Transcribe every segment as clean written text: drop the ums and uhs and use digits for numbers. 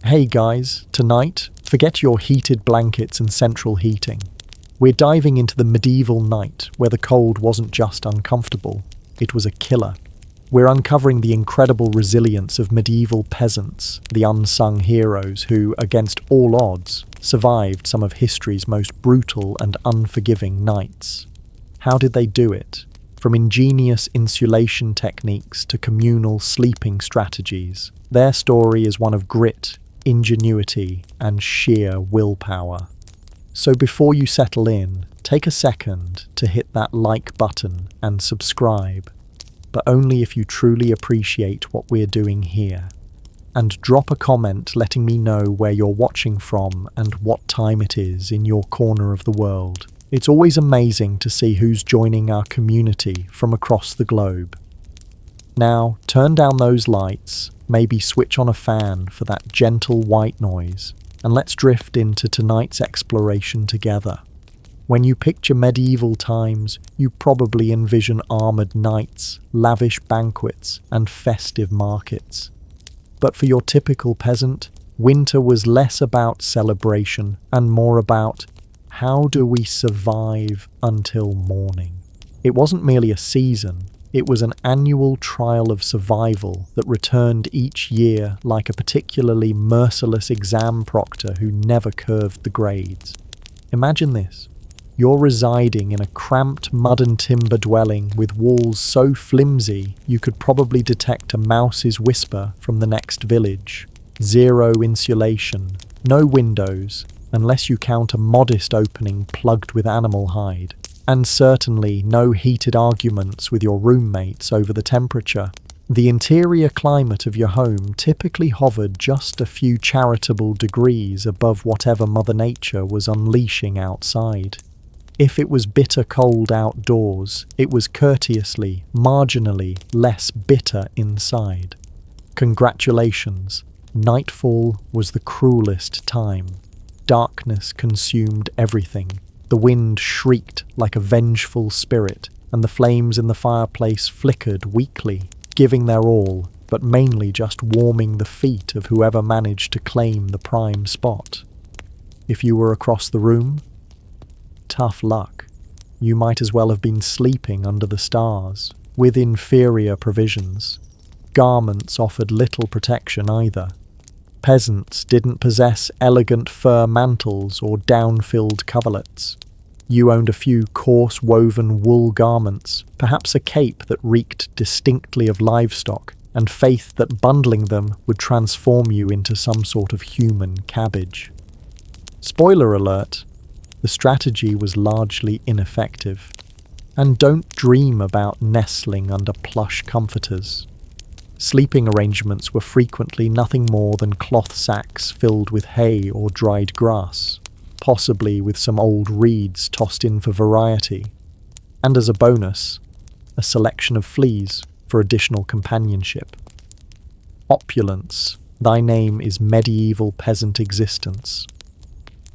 Hey guys, tonight, forget your heated blankets and central heating. We're diving into the medieval night where the cold wasn't just uncomfortable, it was a killer. We're uncovering the incredible resilience of medieval peasants, the unsung heroes who, against all odds, survived some of history's most brutal and unforgiving nights. How did they do it? From ingenious insulation techniques to communal sleeping strategies, their story is one of grit, ingenuity, and sheer willpower. So before you settle in, take a second to hit that like button and subscribe, but only if you truly appreciate what we're doing here. And drop a comment letting me know where you're watching from and what time it is in your corner of the world. It's always amazing to see who's joining our community from across the globe. Now, turn down those lights, maybe switch on a fan for that gentle white noise, and let's drift into tonight's exploration together. When you picture medieval times, you probably envision armored knights, lavish banquets, and festive markets. But for your typical peasant, winter was less about celebration and more about how do we survive until morning. It wasn't merely a season, it was an annual trial of survival that returned each year like a particularly merciless exam proctor who never curved the grades. Imagine this. You're residing in a cramped mud and timber dwelling with walls so flimsy you could probably detect a mouse's whisper from the next village. Zero insulation, no windows, unless you count a modest opening plugged with animal hide. And certainly no heated arguments with your roommates over the temperature. The interior climate of your home typically hovered just a few charitable degrees above whatever Mother Nature was unleashing outside. If it was bitter cold outdoors, it was courteously, marginally less bitter inside. Congratulations, nightfall was the cruelest time. Darkness consumed everything. The wind shrieked like a vengeful spirit, and the flames in the fireplace flickered weakly, giving their all, but mainly just warming the feet of whoever managed to claim the prime spot. If you were across the room, tough luck. You might as well have been sleeping under the stars, with inferior provisions. Garments offered little protection either. Peasants didn't possess elegant fur mantles or down-filled coverlets. You owned a few coarse woven wool garments, perhaps a cape that reeked distinctly of livestock, and faith that bundling them would transform you into some sort of human cabbage. Spoiler alert, the strategy was largely ineffective. And don't dream about nestling under plush comforters. Sleeping arrangements were frequently nothing more than cloth sacks filled with hay or dried grass, possibly with some old reeds tossed in for variety, and as a bonus, a selection of fleas for additional companionship. Opulence, thy name is medieval peasant existence.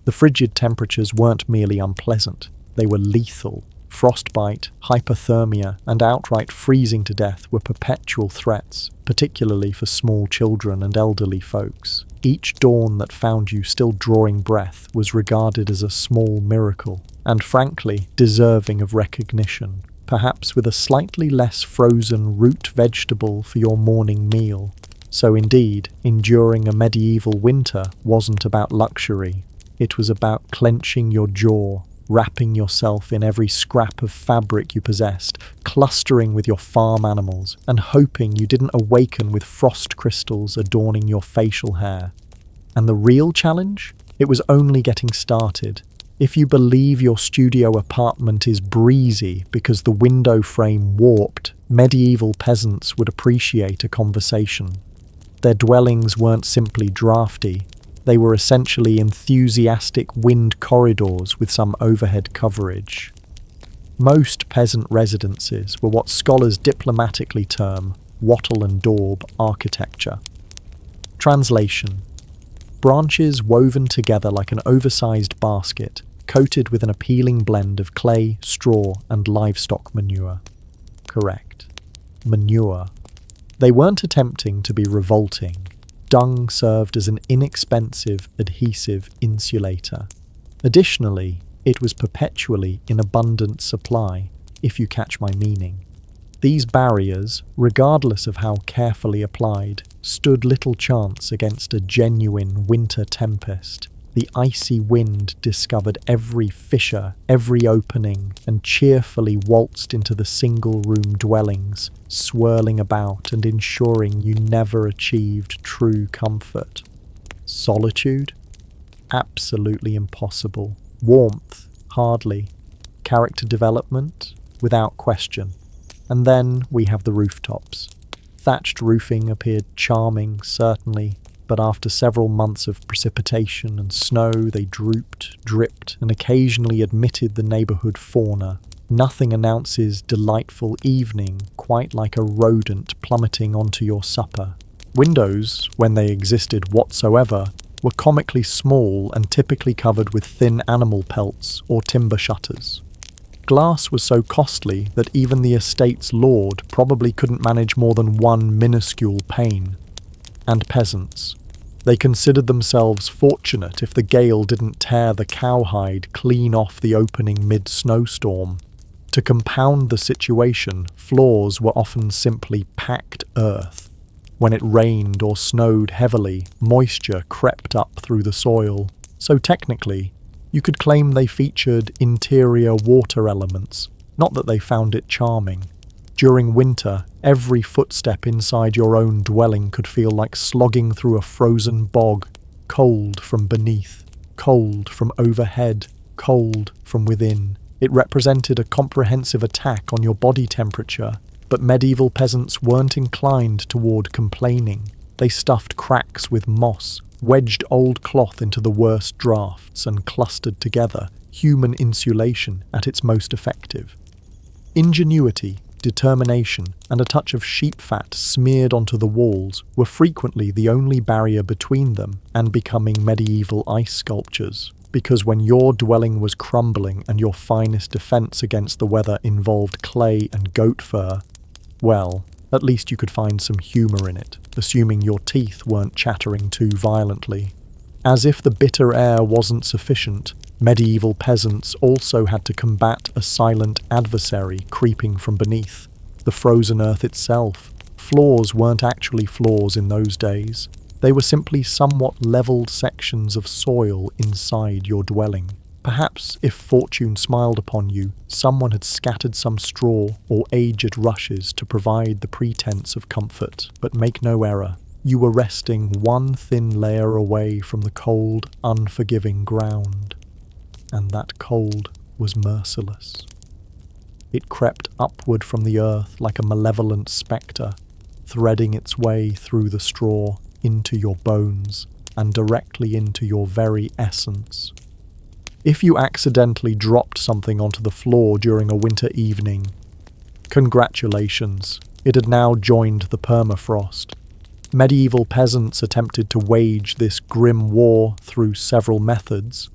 The frigid temperatures weren't merely unpleasant, they were lethal. Frostbite, hypothermia, and outright freezing to death were perpetual threats, particularly for small children and elderly folks. Each dawn that found you still drawing breath was regarded as a small miracle, and frankly, deserving of recognition, perhaps with a slightly less frozen root vegetable for your morning meal. So indeed, enduring a medieval winter wasn't about luxury. It was about clenching your jaw, wrapping yourself in every scrap of fabric you possessed, clustering with your farm animals, and hoping you didn't awaken with frost crystals adorning your facial hair. And the real challenge? It was only getting started. If you believe your studio apartment is breezy because the window frame warped, medieval peasants would appreciate a conversation. Their dwellings weren't simply drafty. They were essentially enthusiastic wind corridors with some overhead coverage. Most peasant residences were what scholars diplomatically term wattle and daub architecture. Translation: branches woven together like an oversized basket, coated with an appealing blend of clay, straw, and livestock manure. Correct. Manure. They weren't attempting to be revolting. dung served as an inexpensive adhesive insulator. Additionally, it was perpetually in abundant supply, if you catch my meaning. These barriers, regardless of how carefully applied, stood little chance against a genuine winter tempest. The icy wind discovered every fissure, every opening, and cheerfully waltzed into the single-room dwellings, swirling about and ensuring you never achieved true comfort. Solitude? Absolutely impossible. Warmth? Hardly. Character development? Without question. And then we have the rooftops. Thatched roofing appeared charming, certainly, but after several months of precipitation and snow, they drooped, dripped, and occasionally admitted the neighborhood fauna. Nothing announces delightful evening quite like a rodent plummeting onto your supper. Windows, when they existed whatsoever, were comically small and typically covered with thin animal pelts or timber shutters. Glass was so costly that even the estate's lord probably couldn't manage more than one minuscule pane. And peasants. They considered themselves fortunate if the gale didn't tear the cowhide clean off the opening mid-snowstorm. To compound the situation, floors were often simply packed earth. When it rained or snowed heavily, moisture crept up through the soil. So technically, you could claim they featured interior water elements, not that they found it charming. During winter, every footstep inside your own dwelling could feel like slogging through a frozen bog, cold from beneath, cold from overhead, cold from within. It represented a comprehensive attack on your body temperature, but medieval peasants weren't inclined toward complaining. They stuffed cracks with moss, wedged old cloth into the worst drafts, and clustered together human insulation at its most effective. Ingenuity, determination, and a touch of sheep fat smeared onto the walls were frequently the only barrier between them and becoming medieval ice sculptures. Because when your dwelling was crumbling and your finest defense against the weather involved clay and goat fur, well, at least you could find some humor in it, assuming your teeth weren't chattering too violently. As if the bitter air wasn't sufficient, medieval peasants also had to combat a silent adversary creeping from beneath, the frozen earth itself. Floors weren't actually floors in those days. They were simply somewhat leveled sections of soil inside your dwelling. Perhaps, if fortune smiled upon you, someone had scattered some straw or aged rushes to provide the pretense of comfort. But make no error, you were resting one thin layer away from the cold, unforgiving ground. And that cold was merciless. It crept upward from the earth like a malevolent spectre, threading its way through the straw into your bones and directly into your very essence. If you accidentally dropped something onto the floor during a winter evening, congratulations, it had now joined the permafrost. Medieval peasants attempted to wage this grim war through several methods.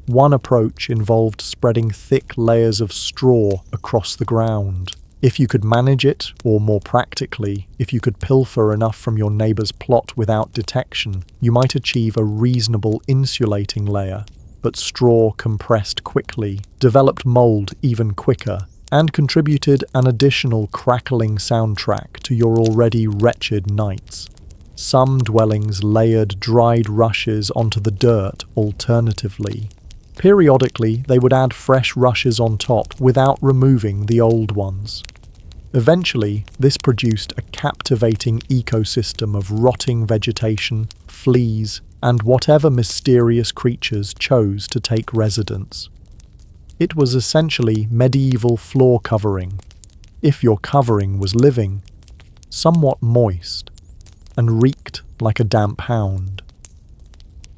One approach involved spreading thick layers of straw across the ground. If you could manage it, or more practically, if you could pilfer enough from your neighbor's plot without detection, you might achieve a reasonable insulating layer. But straw compressed quickly, developed mold even quicker, and contributed an additional crackling soundtrack to your already wretched nights. Some dwellings layered dried rushes onto the dirt alternatively. Periodically, they would add fresh rushes on top without removing the old ones. Eventually, this produced a captivating ecosystem of rotting vegetation, fleas, and whatever mysterious creatures chose to take residence. It was essentially medieval floor covering, if your covering was living, somewhat moist, and reeked like a damp hound.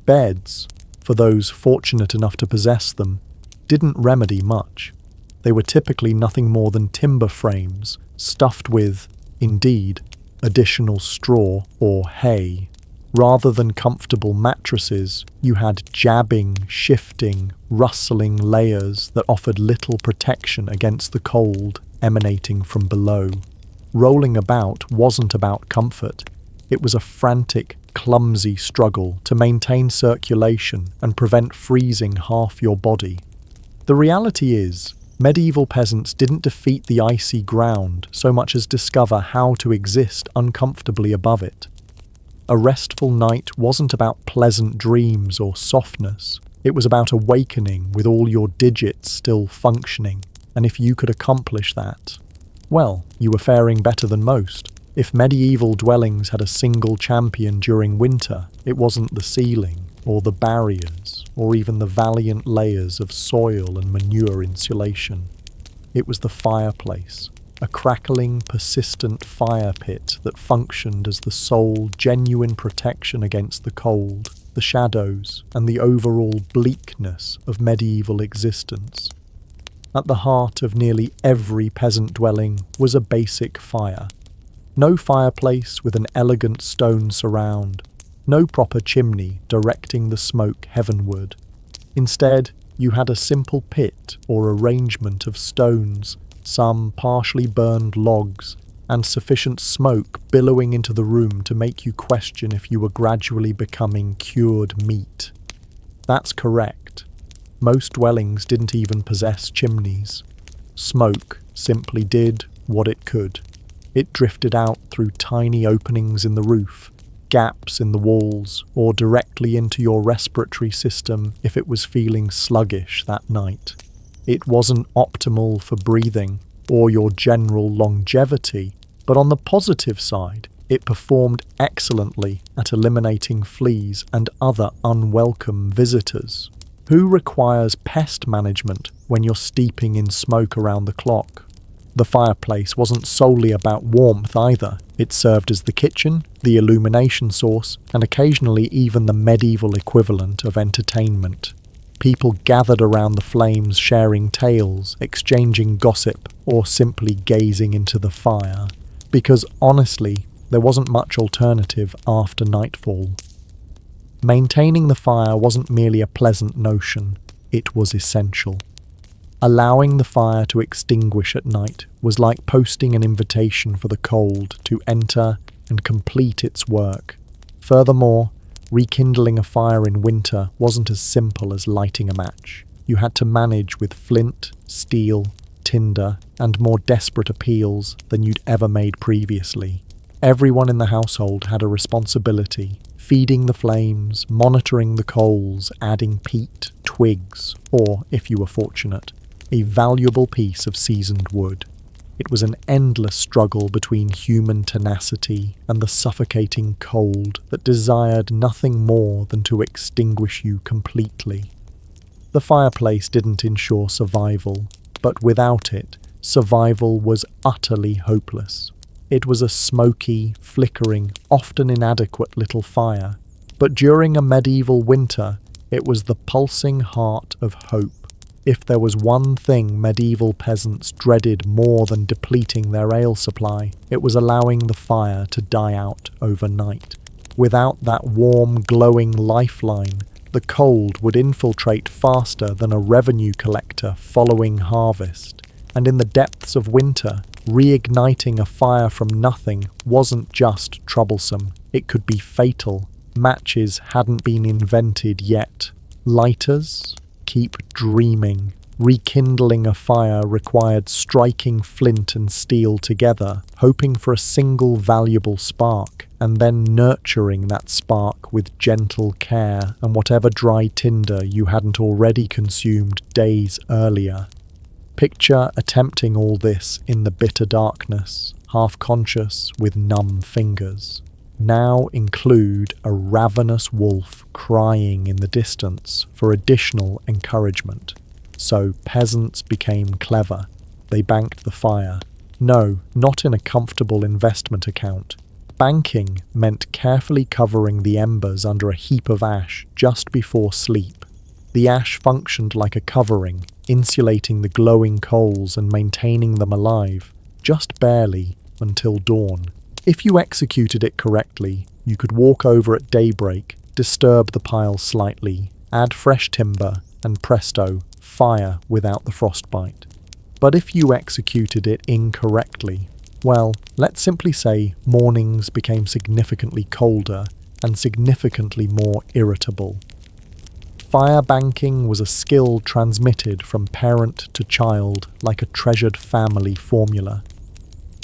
Beds, for those fortunate enough to possess them, didn't remedy much. They were typically nothing more than timber frames, stuffed with, indeed, additional straw or hay. Rather than comfortable mattresses, you had jabbing, shifting, rustling layers that offered little protection against the cold emanating from below. Rolling about wasn't about comfort. It was a frantic, clumsy struggle to maintain circulation and prevent freezing half your body. The reality is, medieval peasants didn't defeat the icy ground so much as discover how to exist uncomfortably above it. A restful night wasn't about pleasant dreams or softness. It was about awakening with all your digits still functioning, and if you could accomplish that, well, you were faring better than most. If medieval dwellings had a single champion during winter, it wasn't the ceiling, or the barriers, or even the valiant layers of soil and manure insulation. It was the fireplace, a crackling, persistent fire pit that functioned as the sole genuine protection against the cold, the shadows, and the overall bleakness of medieval existence. At the heart of nearly every peasant dwelling was a basic fire. No fireplace with an elegant stone surround, no proper chimney directing the smoke heavenward. Instead, you had a simple pit or arrangement of stones, some partially burned logs, and sufficient smoke billowing into the room to make you question if you were gradually becoming cured meat. That's correct. Most dwellings didn't even possess chimneys. Smoke simply did what it could. It drifted out through tiny openings in the roof, gaps in the walls, or directly into your respiratory system if it was feeling sluggish that night. It wasn't optimal for breathing or your general longevity, but on the positive side, it performed excellently at eliminating fleas and other unwelcome visitors. Who requires pest management when you're steeping in smoke around the clock? The fireplace wasn't solely about warmth either. It served as the kitchen, the illumination source, and occasionally even the medieval equivalent of entertainment. People gathered around the flames sharing tales, exchanging gossip, or simply gazing into the fire. Because honestly, there wasn't much alternative after nightfall. Maintaining the fire wasn't merely a pleasant notion, it was essential. Allowing the fire to extinguish at night was like posting an invitation for the cold to enter and complete its work. Furthermore, rekindling a fire in winter wasn't as simple as lighting a match. You had to manage with flint, steel, tinder, and more desperate appeals than you'd ever made previously. Everyone in the household had a responsibility, feeding the flames, monitoring the coals, adding peat, twigs, or, if you were fortunate, a valuable piece of seasoned wood. It was an endless struggle between human tenacity and the suffocating cold that desired nothing more than to extinguish you completely. The fireplace didn't ensure survival, but without it, survival was utterly hopeless. It was a smoky, flickering, often inadequate little fire, but during a medieval winter, it was the pulsing heart of hope. If there was one thing medieval peasants dreaded more than depleting their ale supply, it was allowing the fire to die out overnight. Without that warm, glowing lifeline, the cold would infiltrate faster than a revenue collector following harvest. And in the depths of winter, reigniting a fire from nothing wasn't just troublesome, it could be fatal. Matches hadn't been invented yet. Lighters? Keep dreaming. Rekindling a fire required striking flint and steel together, hoping for a single valuable spark, and then nurturing that spark with gentle care and whatever dry tinder you hadn't already consumed days earlier. Picture attempting all this in the bitter darkness, half-conscious with numb fingers. Now include a ravenous wolf crying in the distance for additional encouragement. So peasants became clever. They banked the fire. No, not in a comfortable investment account. Banking meant carefully covering the embers under a heap of ash just before sleep. The ash functioned like a covering, insulating the glowing coals and maintaining them alive, just barely, until dawn. If you executed it correctly, you could walk over at daybreak, disturb the pile slightly, add fresh timber, and presto, fire without the frostbite. But if you executed it incorrectly, well, let's simply say mornings became significantly colder, and significantly more irritable. Fire banking was a skill transmitted from parent to child like a treasured family formula.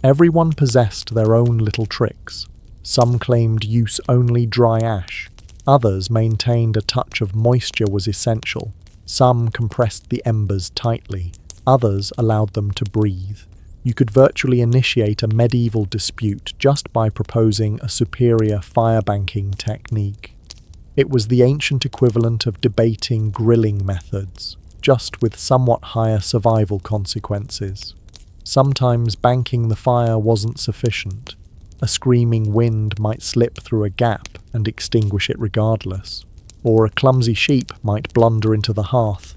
Everyone possessed their own little tricks. Some claimed use only dry ash. Others maintained a touch of moisture was essential. Some compressed the embers tightly. Others allowed them to breathe. You could virtually initiate a medieval dispute just by proposing a superior fire banking technique. It was the ancient equivalent of debating grilling methods, just with somewhat higher survival consequences. Sometimes banking the fire wasn't sufficient. A screaming wind might slip through a gap and extinguish it regardless, or a clumsy sheep might blunder into the hearth.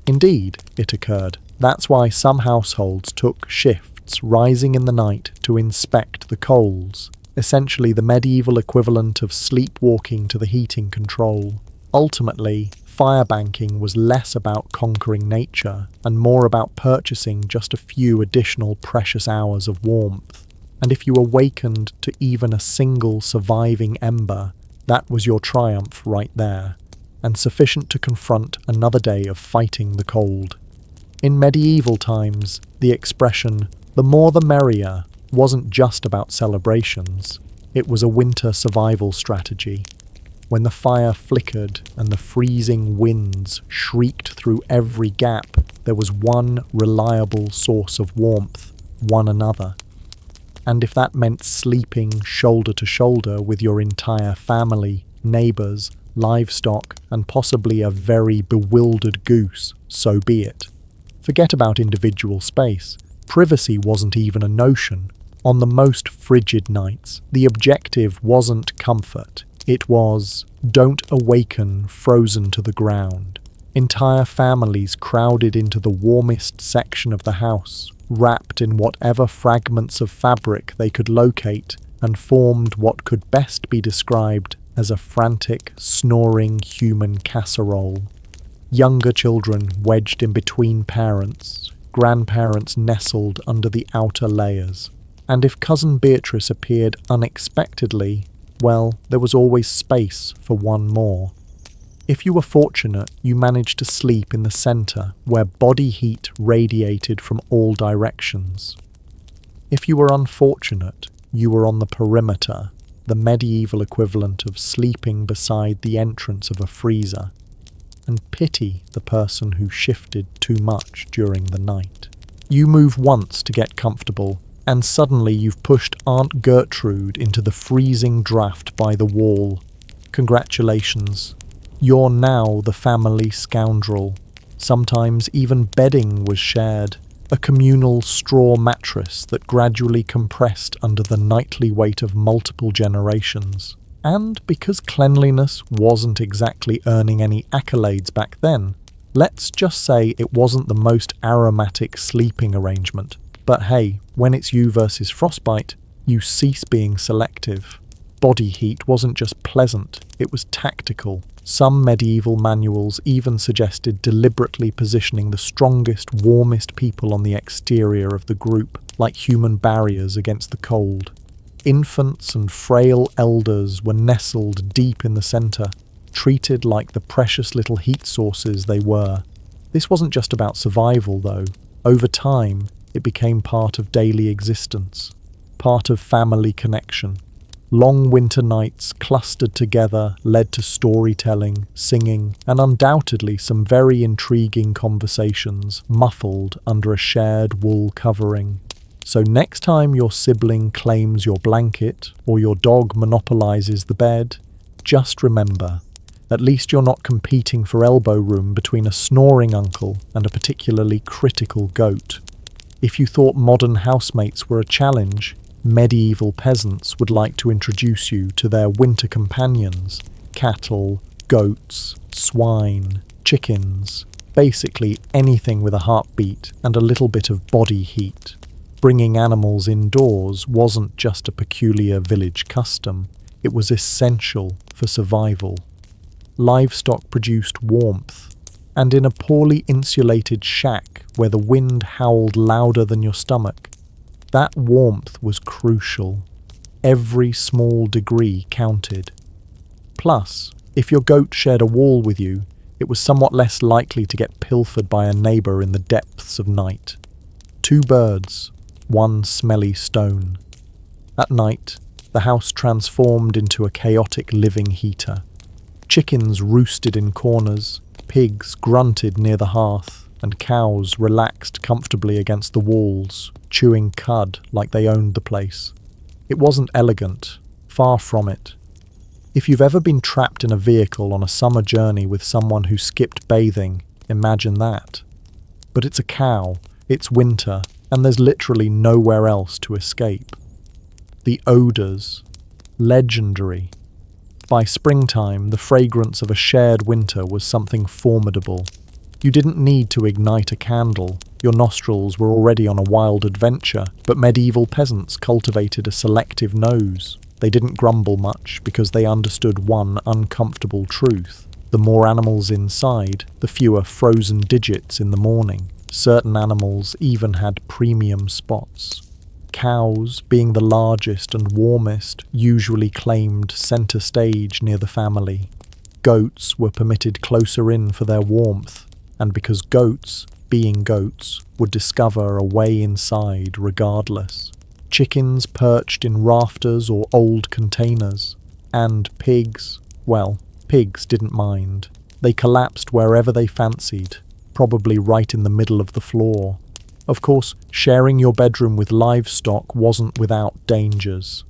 Indeed, it occurred. That's why some households took shifts rising in the night to inspect the coals, essentially the medieval equivalent of sleepwalking to the heating control. Ultimately, fire banking was less about conquering nature and more about purchasing just a few additional precious hours of warmth. And if you awakened to even a single surviving ember, that was your triumph right there, and sufficient to confront another day of fighting the cold. In medieval times, the expression, "the more the merrier," wasn't just about celebrations. It was a winter survival strategy. When the fire flickered and the freezing winds shrieked through every gap, there was one reliable source of warmth, one another. And if that meant sleeping shoulder to shoulder with your entire family, neighbours, livestock, and possibly a very bewildered goose, so be it. Forget about individual space. Privacy wasn't even a notion. On the most frigid nights, the objective wasn't comfort. It was, don't awaken frozen to the ground. Entire families crowded into the warmest section of the house, wrapped in whatever fragments of fabric they could locate, and formed what could best be described as a frantic, snoring human casserole. Younger children wedged in between parents, grandparents nestled under the outer layers. And if Cousin Beatrice appeared unexpectedly, well, there was always space for one more. If you were fortunate, you managed to sleep in the centre, where body heat radiated from all directions. If you were unfortunate, you were on the perimeter, the medieval equivalent of sleeping beside the entrance of a freezer. And pity the person who shifted too much during the night. You move once to get comfortable, and suddenly you've pushed Aunt Gertrude into the freezing draft by the wall. Congratulations. You're now the family scoundrel. Sometimes even bedding was shared, a communal straw mattress that gradually compressed under the nightly weight of multiple generations. And because cleanliness wasn't exactly earning any accolades back then, let's just say it wasn't the most aromatic sleeping arrangement. But hey, when it's you versus frostbite, you cease being selective. Body heat wasn't just pleasant, it was tactical. Some medieval manuals even suggested deliberately positioning the strongest, warmest people on the exterior of the group, like human barriers against the cold. Infants and frail elders were nestled deep in the centre, treated like the precious little heat sources they were. This wasn't just about survival, though. Over time, it became part of daily existence, part of family connection. Long winter nights clustered together led to storytelling, singing, and undoubtedly some very intriguing conversations muffled under a shared wool covering. So next time your sibling claims your blanket or your dog monopolizes the bed, just remember, at least you're not competing for elbow room between a snoring uncle and a particularly critical goat. If you thought modern housemates were a challenge, medieval peasants would like to introduce you to their winter companions: cattle, goats, swine, chickens, basically anything with a heartbeat and a little bit of body heat. Bringing animals indoors wasn't just a peculiar village custom, it was essential for survival. Livestock produced warmth, and in a poorly insulated shack where the wind howled louder than your stomach, that warmth was crucial. Every small degree counted. Plus, if your goat shared a wall with you, it was somewhat less likely to get pilfered by a neighbour in the depths of night. 2 birds, 1 smelly stone. At night, the house transformed into a chaotic living heater. Chickens roosted in corners, pigs grunted near the hearth, and cows relaxed comfortably against the walls, chewing cud like they owned the place. It wasn't elegant, far from it. If you've ever been trapped in a vehicle on a summer journey with someone who skipped bathing, imagine that. But it's a cow, it's winter, and there's literally nowhere else to escape. The odours. Legendary. By springtime, the fragrance of a shared winter was something formidable. You didn't need to ignite a candle. Your nostrils were already on a wild adventure, but medieval peasants cultivated a selective nose. They didn't grumble much because they understood one uncomfortable truth. The more animals inside, the fewer frozen digits in the morning. Certain animals even had premium spots. Cows, being the largest and warmest, usually claimed centre stage near the family. Goats were permitted closer in for their warmth, and because goats, being goats, would discover a way inside regardless. Chickens perched in rafters or old containers. And pigs, well, pigs didn't mind. They collapsed wherever they fancied, probably right in the middle of the floor. Of course, sharing your bedroom with livestock wasn't without dangers.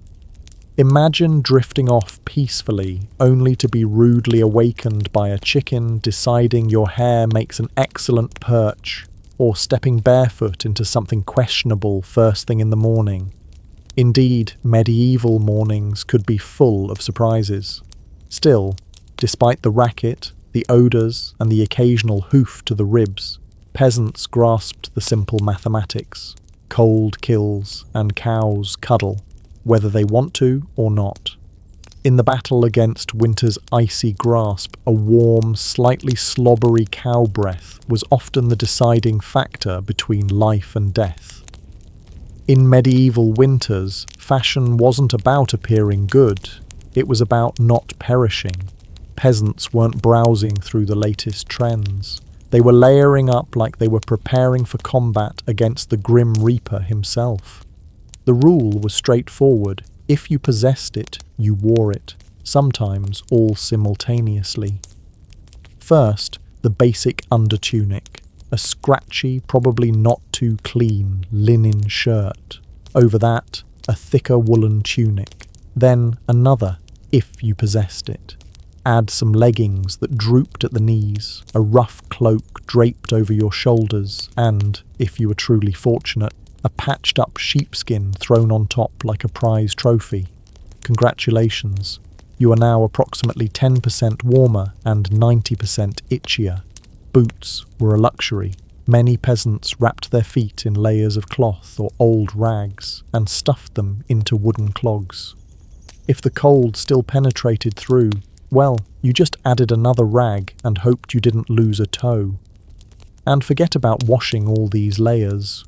Imagine drifting off peacefully, only to be rudely awakened by a chicken deciding your hair makes an excellent perch, or stepping barefoot into something questionable first thing in the morning. Indeed, medieval mornings could be full of surprises. Still, despite the racket, the odours, and the occasional hoof to the ribs, peasants grasped the simple mathematics. Cold kills, and cows cuddle, whether they want to or not. In the battle against winter's icy grasp, a warm, slightly slobbery cow breath was often the deciding factor between life and death. In medieval winters, fashion wasn't about appearing good, it was about not perishing. Peasants weren't browsing through the latest trends. They were layering up like they were preparing for combat against the Grim Reaper himself. The rule was straightforward. If you possessed it, you wore it, sometimes all simultaneously. First, the basic undertunic, a scratchy, probably not too clean, linen shirt. Over that, a thicker woolen tunic. Then another, if you possessed it. Add some leggings that drooped at the knees, a rough cloak draped over your shoulders, and, if you were truly fortunate, a patched-up sheepskin thrown on top like a prize trophy. Congratulations, you are now approximately 10% warmer and 90% itchier. Boots were a luxury. Many peasants wrapped their feet in layers of cloth or old rags and stuffed them into wooden clogs. If the cold still penetrated through, well, you just added another rag and hoped you didn't lose a toe. And forget about washing all these layers.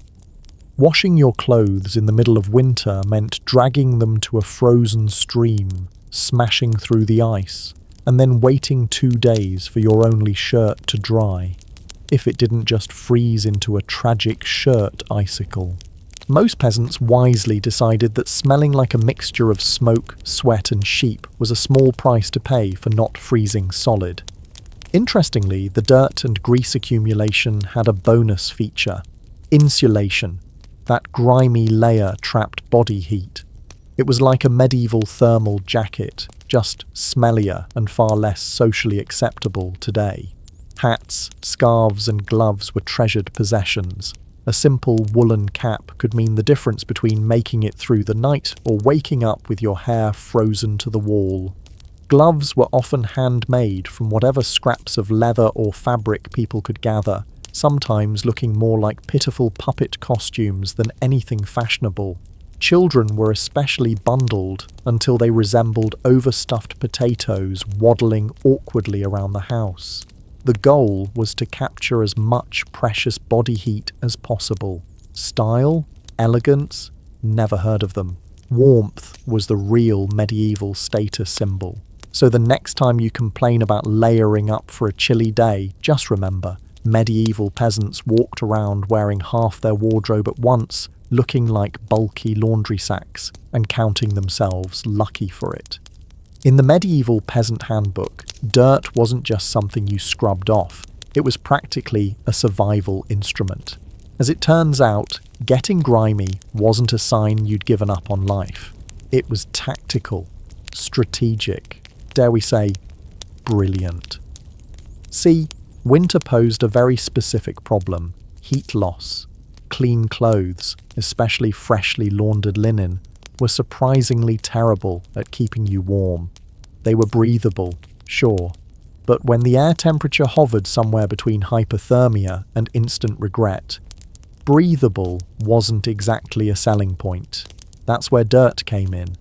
Washing your clothes in the middle of winter meant dragging them to a frozen stream, smashing through the ice, and then waiting 2 days for your only shirt to dry, if it didn't just freeze into a tragic shirt icicle. Most peasants wisely decided that smelling like a mixture of smoke, sweat and sheep was a small price to pay for not freezing solid. Interestingly, the dirt and grease accumulation had a bonus feature: insulation. That grimy layer trapped body heat. It was like a medieval thermal jacket, just smellier and far less socially acceptable today. Hats, scarves and gloves were treasured possessions. A simple woolen cap could mean the difference between making it through the night or waking up with your hair frozen to the wall. Gloves were often handmade from whatever scraps of leather or fabric people could gather, sometimes looking more like pitiful puppet costumes than anything fashionable. Children were especially bundled until they resembled overstuffed potatoes waddling awkwardly around the house. The goal was to capture as much precious body heat as possible. Style, elegance, never heard of them. Warmth was the real medieval status symbol. So the next time you complain about layering up for a chilly day, just remember, medieval peasants walked around wearing half their wardrobe at once, looking like bulky laundry sacks, and counting themselves lucky for it. In the medieval peasant handbook, dirt wasn't just something you scrubbed off, it was practically a survival instrument. As it turns out, getting grimy wasn't a sign you'd given up on life. It was tactical, strategic, dare we say, brilliant. See, winter posed a very specific problem: heat loss. Clean clothes, especially freshly laundered linen, were surprisingly terrible at keeping you warm. They were breathable, sure, but when the air temperature hovered somewhere between hypothermia and instant regret, breathable wasn't exactly a selling point. That's where dirt came in.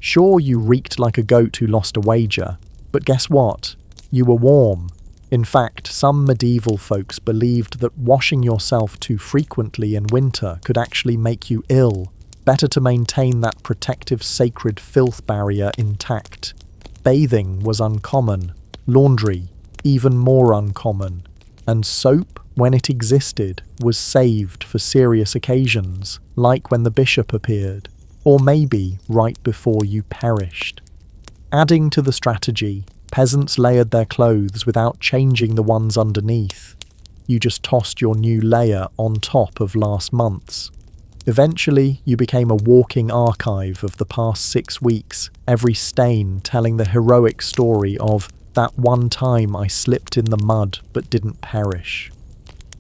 Sure, you reeked like a goat who lost a wager, but guess what? You were warm. In fact, some medieval folks believed that washing yourself too frequently in winter could actually make you ill. Better to maintain that protective sacred filth barrier intact. Bathing was uncommon, laundry even more uncommon, and soap, when it existed, was saved for serious occasions, like when the bishop appeared, or maybe right before you perished. Adding to the strategy, peasants layered their clothes without changing the ones underneath. You just tossed your new layer on top of last month's. Eventually, you became a walking archive of the past 6 weeks, every stain telling the heroic story of that one time I slipped in the mud but didn't perish.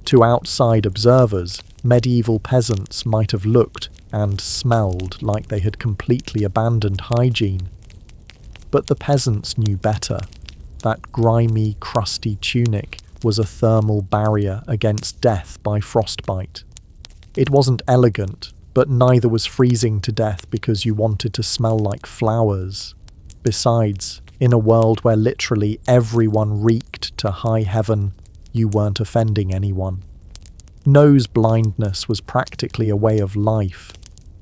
To outside observers, medieval peasants might have looked and smelled like they had completely abandoned hygiene. But the peasants knew better. That grimy, crusty tunic was a thermal barrier against death by frostbite. It wasn't elegant, but neither was freezing to death because you wanted to smell like flowers. Besides, in a world where literally everyone reeked to high heaven, you weren't offending anyone. Nose blindness was practically a way of life.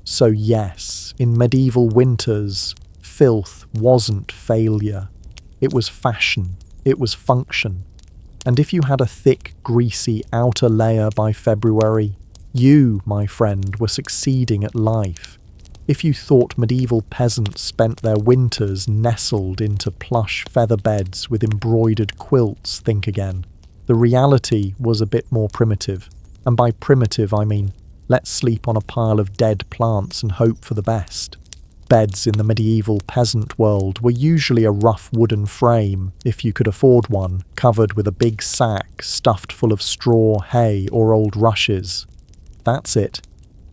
So yes, in medieval winters, filth wasn't failure. It was fashion. It was function. And if you had a thick, greasy outer layer by February, you, my friend, were succeeding at life. If you thought medieval peasants spent their winters nestled into plush feather beds with embroidered quilts, think again. The reality was a bit more primitive. And by primitive, I mean, let's sleep on a pile of dead plants and hope for the best. Beds in the medieval peasant world were usually a rough wooden frame, if you could afford one, covered with a big sack stuffed full of straw, hay, or old rushes. That's it.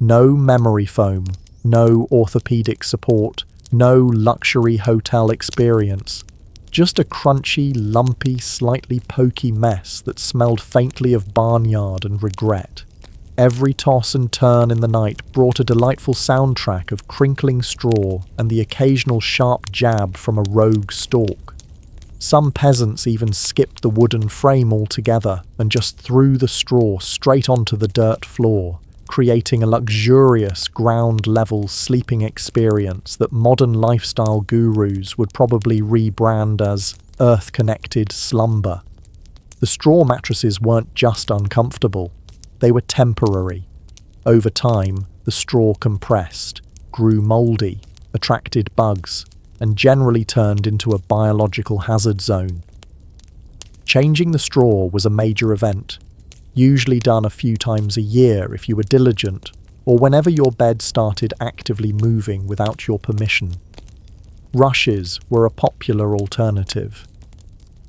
No memory foam, no orthopedic support, no luxury hotel experience. Just a crunchy, lumpy, slightly pokey mess that smelled faintly of barnyard and regret. Every toss and turn in the night brought a delightful soundtrack of crinkling straw and the occasional sharp jab from a rogue stork. Some peasants even skipped the wooden frame altogether and just threw the straw straight onto the dirt floor, creating a luxurious ground-level sleeping experience that modern lifestyle gurus would probably rebrand as earth-connected slumber. The straw mattresses weren't just uncomfortable, they were temporary. Over time, the straw compressed, grew mouldy, attracted bugs, and generally turned into a biological hazard zone. Changing the straw was a major event, usually done a few times a year if you were diligent, or whenever your bed started actively moving without your permission. Rushes were a popular alternative.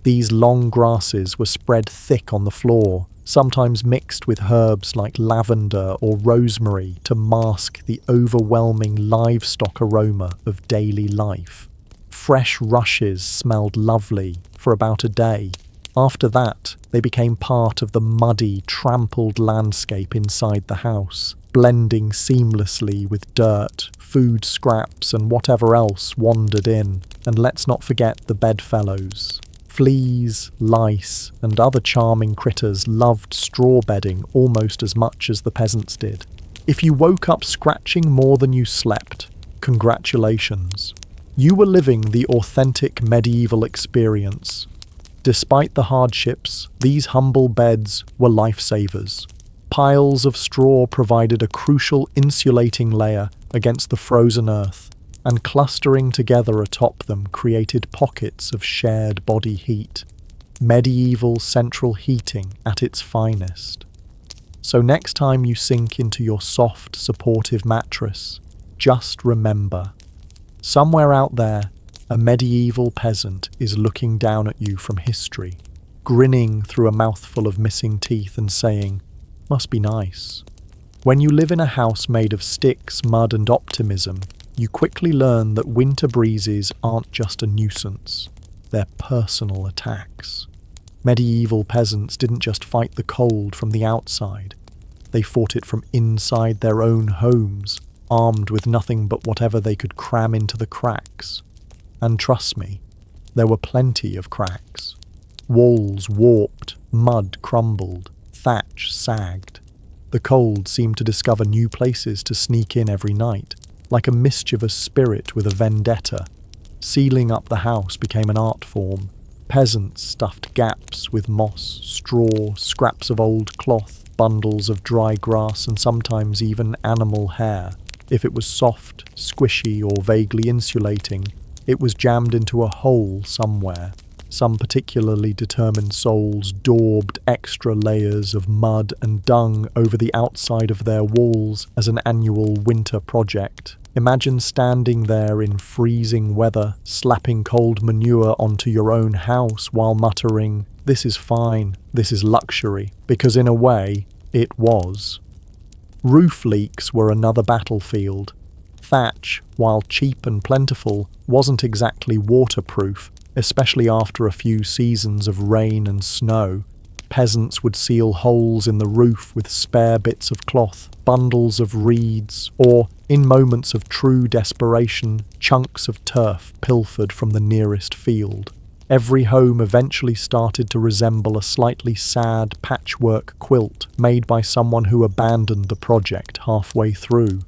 These long grasses were spread thick on the floor, sometimes mixed with herbs like lavender or rosemary to mask the overwhelming livestock aroma of daily life. Fresh rushes smelled lovely for about a day. After that, they became part of the muddy, trampled landscape inside the house, blending seamlessly with dirt, food scraps, and whatever else wandered in. And let's not forget the bedfellows. Fleas, lice, and other charming critters loved straw bedding almost as much as the peasants did. If you woke up scratching more than you slept, congratulations. You were living the authentic medieval experience. Despite the hardships, these humble beds were lifesavers. Piles of straw provided a crucial insulating layer against the frozen earth, and clustering together atop them created pockets of shared body heat. Medieval central heating at its finest. So next time you sink into your soft, supportive mattress, just remember, somewhere out there, a medieval peasant is looking down at you from history, grinning through a mouthful of missing teeth and saying, "Must be nice." When you live in a house made of sticks, mud, and optimism, you quickly learn that winter breezes aren't just a nuisance, they're personal attacks. Medieval peasants didn't just fight the cold from the outside, they fought it from inside their own homes, armed with nothing but whatever they could cram into the cracks. And trust me, there were plenty of cracks. Walls warped, mud crumbled, thatch sagged. The cold seemed to discover new places to sneak in every night, like a mischievous spirit with a vendetta. Sealing up the house became an art form. Peasants stuffed gaps with moss, straw, scraps of old cloth, bundles of dry grass, and sometimes even animal hair. If it was soft, squishy, or vaguely insulating, it was jammed into a hole somewhere. Some particularly determined souls daubed extra layers of mud and dung over the outside of their walls as an annual winter project. Imagine standing there in freezing weather, slapping cold manure onto your own house while muttering, "This is fine, this is luxury," because in a way, it was. Roof leaks were another battlefield. Thatch, while cheap and plentiful, wasn't exactly waterproof, especially after a few seasons of rain and snow. Peasants would seal holes in the roof with spare bits of cloth, bundles of reeds, or, in moments of true desperation, chunks of turf pilfered from the nearest field. Every home eventually started to resemble a slightly sad patchwork quilt made by someone who abandoned the project halfway through.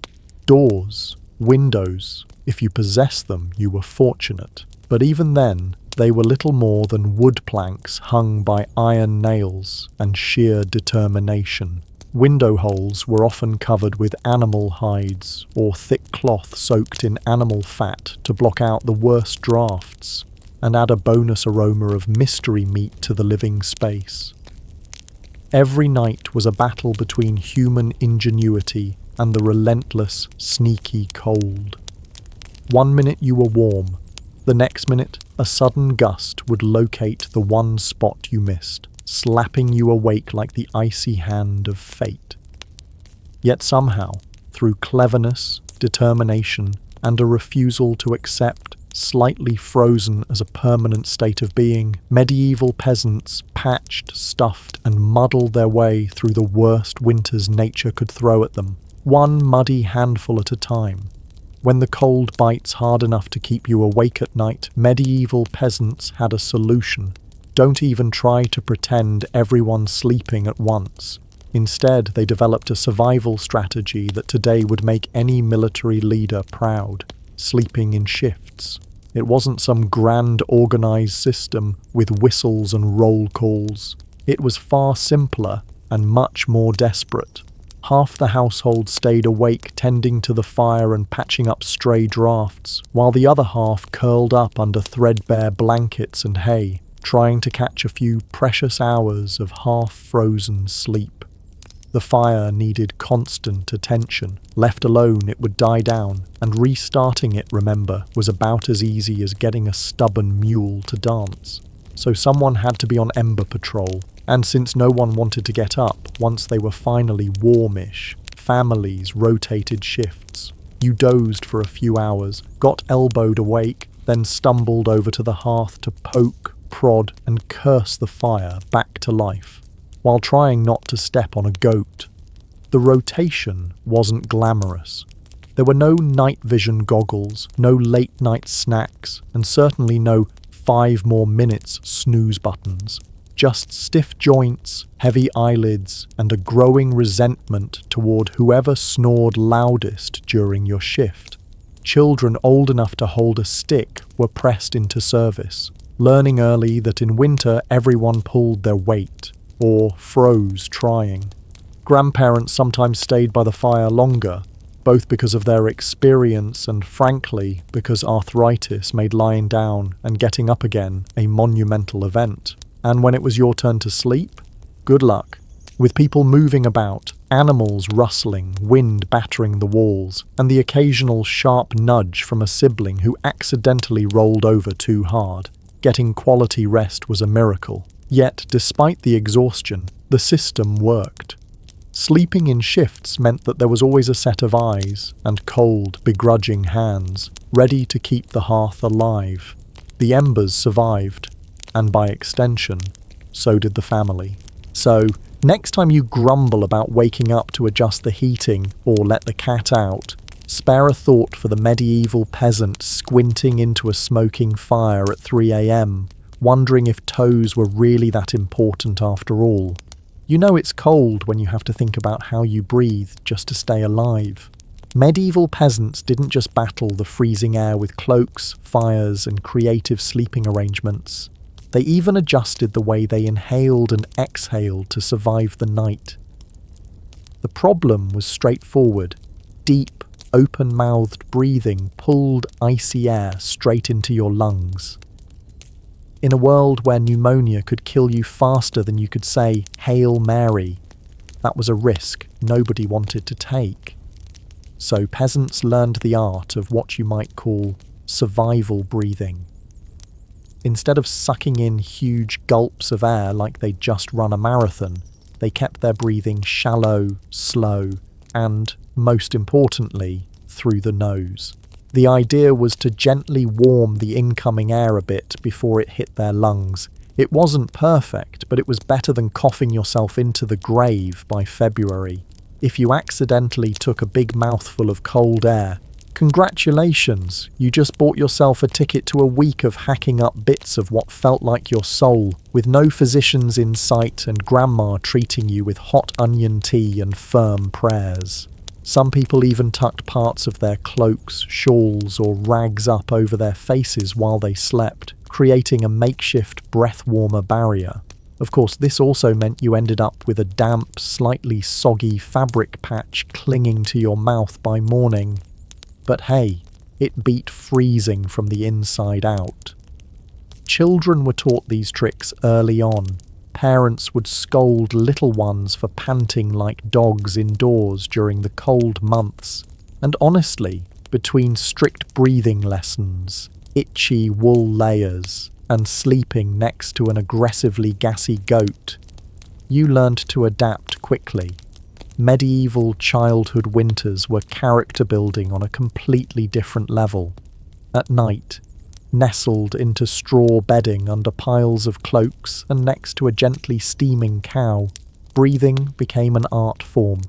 Doors, windows, if you possessed them, you were fortunate. But even then, they were little more than wood planks hung by iron nails and sheer determination. Window holes were often covered with animal hides or thick cloth soaked in animal fat to block out the worst drafts and add a bonus aroma of mystery meat to the living space. Every night was a battle between human ingenuity and the relentless, sneaky cold. One minute you were warm, the next minute a sudden gust would locate the one spot you missed, slapping you awake like the icy hand of fate. Yet somehow, through cleverness, determination, and a refusal to accept slightly frozen as a permanent state of being, medieval peasants patched, stuffed, and muddled their way through the worst winters nature could throw at them, one muddy handful at a time. When the cold bites hard enough to keep you awake at night, medieval peasants had a solution. Don't even try to pretend everyone's sleeping at once. Instead, they developed a survival strategy that today would make any military leader proud: sleeping in shifts. It wasn't some grand organized system with whistles and roll calls. It was far simpler and much more desperate. Half the household stayed awake tending to the fire and patching up stray drafts, while the other half curled up under threadbare blankets and hay, trying to catch a few precious hours of half-frozen sleep. The fire needed constant attention. Left alone, it would die down, and restarting it, remember, was about as easy as getting a stubborn mule to dance. So someone had to be on ember patrol, and since no one wanted to get up once they were finally warmish, families rotated shifts. You dozed for a few hours, got elbowed awake, then stumbled over to the hearth to poke, prod, and curse the fire back to life, while trying not to step on a goat. The rotation wasn't glamorous. There were no night vision goggles, no late-night snacks, and certainly no 5 more minutes snooze buttons. Just stiff joints, heavy eyelids, and a growing resentment toward whoever snored loudest during your shift. Children old enough to hold a stick were pressed into service, learning early that in winter everyone pulled their weight, or froze trying. Grandparents sometimes stayed by the fire longer, both because of their experience and, frankly, because arthritis made lying down and getting up again a monumental event. And when it was your turn to sleep, good luck. With people moving about, animals rustling, wind battering the walls, and the occasional sharp nudge from a sibling who accidentally rolled over too hard, getting quality rest was a miracle. Yet, despite the exhaustion, the system worked. Sleeping in shifts meant that there was always a set of eyes and cold, begrudging hands, ready to keep the hearth alive. The embers survived, and by extension, so did the family. So, next time you grumble about waking up to adjust the heating or let the cat out, spare a thought for the medieval peasant squinting into a smoking fire at 3 a.m, wondering if toes were really that important after all. You know it's cold when you have to think about how you breathe just to stay alive. Medieval peasants didn't just battle the freezing air with cloaks, fires, and creative sleeping arrangements. They even adjusted the way they inhaled and exhaled to survive the night. The problem was straightforward. Deep, open-mouthed breathing pulled icy air straight into your lungs. In a world where pneumonia could kill you faster than you could say, "Hail Mary," that was a risk nobody wanted to take. So peasants learned the art of what you might call survival breathing. Instead of sucking in huge gulps of air like they'd just run a marathon, they kept their breathing shallow, slow, and, most importantly, through the nose. The idea was to gently warm the incoming air a bit before it hit their lungs. It wasn't perfect, but it was better than coughing yourself into the grave by February. If you accidentally took a big mouthful of cold air, congratulations, you just bought yourself a ticket to a week of hacking up bits of what felt like your soul, with no physicians in sight and grandma treating you with hot onion tea and firm prayers. Some people even tucked parts of their cloaks, shawls, or rags up over their faces while they slept, creating a makeshift breath-warmer barrier. Of course, this also meant you ended up with a damp, slightly soggy fabric patch clinging to your mouth by morning. But hey, it beat freezing from the inside out. Children were taught these tricks early on. Parents would scold little ones for panting like dogs indoors during the cold months. And honestly, between strict breathing lessons, itchy wool layers, and sleeping next to an aggressively gassy goat, you learned to adapt quickly. Medieval childhood winters were character building on a completely different level. At night, nestled into straw bedding under piles of cloaks and next to a gently steaming cow, breathing became an art form.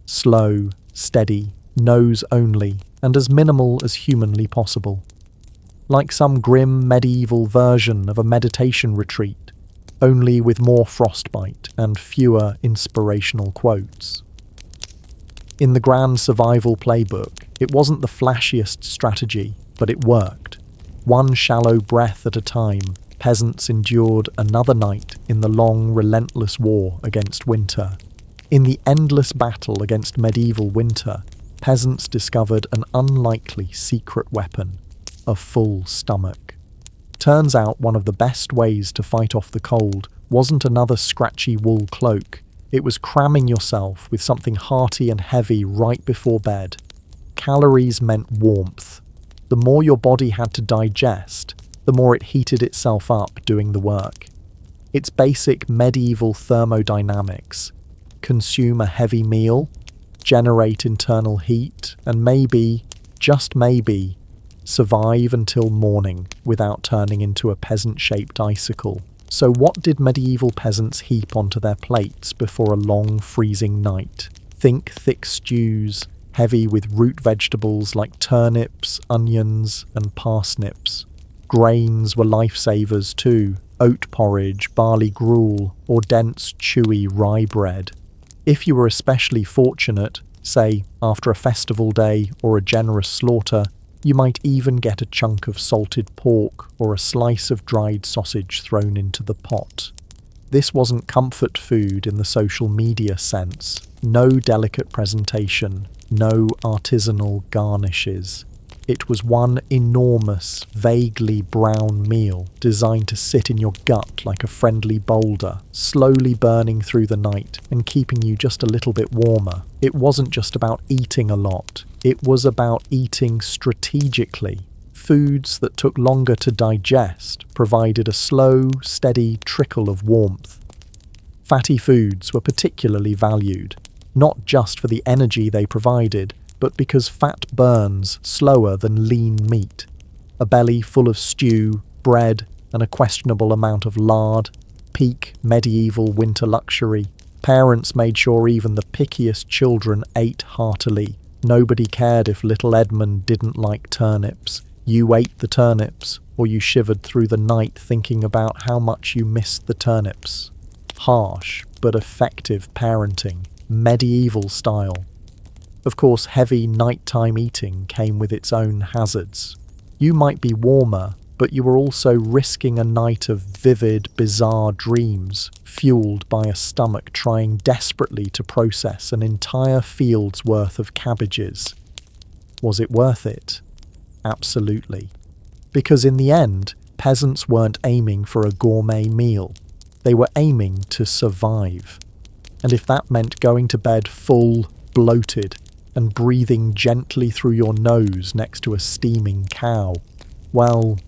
Slow, steady, nose only, and as minimal as humanly possible. Like some grim medieval version of a meditation retreat, only with more frostbite and fewer inspirational quotes. In the grand survival playbook, it wasn't the flashiest strategy, but it worked. One shallow breath at a time, peasants endured another night in the long, relentless war against winter. In the endless battle against medieval winter, peasants discovered an unlikely secret weapon: a full stomach. Turns out one of the best ways to fight off the cold wasn't another scratchy wool cloak. It was cramming yourself with something hearty and heavy right before bed. Calories meant warmth. The more your body had to digest, the more it heated itself up doing the work. It's basic medieval thermodynamics. Consume a heavy meal, generate internal heat, and maybe, just maybe, survive until morning without turning into a peasant-shaped icicle. So what did medieval peasants heap onto their plates before a long freezing night? Think thick stews, heavy with root vegetables like turnips, onions, and parsnips. Grains were lifesavers too: oat porridge, barley gruel, or dense, chewy rye bread. If you were especially fortunate, say after a festival day or a generous slaughter, You might even get a chunk of salted pork or a slice of dried sausage thrown into the pot. This wasn't comfort food in the social media sense. No delicate presentation, no artisanal garnishes. It was one enormous, vaguely brown meal designed to sit in your gut like a friendly boulder, slowly burning through the night and keeping you just a little bit warmer. It wasn't just about eating a lot. It was about eating strategically. Foods that took longer to digest provided a slow, steady trickle of warmth. Fatty foods were particularly valued, not just for the energy they provided, but because fat burns slower than lean meat. A belly full of stew, bread, and a questionable amount of lard. Peak medieval winter luxury. Parents made sure even the pickiest children ate heartily. Nobody cared if little Edmund didn't like turnips. You ate the turnips, or you shivered through the night thinking about how much you missed the turnips. Harsh, but effective parenting. Medieval style. Of course, heavy nighttime eating came with its own hazards. You might be warmer, but you were also risking a night of vivid, bizarre dreams, fueled by a stomach trying desperately to process an entire field's worth of cabbages. Was it worth it? Absolutely. Because in the end, peasants weren't aiming for a gourmet meal. They were aiming to survive. And if that meant going to bed full, bloated, and breathing gently through your nose next to a steaming cow, well,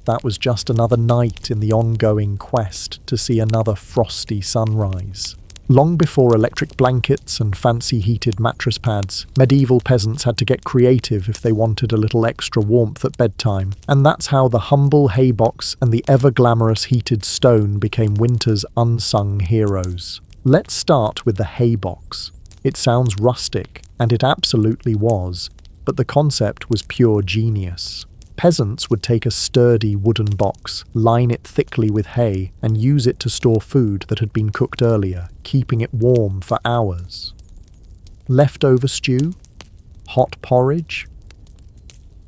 that was just another night in the ongoing quest to see another frosty sunrise. Long before electric blankets and fancy heated mattress pads, medieval peasants had to get creative if they wanted a little extra warmth at bedtime, and that's how the humble haybox and the ever-glamorous heated stone became winter's unsung heroes. Let's start with the haybox. It sounds rustic, and it absolutely was, but the concept was pure genius. Peasants would take a sturdy wooden box, line it thickly with hay, and use it to store food that had been cooked earlier, keeping it warm for hours. Leftover stew? Hot porridge?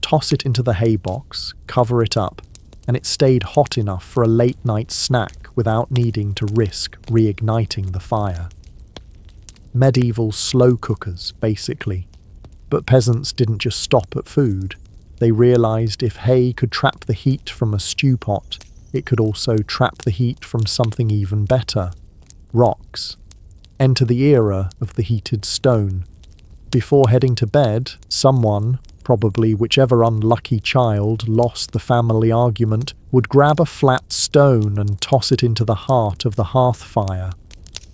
Toss it into the hay box, cover it up, and it stayed hot enough for a late-night snack without needing to risk reigniting the fire. Medieval slow cookers, basically. But peasants didn't just stop at food. They realised if hay could trap the heat from a stew pot, it could also trap the heat from something even better. Rocks. Enter the era of the heated stone. Before heading to bed, someone, probably whichever unlucky child lost the family argument, would grab a flat stone and toss it into the heart of the hearth fire.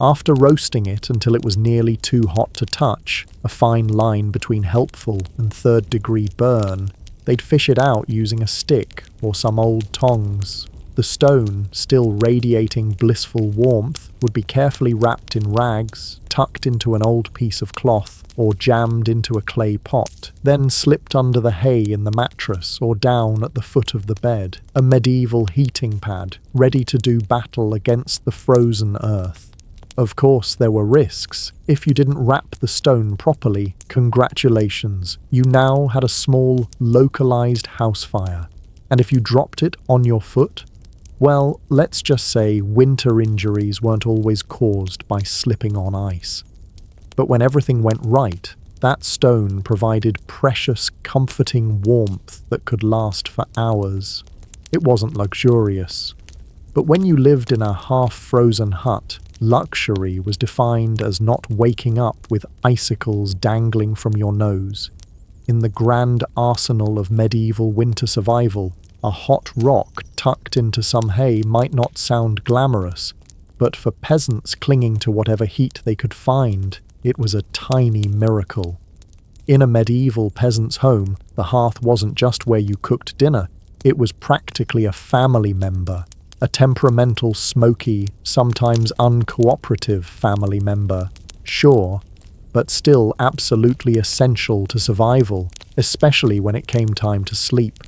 After roasting it until it was nearly too hot to touch, a fine line between helpful and third-degree burn, they'd fish it out using a stick or some old tongs. The stone, still radiating blissful warmth, would be carefully wrapped in rags, tucked into an old piece of cloth, or jammed into a clay pot, then slipped under the hay in the mattress or down at the foot of the bed, a medieval heating pad, ready to do battle against the frozen earth. Of course, there were risks. If you didn't wrap the stone properly, congratulations, you now had a small, localized house fire. And if you dropped it on your foot, well, let's just say winter injuries weren't always caused by slipping on ice. But when everything went right, that stone provided precious, comforting warmth that could last for hours. It wasn't luxurious. But when you lived in a half-frozen hut, luxury was defined as not waking up with icicles dangling from your nose. In the grand arsenal of medieval winter survival, a hot rock tucked into some hay might not sound glamorous, but for peasants clinging to whatever heat they could find, it was a tiny miracle. In a medieval peasant's home, the hearth wasn't just where you cooked dinner, it was practically a family member. A temperamental, smoky, sometimes uncooperative family member. Sure, but still absolutely essential to survival, especially when it came time to sleep.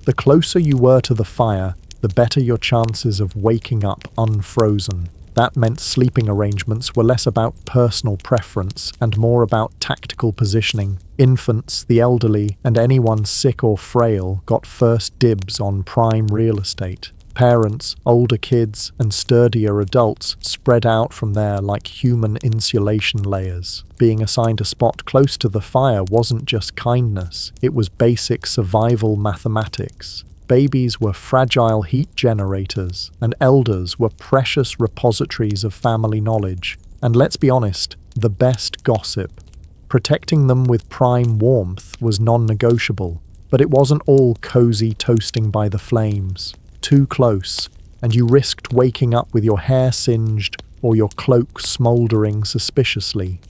The closer you were to the fire, the better your chances of waking up unfrozen. That meant sleeping arrangements were less about personal preference and more about tactical positioning. Infants, the elderly, and anyone sick or frail got first dibs on prime real estate. Parents, older kids, and sturdier adults spread out from there like human insulation layers. Being assigned a spot close to the fire wasn't just kindness, it was basic survival mathematics. Babies were fragile heat generators, and elders were precious repositories of family knowledge. And let's be honest, the best gossip. Protecting them with prime warmth was non-negotiable, but it wasn't all cozy toasting by the flames. Too close, and you risked waking up with your hair singed or your cloak smouldering suspiciously.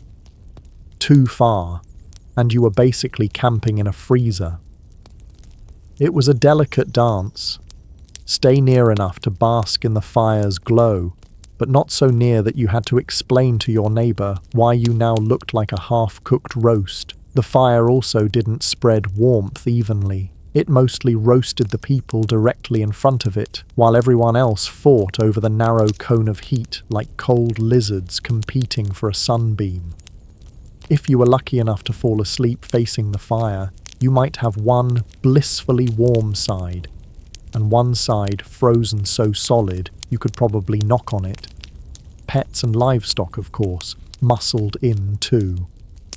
Too far, and you were basically camping in a freezer. It was a delicate dance. Stay near enough to bask in the fire's glow, but not so near that you had to explain to your neighbor why you now looked like a half-cooked roast. The fire also didn't spread warmth evenly. It mostly roasted the people directly in front of it, while everyone else fought over the narrow cone of heat like cold lizards competing for a sunbeam. If you were lucky enough to fall asleep facing the fire, you might have one blissfully warm side, and one side frozen so solid you could probably knock on it. Pets and livestock, of course, muscled in too.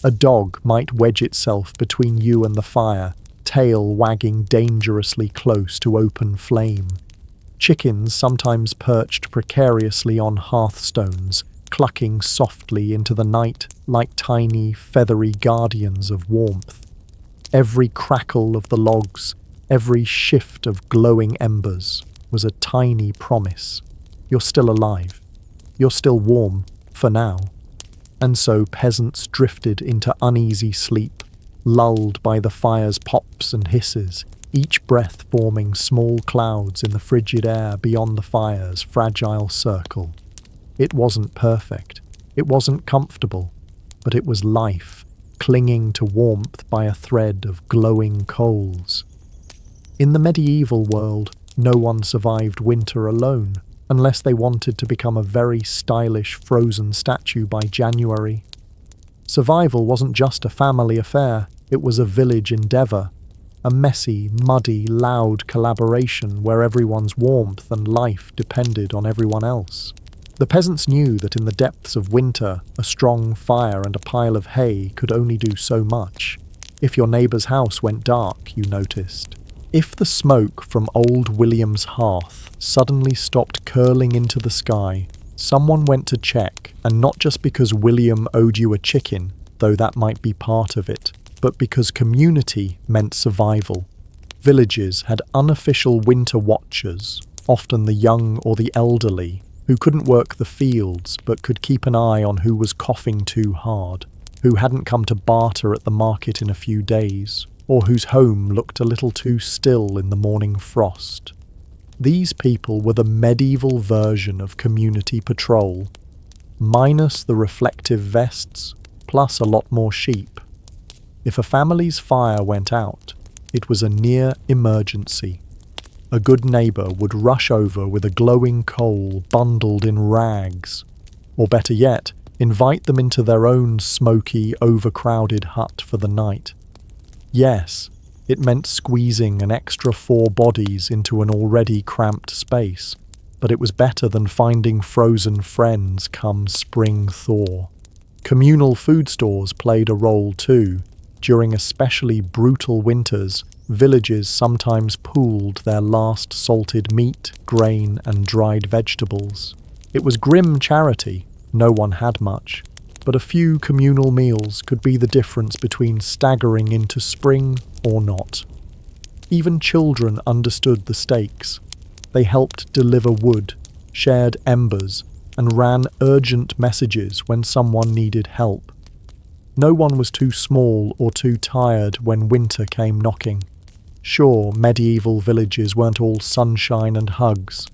A dog might wedge itself between you and the fire, tail wagging dangerously close to open flame. Chickens sometimes perched precariously on hearthstones, clucking softly into the night like tiny, feathery guardians of warmth. Every crackle of the logs, every shift of glowing embers was a tiny promise. You're still alive. You're still warm, for now. And so peasants drifted into uneasy sleep, lulled by the fire's pops and hisses, each breath forming small clouds in the frigid air beyond the fire's fragile circle. It wasn't perfect. It wasn't comfortable, but it was life, clinging to warmth by a thread of glowing coals. In the medieval world, no one survived winter alone, unless they wanted to become a very stylish frozen statue by January. Survival wasn't just a family affair, it was a village endeavour, a messy, muddy, loud collaboration where everyone's warmth and life depended on everyone else. The peasants knew that in the depths of winter, a strong fire and a pile of hay could only do so much. If your neighbour's house went dark, you noticed. If the smoke from old William's hearth suddenly stopped curling into the sky, someone went to check, and not just because William owed you a chicken, though that might be part of it, but because community meant survival. Villages had unofficial winter watchers, often the young or the elderly, who couldn't work the fields but could keep an eye on who was coughing too hard, who hadn't come to barter at the market in a few days, or whose home looked a little too still in the morning frost. These people were the medieval version of community patrol, minus the reflective vests, plus a lot more sheep. If a family's fire went out, it was a near emergency. A good neighbour would rush over with a glowing coal bundled in rags, or better yet, invite them into their own smoky, overcrowded hut for the night. Yes, it meant squeezing an extra 4 bodies into an already cramped space, but it was better than finding frozen friends come spring thaw. Communal food stores played a role too. During especially brutal winters, villages sometimes pooled their last salted meat, grain, and dried vegetables. It was grim charity, no one had much, but a few communal meals could be the difference between staggering into spring or not. Even children understood the stakes. They helped deliver wood, shared embers, and ran urgent messages when someone needed help. No one was too small or too tired when winter came knocking. Sure, medieval villages weren't all sunshine and hugs.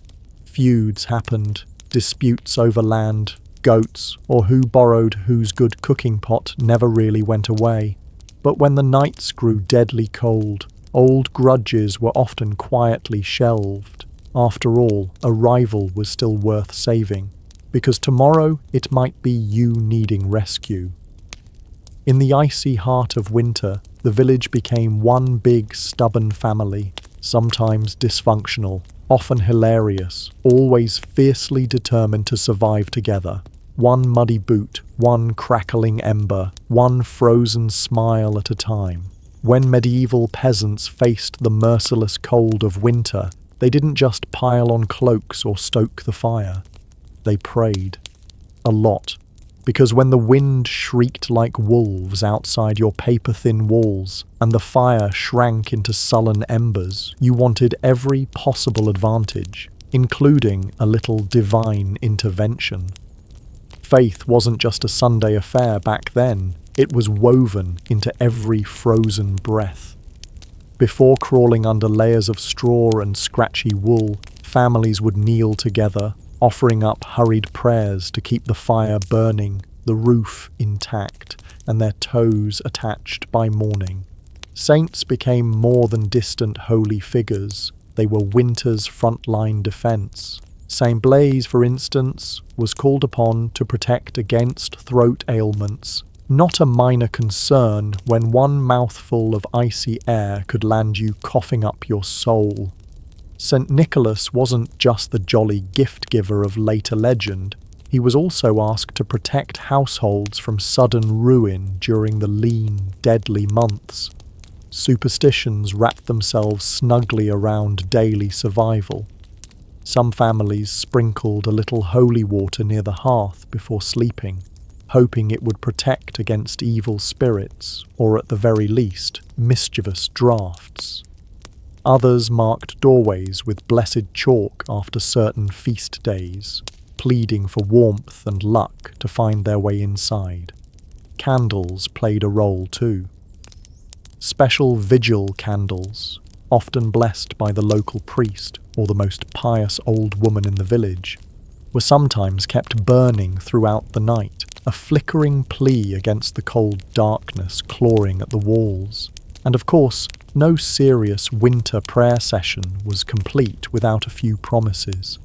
Feuds happened, disputes over land, goats, or who borrowed whose good cooking pot never really went away. But when the nights grew deadly cold, old grudges were often quietly shelved. After all, a rival was still worth saving. because tomorrow it might be you needing rescue. In the icy heart of winter, the village became one big, stubborn family, sometimes dysfunctional, often hilarious, always fiercely determined to survive together. One muddy boot, one crackling ember, one frozen smile at a time. When medieval peasants faced the merciless cold of winter, they didn't just pile on cloaks or stoke the fire. They prayed. A lot. Because when the wind shrieked like wolves outside your paper-thin walls and the fire shrank into sullen embers, you wanted every possible advantage, including a little divine intervention. Faith wasn't just a Sunday affair back then, it was woven into every frozen breath. Before crawling under layers of straw and scratchy wool, families would kneel together, offering up hurried prayers to keep the fire burning, the roof intact, and their toes attached by morning. Saints became more than distant holy figures. They were winter's frontline defense. Saint Blaise, for instance, was called upon to protect against throat ailments, not a minor concern when one mouthful of icy air could land you coughing up your soul. St. Nicholas wasn't just the jolly gift-giver of later legend, he was also asked to protect households from sudden ruin during the lean, deadly months. Superstitions wrapped themselves snugly around daily survival. Some families sprinkled a little holy water near the hearth before sleeping, hoping it would protect against evil spirits, or at the very least, mischievous draughts. Others marked doorways with blessed chalk after certain feast days, pleading for warmth and luck to find their way inside. Candles played a role too. Special vigil candles, often blessed by the local priest or the most pious old woman in the village, were sometimes kept burning throughout the night, a flickering plea against the cold darkness clawing at the walls. And of course, no serious winter prayer session was complete without a few promises.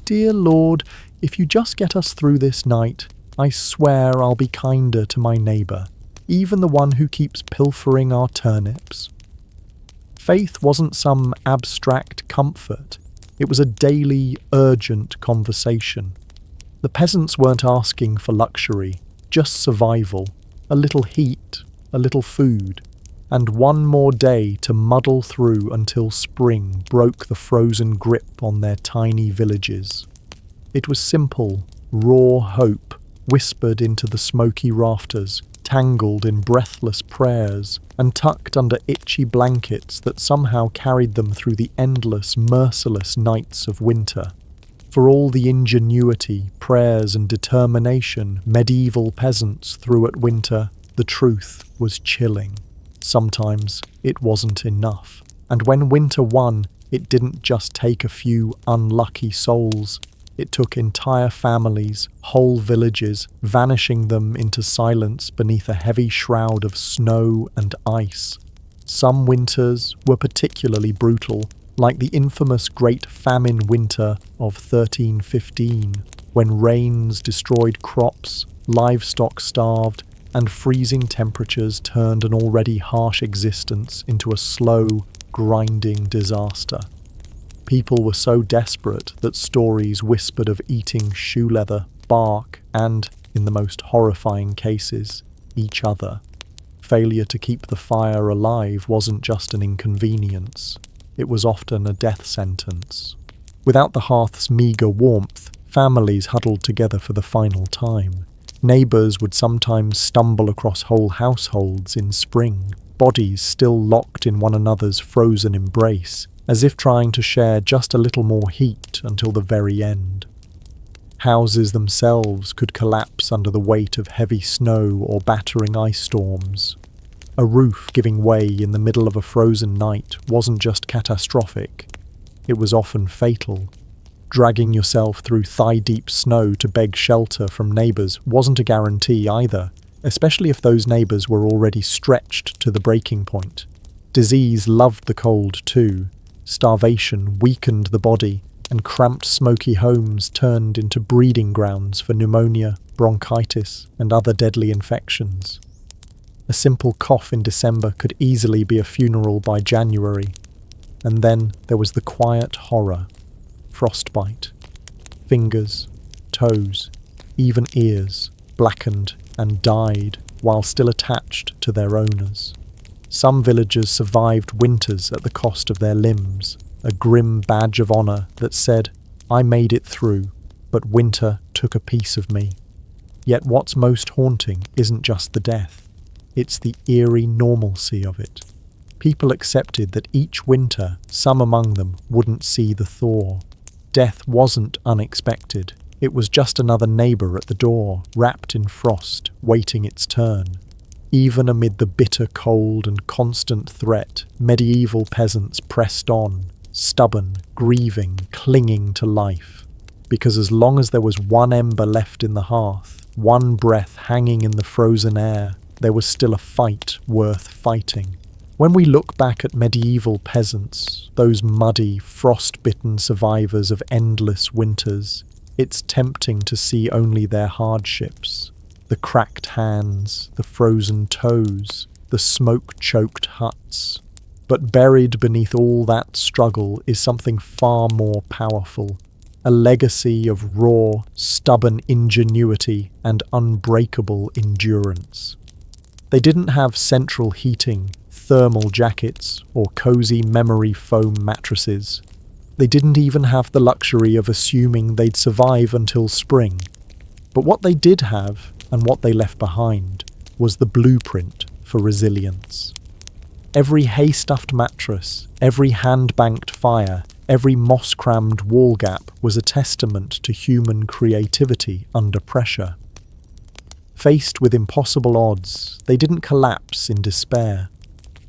Dear Lord, if you just get us through this night, I swear I'll be kinder to my neighbour, even the one who keeps pilfering our turnips. Faith wasn't some abstract comfort. It was a daily, urgent conversation. The peasants weren't asking for luxury, just survival, a little heat, a little food, and one more day to muddle through until spring broke the frozen grip on their tiny villages. It was simple, raw hope, whispered into the smoky rafters, tangled in breathless prayers, and tucked under itchy blankets that somehow carried them through the endless, merciless nights of winter. For all the ingenuity, prayers, and determination medieval peasants threw at winter, the truth was chilling. Sometimes it wasn't enough. And when winter won, it didn't just take a few unlucky souls. It took entire families, whole villages, vanishing them into silence beneath a heavy shroud of snow and ice. Some winters were particularly brutal, like the infamous Great Famine Winter of 1315, when rains destroyed crops, livestock starved, and freezing temperatures turned an already harsh existence into a slow, grinding disaster. People were so desperate that stories whispered of eating shoe leather, bark, and, in the most horrifying cases, each other. Failure to keep the fire alive wasn't just an inconvenience. It was often a death sentence. Without the hearth's meagre warmth, families huddled together for the final time. Neighbours would sometimes stumble across whole households in spring, bodies still locked in one another's frozen embrace, as if trying to share just a little more heat until the very end. Houses themselves could collapse under the weight of heavy snow or battering ice storms. A roof giving way in the middle of a frozen night wasn't just catastrophic, it was often fatal. Dragging yourself through thigh-deep snow to beg shelter from neighbours wasn't a guarantee either, especially if those neighbours were already stretched to the breaking point. Disease loved the cold too. Starvation weakened the body, and cramped smoky homes turned into breeding grounds for pneumonia, bronchitis, and other deadly infections. A simple cough in December could easily be a funeral by January. And then there was the quiet horror: frostbite. Fingers, toes, even ears blackened and died while still attached to their owners. Some villagers survived winters at the cost of their limbs, a grim badge of honor that said, "I made it through, but winter took a piece of me." Yet what's most haunting isn't just the death, it's the eerie normalcy of it. People accepted that each winter, some among them wouldn't see the thaw. Death wasn't unexpected. It was just another neighbor at the door, wrapped in frost, waiting its turn. Even amid the bitter cold and constant threat, medieval peasants pressed on, stubborn, grieving, clinging to life. Because as long as there was one ember left in the hearth, one breath hanging in the frozen air, there was still a fight worth fighting. When we look back at medieval peasants, those muddy, frost-bitten survivors of endless winters, it's tempting to see only their hardships. The cracked hands, the frozen toes, the smoke-choked huts. But buried beneath all that struggle is something far more powerful, a legacy of raw, stubborn ingenuity and unbreakable endurance. They didn't have central heating, thermal jackets, or cozy memory foam mattresses. They didn't even have the luxury of assuming they'd survive until spring. But what they did have, and what they left behind, was the blueprint for resilience. Every hay-stuffed mattress, every hand-banked fire, every moss-crammed wall gap was a testament to human creativity under pressure. Faced with impossible odds, they didn't collapse in despair.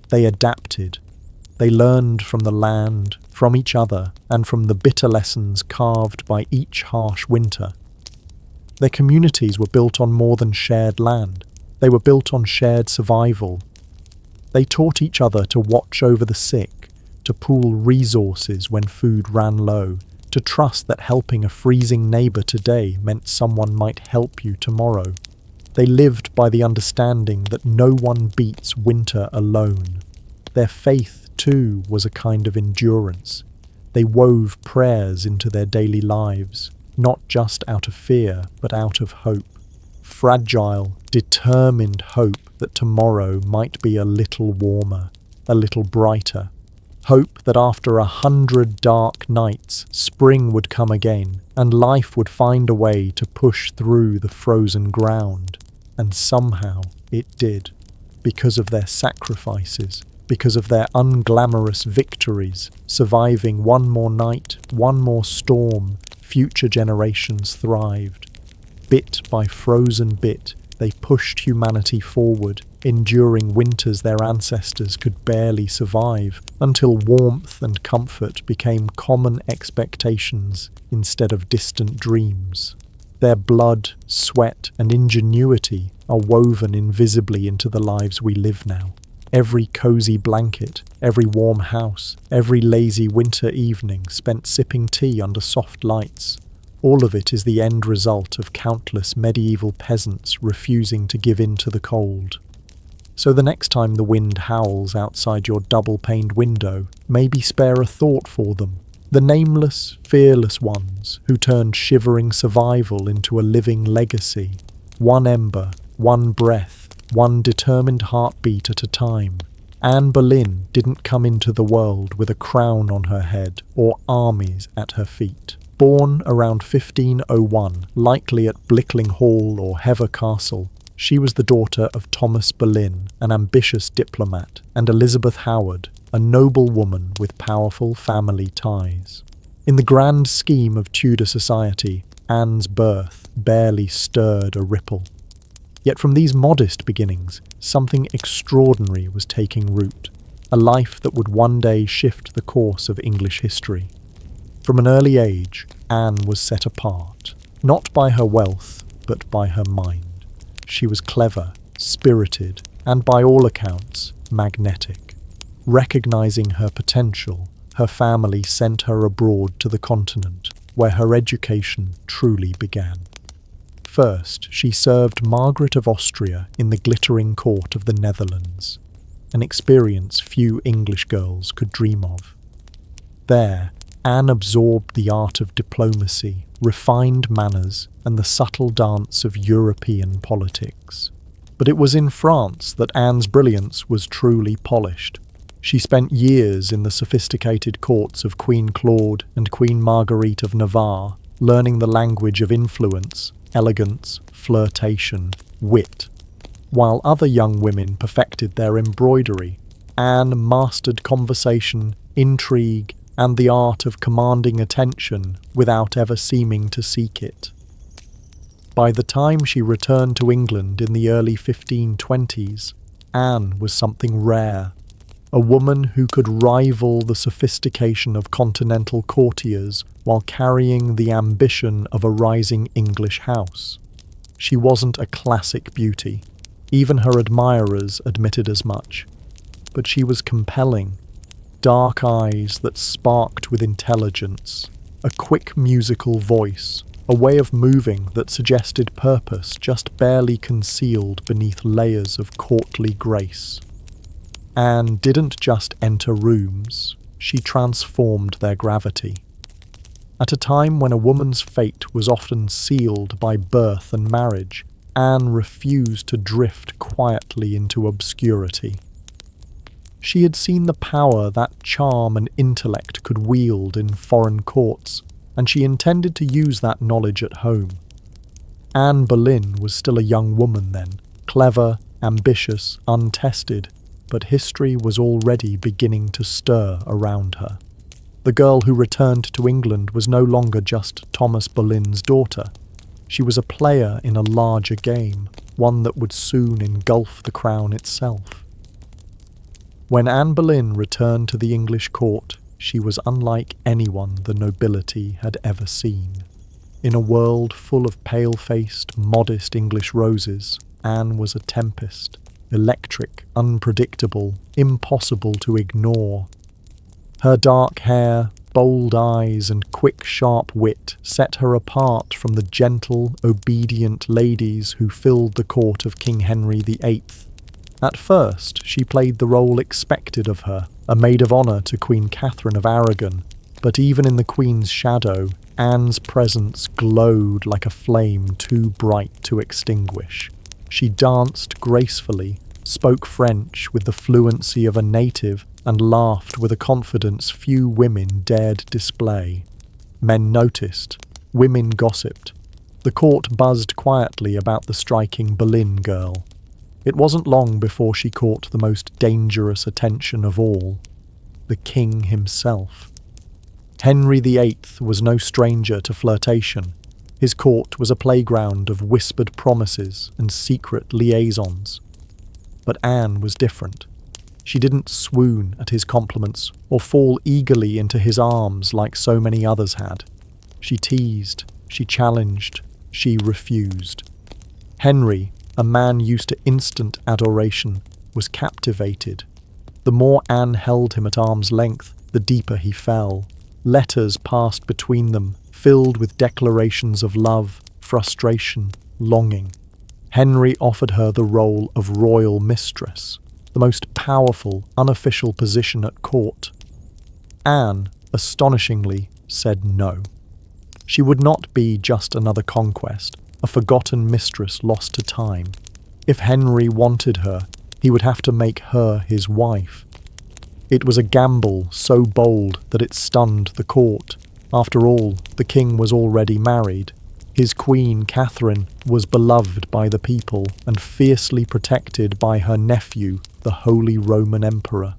They adapted. They learned from the land, from each other, and from the bitter lessons carved by each harsh winter. Their communities were built on more than shared land. They were built on shared survival. They taught each other to watch over the sick, to pool resources when food ran low, to trust that helping a freezing neighbor today meant someone might help you tomorrow. They lived by the understanding that no one beats winter alone. Their faith, too, was a kind of endurance. They wove prayers into their daily lives, not just out of fear, but out of hope. Fragile, determined hope that tomorrow might be a little warmer, a little brighter. Hope that after 100 dark nights, spring would come again, and life would find a way to push through the frozen ground. And somehow it did, because of their sacrifices, because of their unglamorous victories, surviving one more night, one more storm, future generations thrived. Bit by frozen bit, they pushed humanity forward, enduring winters their ancestors could barely survive, until warmth and comfort became common expectations instead of distant dreams. Their blood, sweat, and ingenuity are woven invisibly into the lives we live now. Every cozy blanket, every warm house, every lazy winter evening spent sipping tea under soft lights. All of it is the end result of countless medieval peasants refusing to give in to the cold. So the next time the wind howls outside your double-paned window, maybe spare a thought for them. The nameless, fearless ones who turned shivering survival into a living legacy. One ember, one breath, one determined heartbeat at a time. Anne Boleyn didn't come into the world with a crown on her head or armies at her feet. Born around 1501, likely at Blickling Hall or Hever Castle, she was the daughter of Thomas Boleyn, an ambitious diplomat, and Elizabeth Howard, a noble woman with powerful family ties. In the grand scheme of Tudor society, Anne's birth barely stirred a ripple. Yet from these modest beginnings, something extraordinary was taking root, a life that would one day shift the course of English history. From an early age, Anne was set apart, not by her wealth, but by her mind. She was clever, spirited, and by all accounts, magnetic. Recognizing her potential, her family sent her abroad to the continent, where her education truly began. First, she served Margaret of Austria in the glittering court of the Netherlands, an experience few English girls could dream of. There, Anne absorbed the art of diplomacy, refined manners, and the subtle dance of European politics. But it was in France that Anne's brilliance was truly polished. She spent years in the sophisticated courts of Queen Claude and Queen Marguerite of Navarre, learning the language of influence, elegance, flirtation, wit. While other young women perfected their embroidery, Anne mastered conversation, intrigue, and the art of commanding attention without ever seeming to seek it. By the time she returned to England in the early 1520s, Anne was something rare, a woman who could rival the sophistication of continental courtiers while carrying the ambition of a rising English house. She wasn't a classic beauty. Even her admirers admitted as much. But she was compelling. Dark eyes that sparked with intelligence, a quick musical voice, a way of moving that suggested purpose just barely concealed beneath layers of courtly grace. Anne didn't just enter rooms, she transformed their gravity. At a time when a woman's fate was often sealed by birth and marriage, Anne refused to drift quietly into obscurity. She had seen the power that charm and intellect could wield in foreign courts, and she intended to use that knowledge at home. Anne Boleyn was still a young woman then, clever, ambitious, untested, but history was already beginning to stir around her. The girl who returned to England was no longer just Thomas Boleyn's daughter. She was a player in a larger game, one that would soon engulf the crown itself. When Anne Boleyn returned to the English court, she was unlike anyone the nobility had ever seen. In a world full of pale-faced, modest English roses, Anne was a tempest, electric, unpredictable, impossible to ignore. Her dark hair, bold eyes, and quick, sharp wit set her apart from the gentle, obedient ladies who filled the court of King Henry VIII. At first, she played the role expected of her, a maid of honour to Queen Catherine of Aragon, but even in the Queen's shadow, Anne's presence glowed like a flame too bright to extinguish. She danced gracefully, spoke French with the fluency of a native, and laughed with a confidence few women dared display. Men noticed, women gossiped. The court buzzed quietly about the striking Boleyn girl. It wasn't long before she caught the most dangerous attention of all, the king himself. Henry VIII was no stranger to flirtation. His court was a playground of whispered promises and secret liaisons. But Anne was different. She didn't swoon at his compliments or fall eagerly into his arms like so many others had. She teased, she challenged, she refused. Henry, a man used to instant adoration, was captivated. The more Anne held him at arm's length, the deeper he fell. Letters passed between them, filled with declarations of love, frustration, longing. Henry offered her the role of royal mistress, the most powerful, unofficial position at court. Anne, astonishingly, said no. She would not be just another conquest, a forgotten mistress lost to time. If Henry wanted her, he would have to make her his wife. It was a gamble so bold that it stunned the court. After all, the king was already married. His queen, Catherine, was beloved by the people and fiercely protected by her nephew, the Holy Roman Emperor.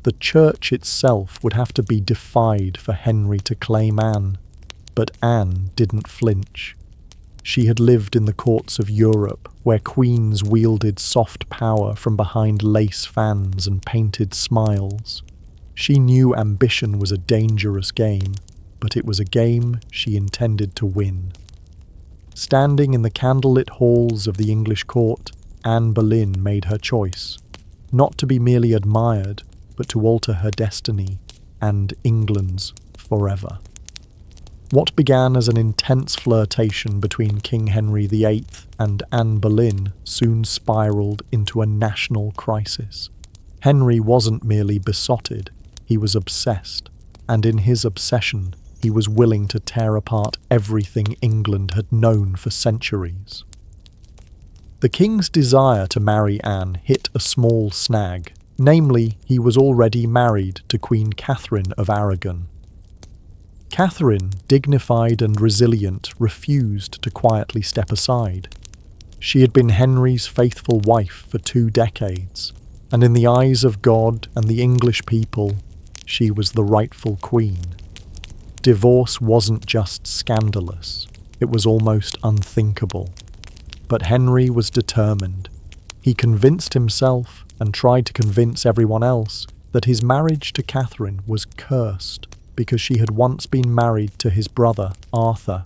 The church itself would have to be defied for Henry to claim Anne. But Anne didn't flinch. She had lived in the courts of Europe, where queens wielded soft power from behind lace fans and painted smiles. She knew ambition was a dangerous game, but it was a game she intended to win. Standing in the candlelit halls of the English court, Anne Boleyn made her choice, not to be merely admired, but to alter her destiny. and England's forever. What began as an intense flirtation between King Henry VIII and Anne Boleyn soon spiraled into a national crisis. Henry wasn't merely besotted, he was obsessed, and in his obsession, he was willing to tear apart everything England had known for centuries. The king's desire to marry Anne hit a small snag, namely, he was already married to Queen Catherine of Aragon. Catherine, dignified and resilient, refused to quietly step aside. She had been Henry's faithful wife for 2 decades, and in the eyes of God and the English people, she was the rightful queen. Divorce wasn't just scandalous, it was almost unthinkable. But Henry was determined. He convinced himself, and tried to convince everyone else, that his marriage to Catherine was cursed because she had once been married to his brother, Arthur.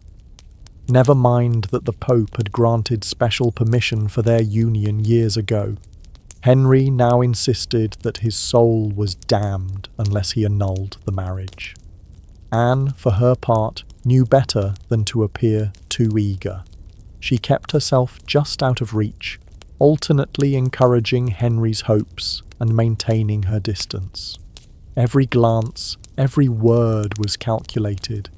Never mind that the Pope had granted special permission for their union years ago. Henry now insisted that his soul was damned unless he annulled the marriage. Anne, for her part, knew better than to appear too eager. She kept herself just out of reach, alternately encouraging Henry's hopes and maintaining her distance. Every glance, every word was calculated.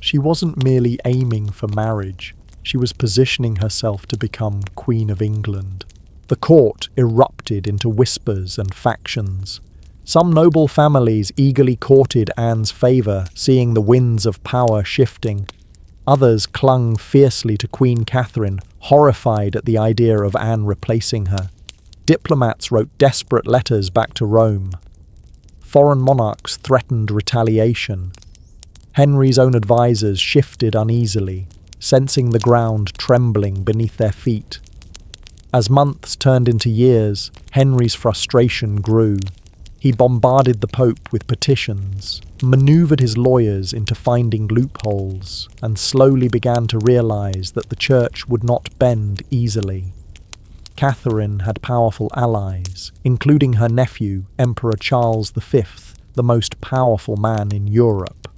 She wasn't merely aiming for marriage, she was positioning herself to become Queen of England. The court erupted into whispers and factions. Some noble families eagerly courted Anne's favour, seeing the winds of power shifting. Others clung fiercely to Queen Catherine, horrified at the idea of Anne replacing her. Diplomats wrote desperate letters back to Rome. Foreign monarchs threatened retaliation. Henry's own advisers shifted uneasily, sensing the ground trembling beneath their feet. As months turned into years, Henry's frustration grew. He bombarded the Pope with petitions, manoeuvred his lawyers into finding loopholes, and slowly began to realize that the Church would not bend easily. Catherine had powerful allies, including her nephew, Emperor Charles V, the most powerful man in Europe.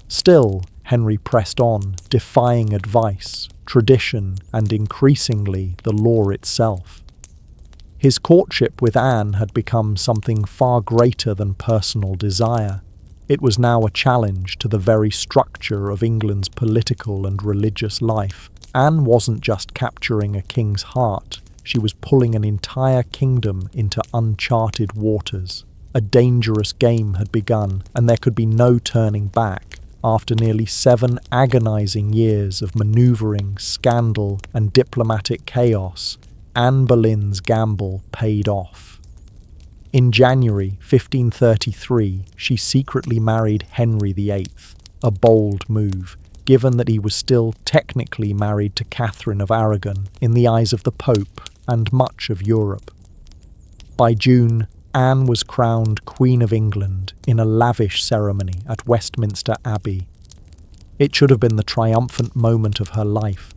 Still, Henry pressed on, defying advice, tradition, and increasingly the law itself. His courtship with Anne had become something far greater than personal desire. It was now a challenge to the very structure of England's political and religious life. Anne wasn't just capturing a king's heart, she was pulling an entire kingdom into uncharted waters. A dangerous game had begun, and there could be no turning back. After nearly 7 agonizing years of maneuvering, scandal, and diplomatic chaos, Anne Boleyn's gamble paid off. In January 1533, she secretly married Henry VIII, a bold move, given that he was still technically married to Catherine of Aragon in the eyes of the Pope and much of Europe. By June, Anne was crowned Queen of England in a lavish ceremony at Westminster Abbey. It should have been the triumphant moment of her life,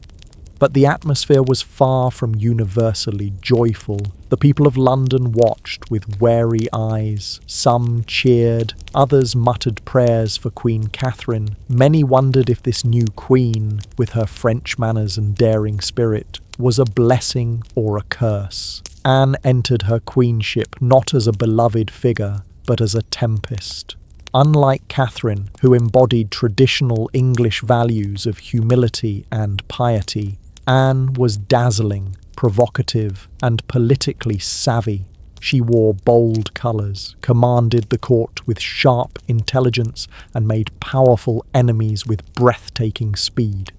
but the atmosphere was far from universally joyful. The people of London watched with wary eyes. Some cheered, others muttered prayers for Queen Catherine. Many wondered if this new queen, with her French manners and daring spirit, was a blessing or a curse. Anne entered her queenship not as a beloved figure, but as a tempest. Unlike Catherine, who embodied traditional English values of humility and piety, Anne was dazzling, provocative, and politically savvy. She wore bold colours, commanded the court with sharp intelligence, and made powerful enemies with breathtaking speed.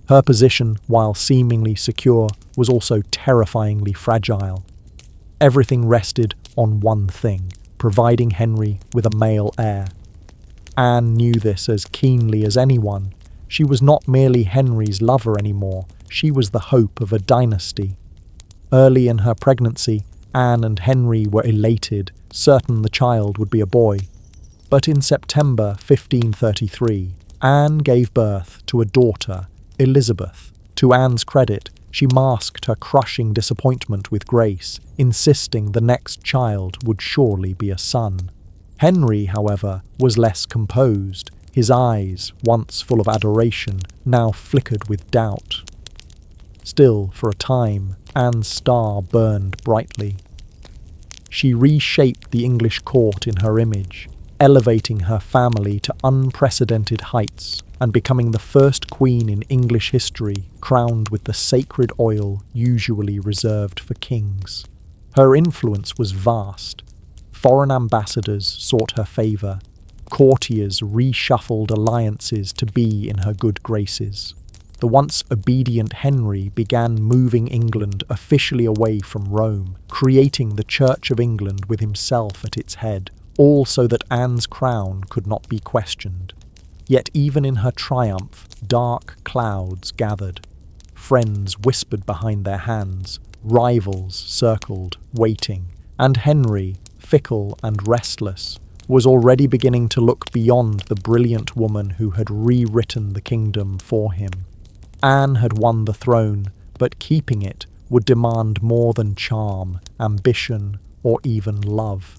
Her position, while seemingly secure, was also terrifyingly fragile. Everything rested on one thing: providing Henry with a male heir. Anne knew this as keenly as anyone. She was not merely Henry's lover anymore, she was the hope of a dynasty. Early in her pregnancy, Anne and Henry were elated, certain the child would be a boy. But in September 1533, Anne gave birth to a daughter, Elizabeth. To Anne's credit, she masked her crushing disappointment with grace, insisting the next child would surely be a son. Henry, however, was less composed. His eyes, once full of adoration, now flickered with doubt. Still, for a time, Anne's star burned brightly. She reshaped the English court in her image, elevating her family to unprecedented heights and becoming the first queen in English history crowned with the sacred oil usually reserved for kings. Her influence was vast. Foreign ambassadors sought her favour. Courtiers reshuffled alliances to be in her good graces. The once obedient Henry began moving England officially away from Rome, creating the Church of England with himself at its head, all so that Anne's crown could not be questioned. Yet even in her triumph, dark clouds gathered. Friends whispered behind their hands, rivals circled, waiting, and Henry, fickle and restless, was already beginning to look beyond the brilliant woman who had rewritten the kingdom for him. Anne had won the throne, but keeping it would demand more than charm, ambition, or even love.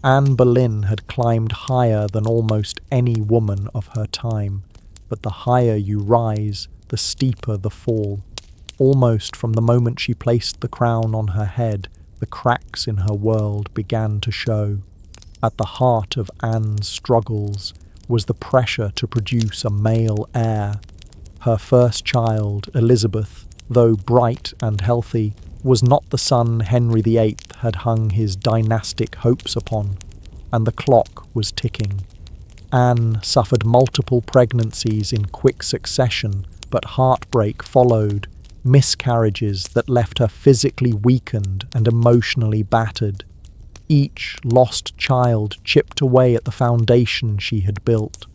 Anne Boleyn had climbed higher than almost any woman of her time, but the higher you rise, the steeper the fall. Almost from the moment she placed the crown on her head, the cracks in her world began to show. At the heart of Anne's struggles was the pressure to produce a male heir. Her first child, Elizabeth, though bright and healthy, was not the son Henry VIII had hung his dynastic hopes upon, and the clock was ticking. Anne suffered multiple pregnancies in quick succession, but heartbreak followed, miscarriages that left her physically weakened and emotionally battered. Each lost child chipped away at the foundation she had built.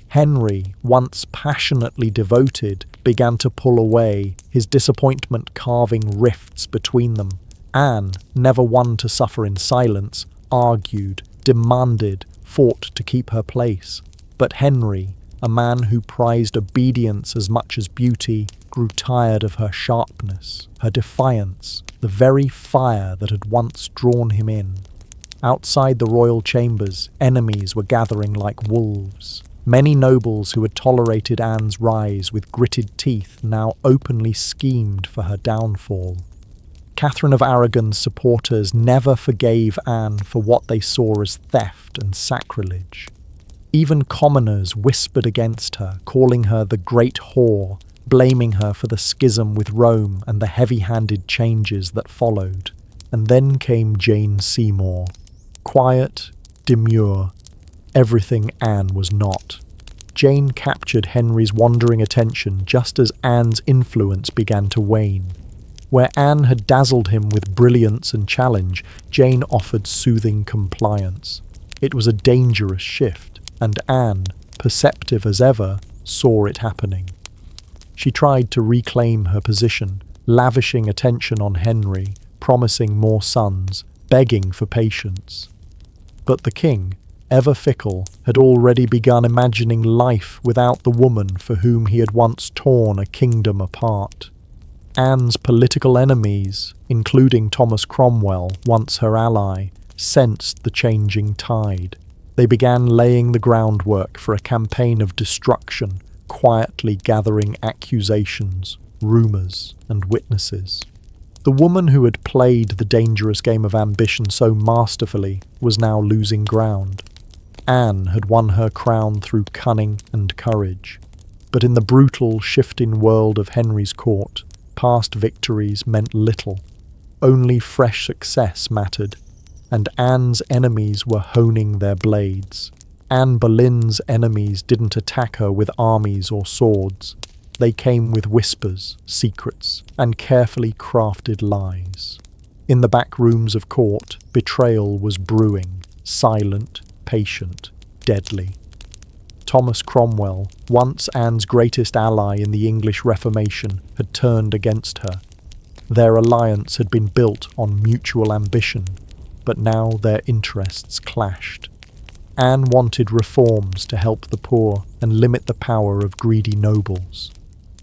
Henry, once passionately devoted, began to pull away, his disappointment carving rifts between them. Anne, never one to suffer in silence, argued, demanded, fought to keep her place. But Henry, a man who prized obedience as much as beauty, grew tired of her sharpness, her defiance, the very fire that had once drawn him in. Outside the royal chambers, enemies were gathering like wolves. Many nobles who had tolerated Anne's rise with gritted teeth now openly schemed for her downfall. Catherine of Aragon's supporters never forgave Anne for what they saw as theft and sacrilege. Even commoners whispered against her, calling her the Great Whore, blaming her for the schism with Rome and the heavy-handed changes that followed. And then came Jane Seymour. Quiet, demure, everything Anne was not. Jane captured Henry's wandering attention just as Anne's influence began to wane. Where Anne had dazzled him with brilliance and challenge, Jane offered soothing compliance. It was a dangerous shift, and Anne, perceptive as ever, saw it happening. She tried to reclaim her position, lavishing attention on Henry, promising more sons, begging for patience. But the king, ever fickle, had already begun imagining life without the woman for whom he had once torn a kingdom apart. Anne's political enemies, including Thomas Cromwell, once her ally, sensed the changing tide. They began laying the groundwork for a campaign of destruction, quietly gathering accusations, rumours, and witnesses. The woman who had played the dangerous game of ambition so masterfully was now losing ground. Anne had won her crown through cunning and courage. But in the brutal, shifting world of Henry's court, past victories meant little. Only fresh success mattered, and Anne's enemies were honing their blades. Anne Boleyn's enemies didn't attack her with armies or swords. They came with whispers, secrets, and carefully crafted lies. In the back rooms of court, betrayal was brewing, silent, patient, deadly. Thomas Cromwell, once Anne's greatest ally in the English Reformation, had turned against her. Their alliance had been built on mutual ambition, but now their interests clashed. Anne wanted reforms to help the poor and limit the power of greedy nobles.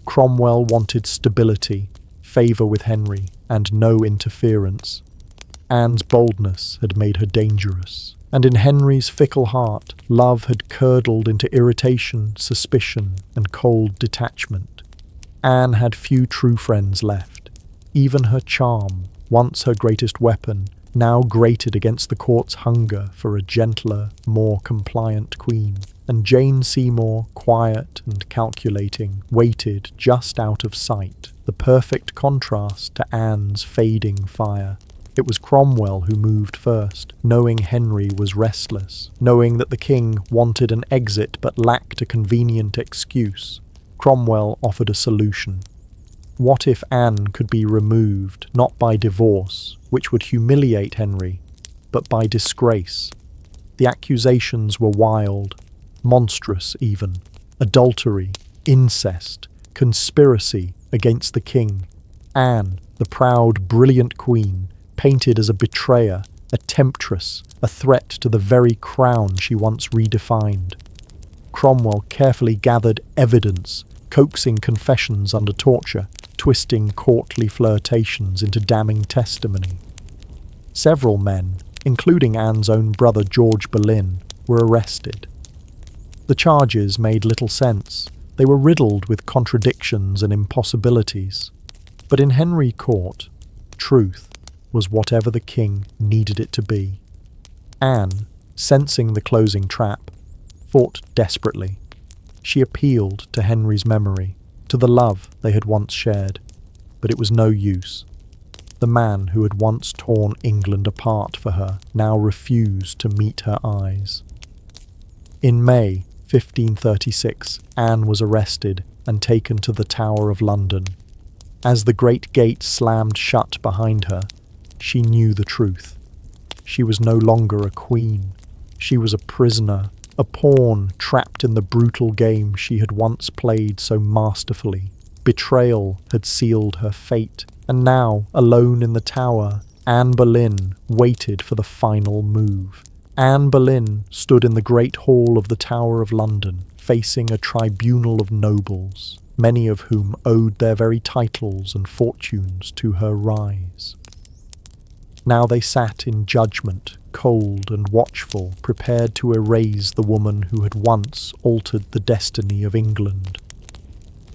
Cromwell wanted stability, favour with Henry, and no interference. Anne's boldness had made her dangerous. And in Henry's fickle heart, love had curdled into irritation, suspicion, and cold detachment. Anne had few true friends left. Even her charm, once her greatest weapon, now grated against the court's hunger for a gentler, more compliant queen. And Jane Seymour, quiet and calculating, waited just out of sight, the perfect contrast to Anne's fading fire. It was Cromwell who moved first, knowing Henry was restless, knowing that the king wanted an exit but lacked a convenient excuse. Cromwell offered a solution. What if Anne could be removed, not by divorce, which would humiliate Henry, but by disgrace? The accusations were wild, monstrous even: adultery, incest, conspiracy against the king. Anne, the proud, brilliant queen, painted as a betrayer, a temptress, a threat to the very crown she once redefined. Cromwell carefully gathered evidence, coaxing confessions under torture, twisting courtly flirtations into damning testimony. Several men, including Anne's own brother George Boleyn, were arrested. The charges made little sense. They were riddled with contradictions and impossibilities. But in Henry Court, truth was whatever the king needed it to be. Anne, sensing the closing trap, fought desperately. She appealed to Henry's memory, to the love they had once shared, but it was no use. The man who had once torn England apart for her now refused to meet her eyes. In May 1536, Anne was arrested and taken to the Tower of London. As the great gate slammed shut behind her, she knew the truth. She was no longer a queen. She was a prisoner, a pawn trapped in the brutal game she had once played so masterfully. Betrayal had sealed her fate, and now, alone in the tower, Anne Boleyn waited for the final move. Anne Boleyn stood in the great hall of the Tower of London, facing a tribunal of nobles, many of whom owed their very titles and fortunes to her rise. Now they sat in judgment, cold and watchful, prepared to erase the woman who had once altered the destiny of England.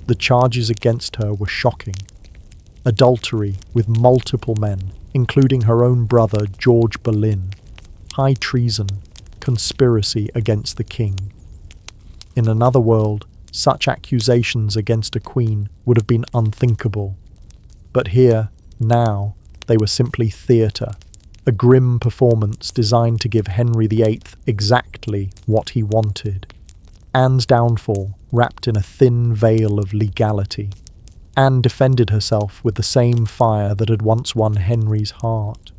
The charges against her were shocking. Adultery with multiple men, including her own brother George Boleyn, high treason, conspiracy against the king. In another world, such accusations against a queen would have been unthinkable. But here, now, they were simply theatre, a grim performance designed to give Henry VIII exactly what he wanted. Anne's downfall, wrapped in a thin veil of legality. Anne defended herself with the same fire that had once won Henry's heart.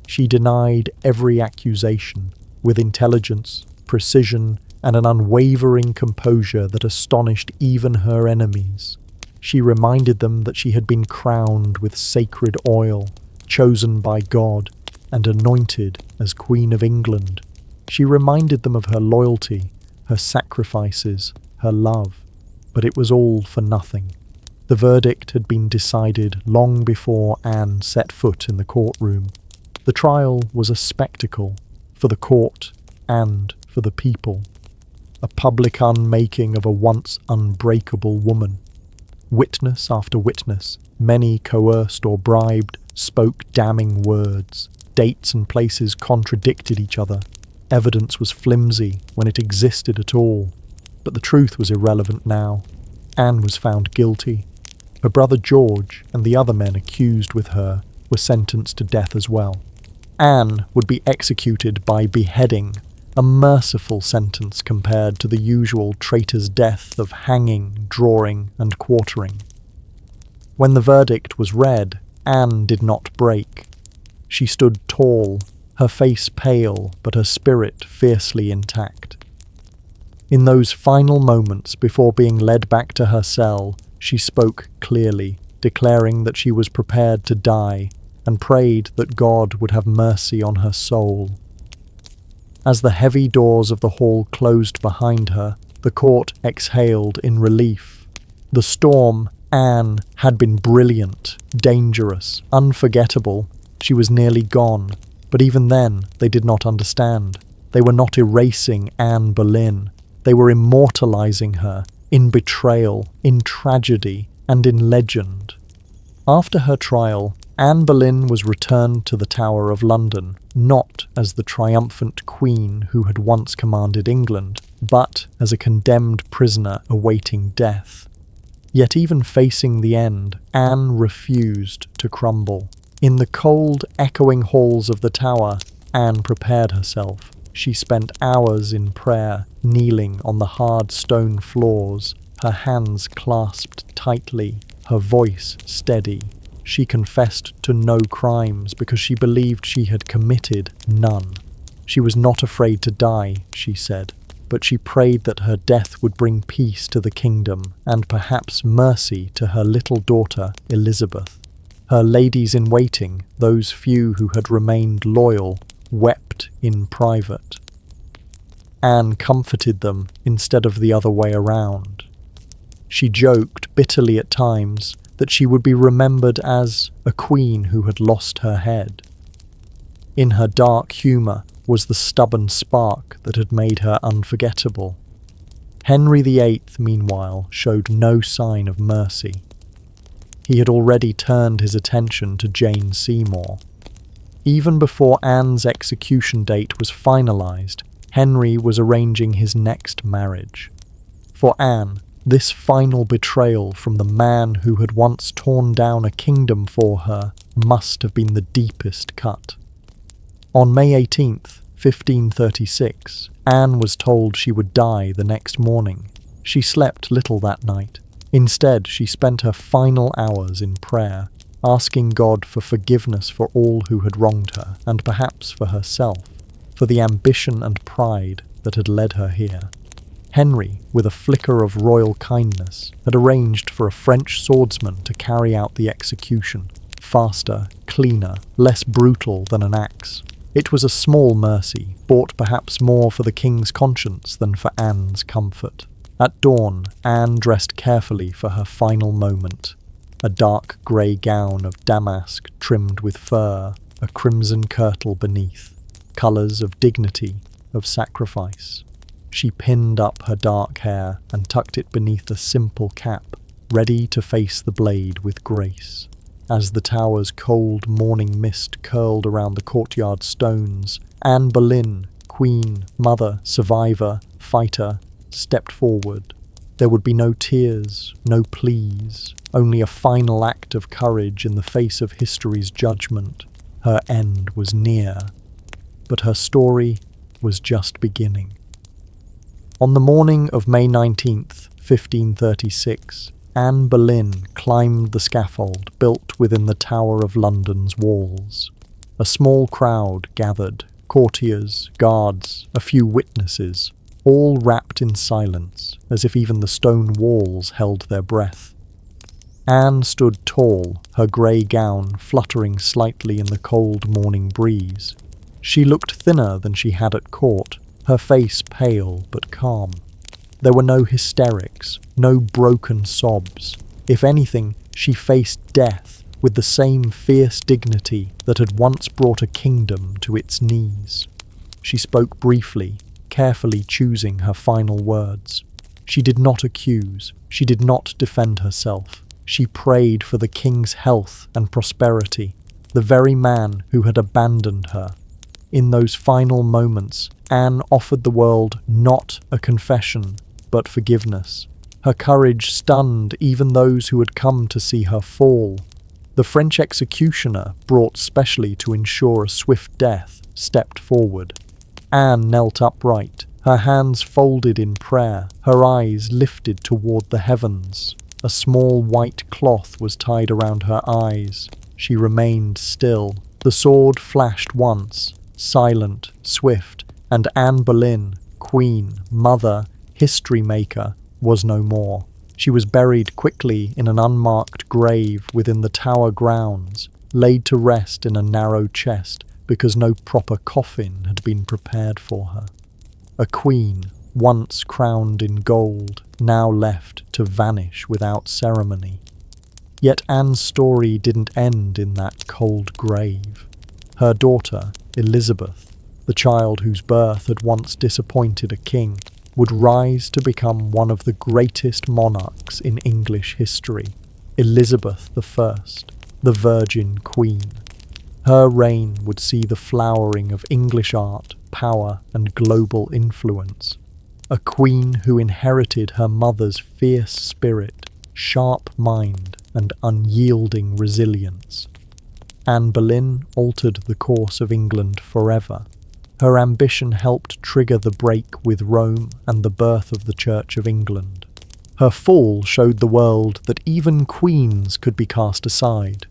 She denied every accusation with intelligence, precision, and an unwavering composure that astonished even her enemies. She reminded them that she had been crowned with sacred oil, chosen by God, and anointed as Queen of England. She reminded them of her loyalty, her sacrifices, her love. But it was all for nothing. The verdict had been decided long before Anne set foot in the courtroom. The trial was a spectacle for the court and for the people. A public unmaking of a once unbreakable woman. Witness after witness, many coerced or bribed, spoke damning words. Dates and places contradicted each other. Evidence was flimsy when it existed at all. But the truth was irrelevant now. Anne was found guilty. Her brother George and the other men accused with her were sentenced to death as well. Anne would be executed by beheading, a merciful sentence compared to the usual traitor's death of hanging, drawing, and quartering. When the verdict was read, Anne did not break. She stood tall, her face pale, but her spirit fiercely intact. In those final moments before being led back to her cell, she spoke clearly, declaring that she was prepared to die, and prayed that God would have mercy on her soul. As the heavy doors of the hall closed behind her, the court exhaled in relief. The storm, Anne, had been brilliant, dangerous, unforgettable. She was nearly gone, but even then they did not understand. They were not erasing Anne Boleyn. They were immortalizing her in betrayal, in tragedy, and in legend. After her trial, Anne Boleyn was returned to the Tower of London, not as the triumphant queen who had once commanded England, but as a condemned prisoner awaiting death. Yet even facing the end, Anne refused to crumble. In the cold, echoing halls of the tower, Anne prepared herself. She spent hours in prayer, kneeling on the hard stone floors, her hands clasped tightly, her voice steady. She confessed to no crimes because she believed she had committed none. She was not afraid to die, she said, but she prayed that her death would bring peace to the kingdom and perhaps mercy to her little daughter, Elizabeth. Her ladies-in-waiting, those few who had remained loyal, wept in private. Anne comforted them instead of the other way around. She joked bitterly at times that she would be remembered as a queen who had lost her head. In her dark humour was the stubborn spark that had made her unforgettable. Henry VIII, meanwhile, showed no sign of mercy. He had already turned his attention to Jane Seymour. Even before Anne's execution date was finalised, Henry was arranging his next marriage. For Anne, this final betrayal from the man who had once torn down a kingdom for her must have been the deepest cut. On May 18th, 1536, Anne was told she would die the next morning. She slept little that night. Instead, she spent her final hours in prayer, asking God for forgiveness for all who had wronged her, and perhaps for herself, for the ambition and pride that had led her here. Henry, with a flicker of royal kindness, had arranged for a French swordsman to carry out the execution, faster, cleaner, less brutal than an axe. It was a small mercy, bought perhaps more for the king's conscience than for Anne's comfort. At dawn, Anne dressed carefully for her final moment. A dark grey gown of damask trimmed with fur, a crimson kirtle beneath, colours of dignity, of sacrifice. She pinned up her dark hair and tucked it beneath a simple cap, ready to face the blade with grace. As the tower's cold morning mist curled around the courtyard stones, Anne Boleyn, queen, mother, survivor, fighter, stepped forward. There would be no tears, no pleas, only a final act of courage in the face of history's judgment. Her end was near, but her story was just beginning. On the morning of May 19th, 1536, Anne Boleyn climbed the scaffold built within the Tower of London's walls. A small crowd gathered, courtiers, guards, a few witnesses, all wrapped in silence, as if even the stone walls held their breath. Anne stood tall, her grey gown fluttering slightly in the cold morning breeze. She looked thinner than she had at court, her face pale but calm. There were no hysterics, no broken sobs. If anything, she faced death with the same fierce dignity that had once brought a kingdom to its knees. She spoke briefly, carefully choosing her final words. She did not accuse, she did not defend herself. She prayed for the king's health and prosperity, the very man who had abandoned her. In those final moments, Anne offered the world not a confession, but forgiveness. Her courage stunned even those who had come to see her fall. The French executioner, brought specially to ensure a swift death, stepped forward. Anne knelt upright, her hands folded in prayer, her eyes lifted toward the heavens. A small white cloth was tied around her eyes. She remained still. The sword flashed once, silent, swift, and Anne Boleyn, queen, mother, history maker, was no more. She was buried quickly in an unmarked grave within the tower grounds, laid to rest in a narrow chest because no proper coffin had been prepared for her. A queen, once crowned in gold, now left to vanish without ceremony. Yet Anne's story didn't end in that cold grave. Her daughter, Elizabeth, the child whose birth had once disappointed a king, would rise to become one of the greatest monarchs in English history, Elizabeth I, the Virgin Queen. Her reign would see the flowering of English art, power, and global influence. A queen who inherited her mother's fierce spirit, sharp mind, and unyielding resilience. Anne Boleyn altered the course of England forever. Her ambition helped trigger the break with Rome and the birth of the Church of England. Her fall showed the world that even queens could be cast aside.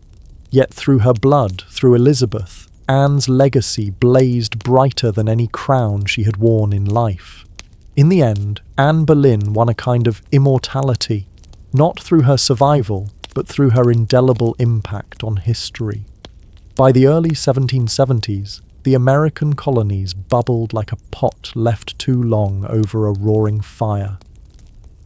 Yet through her blood, through Elizabeth, Anne's legacy blazed brighter than any crown she had worn in life. In the end, Anne Boleyn won a kind of immortality, not through her survival, but through her indelible impact on history. By the early 1770s, the American colonies bubbled like a pot left too long over a roaring fire.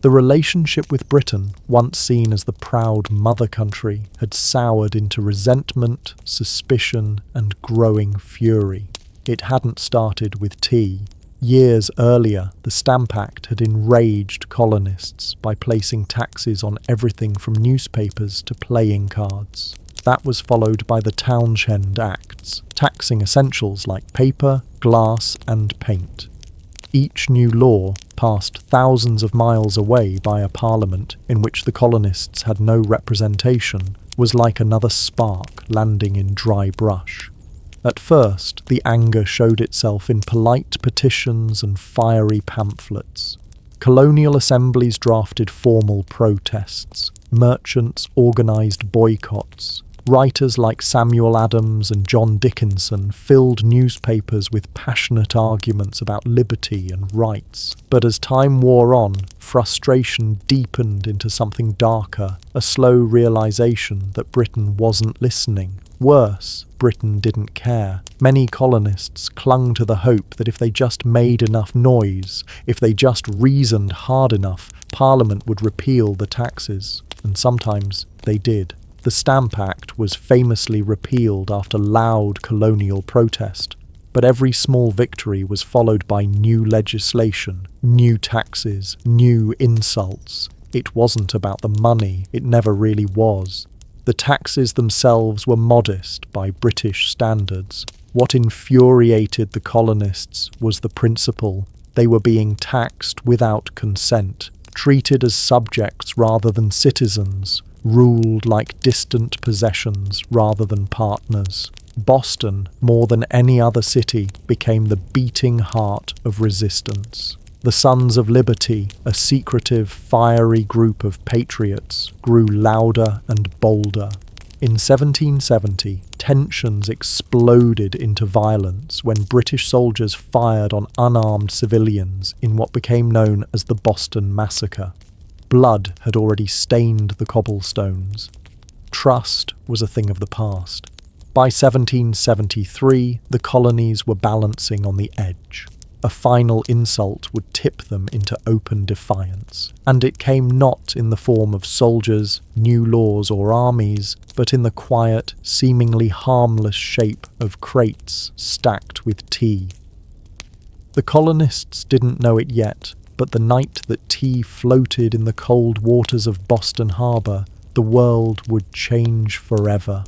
The relationship with Britain, once seen as the proud mother country, had soured into resentment, suspicion, and growing fury. It hadn't started with tea. Years earlier, the Stamp Act had enraged colonists by placing taxes on everything from newspapers to playing cards. That was followed by the Townshend Acts, taxing essentials like paper, glass, and paint. Each new law, passed thousands of miles away by a parliament in which the colonists had no representation, was like another spark landing in dry brush. At first, the anger showed itself in polite petitions and fiery pamphlets. Colonial assemblies drafted formal protests. Merchants organised boycotts. Writers like Samuel Adams and John Dickinson filled newspapers with passionate arguments about liberty and rights. But as time wore on, frustration deepened into something darker, a slow realisation that Britain wasn't listening. Worse, Britain didn't care. Many colonists clung to the hope that if they just made enough noise, if they just reasoned hard enough, Parliament would repeal the taxes. And sometimes they did. The Stamp Act was famously repealed after loud colonial protest, but every small victory was followed by new legislation, new taxes, new insults. It wasn't about the money, it never really was. The taxes themselves were modest by British standards. What infuriated the colonists was the principle. They were being taxed without consent, treated as subjects rather than citizens, ruled like distant possessions rather than partners. Boston, more than any other city, became the beating heart of resistance. The Sons of Liberty, a secretive, fiery group of patriots, grew louder and bolder. In 1770, tensions exploded into violence when British soldiers fired on unarmed civilians in what became known as the Boston Massacre. Blood had already stained the cobblestones. Trust was a thing of the past. By 1773, the colonies were balancing on the edge. A final insult would tip them into open defiance, and it came not in the form of soldiers, new laws, or armies, but in the quiet, seemingly harmless shape of crates stacked with tea. The colonists didn't know it yet, but the night that tea floated in the cold waters of Boston Harbour, the world would change forever.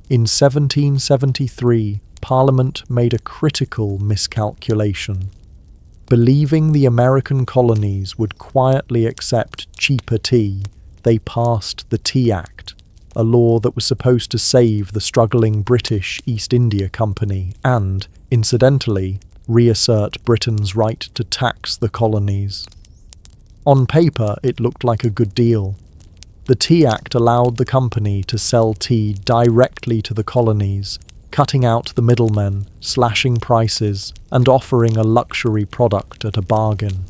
In 1773, Parliament made a critical miscalculation. Believing the American colonies would quietly accept cheaper tea, they passed the Tea Act, a law that was supposed to save the struggling British East India Company and, incidentally, reassert Britain's right to tax the colonies. On paper, it looked like a good deal. The Tea Act allowed the company to sell tea directly to the colonies, cutting out the middlemen, slashing prices, and offering a luxury product at a bargain.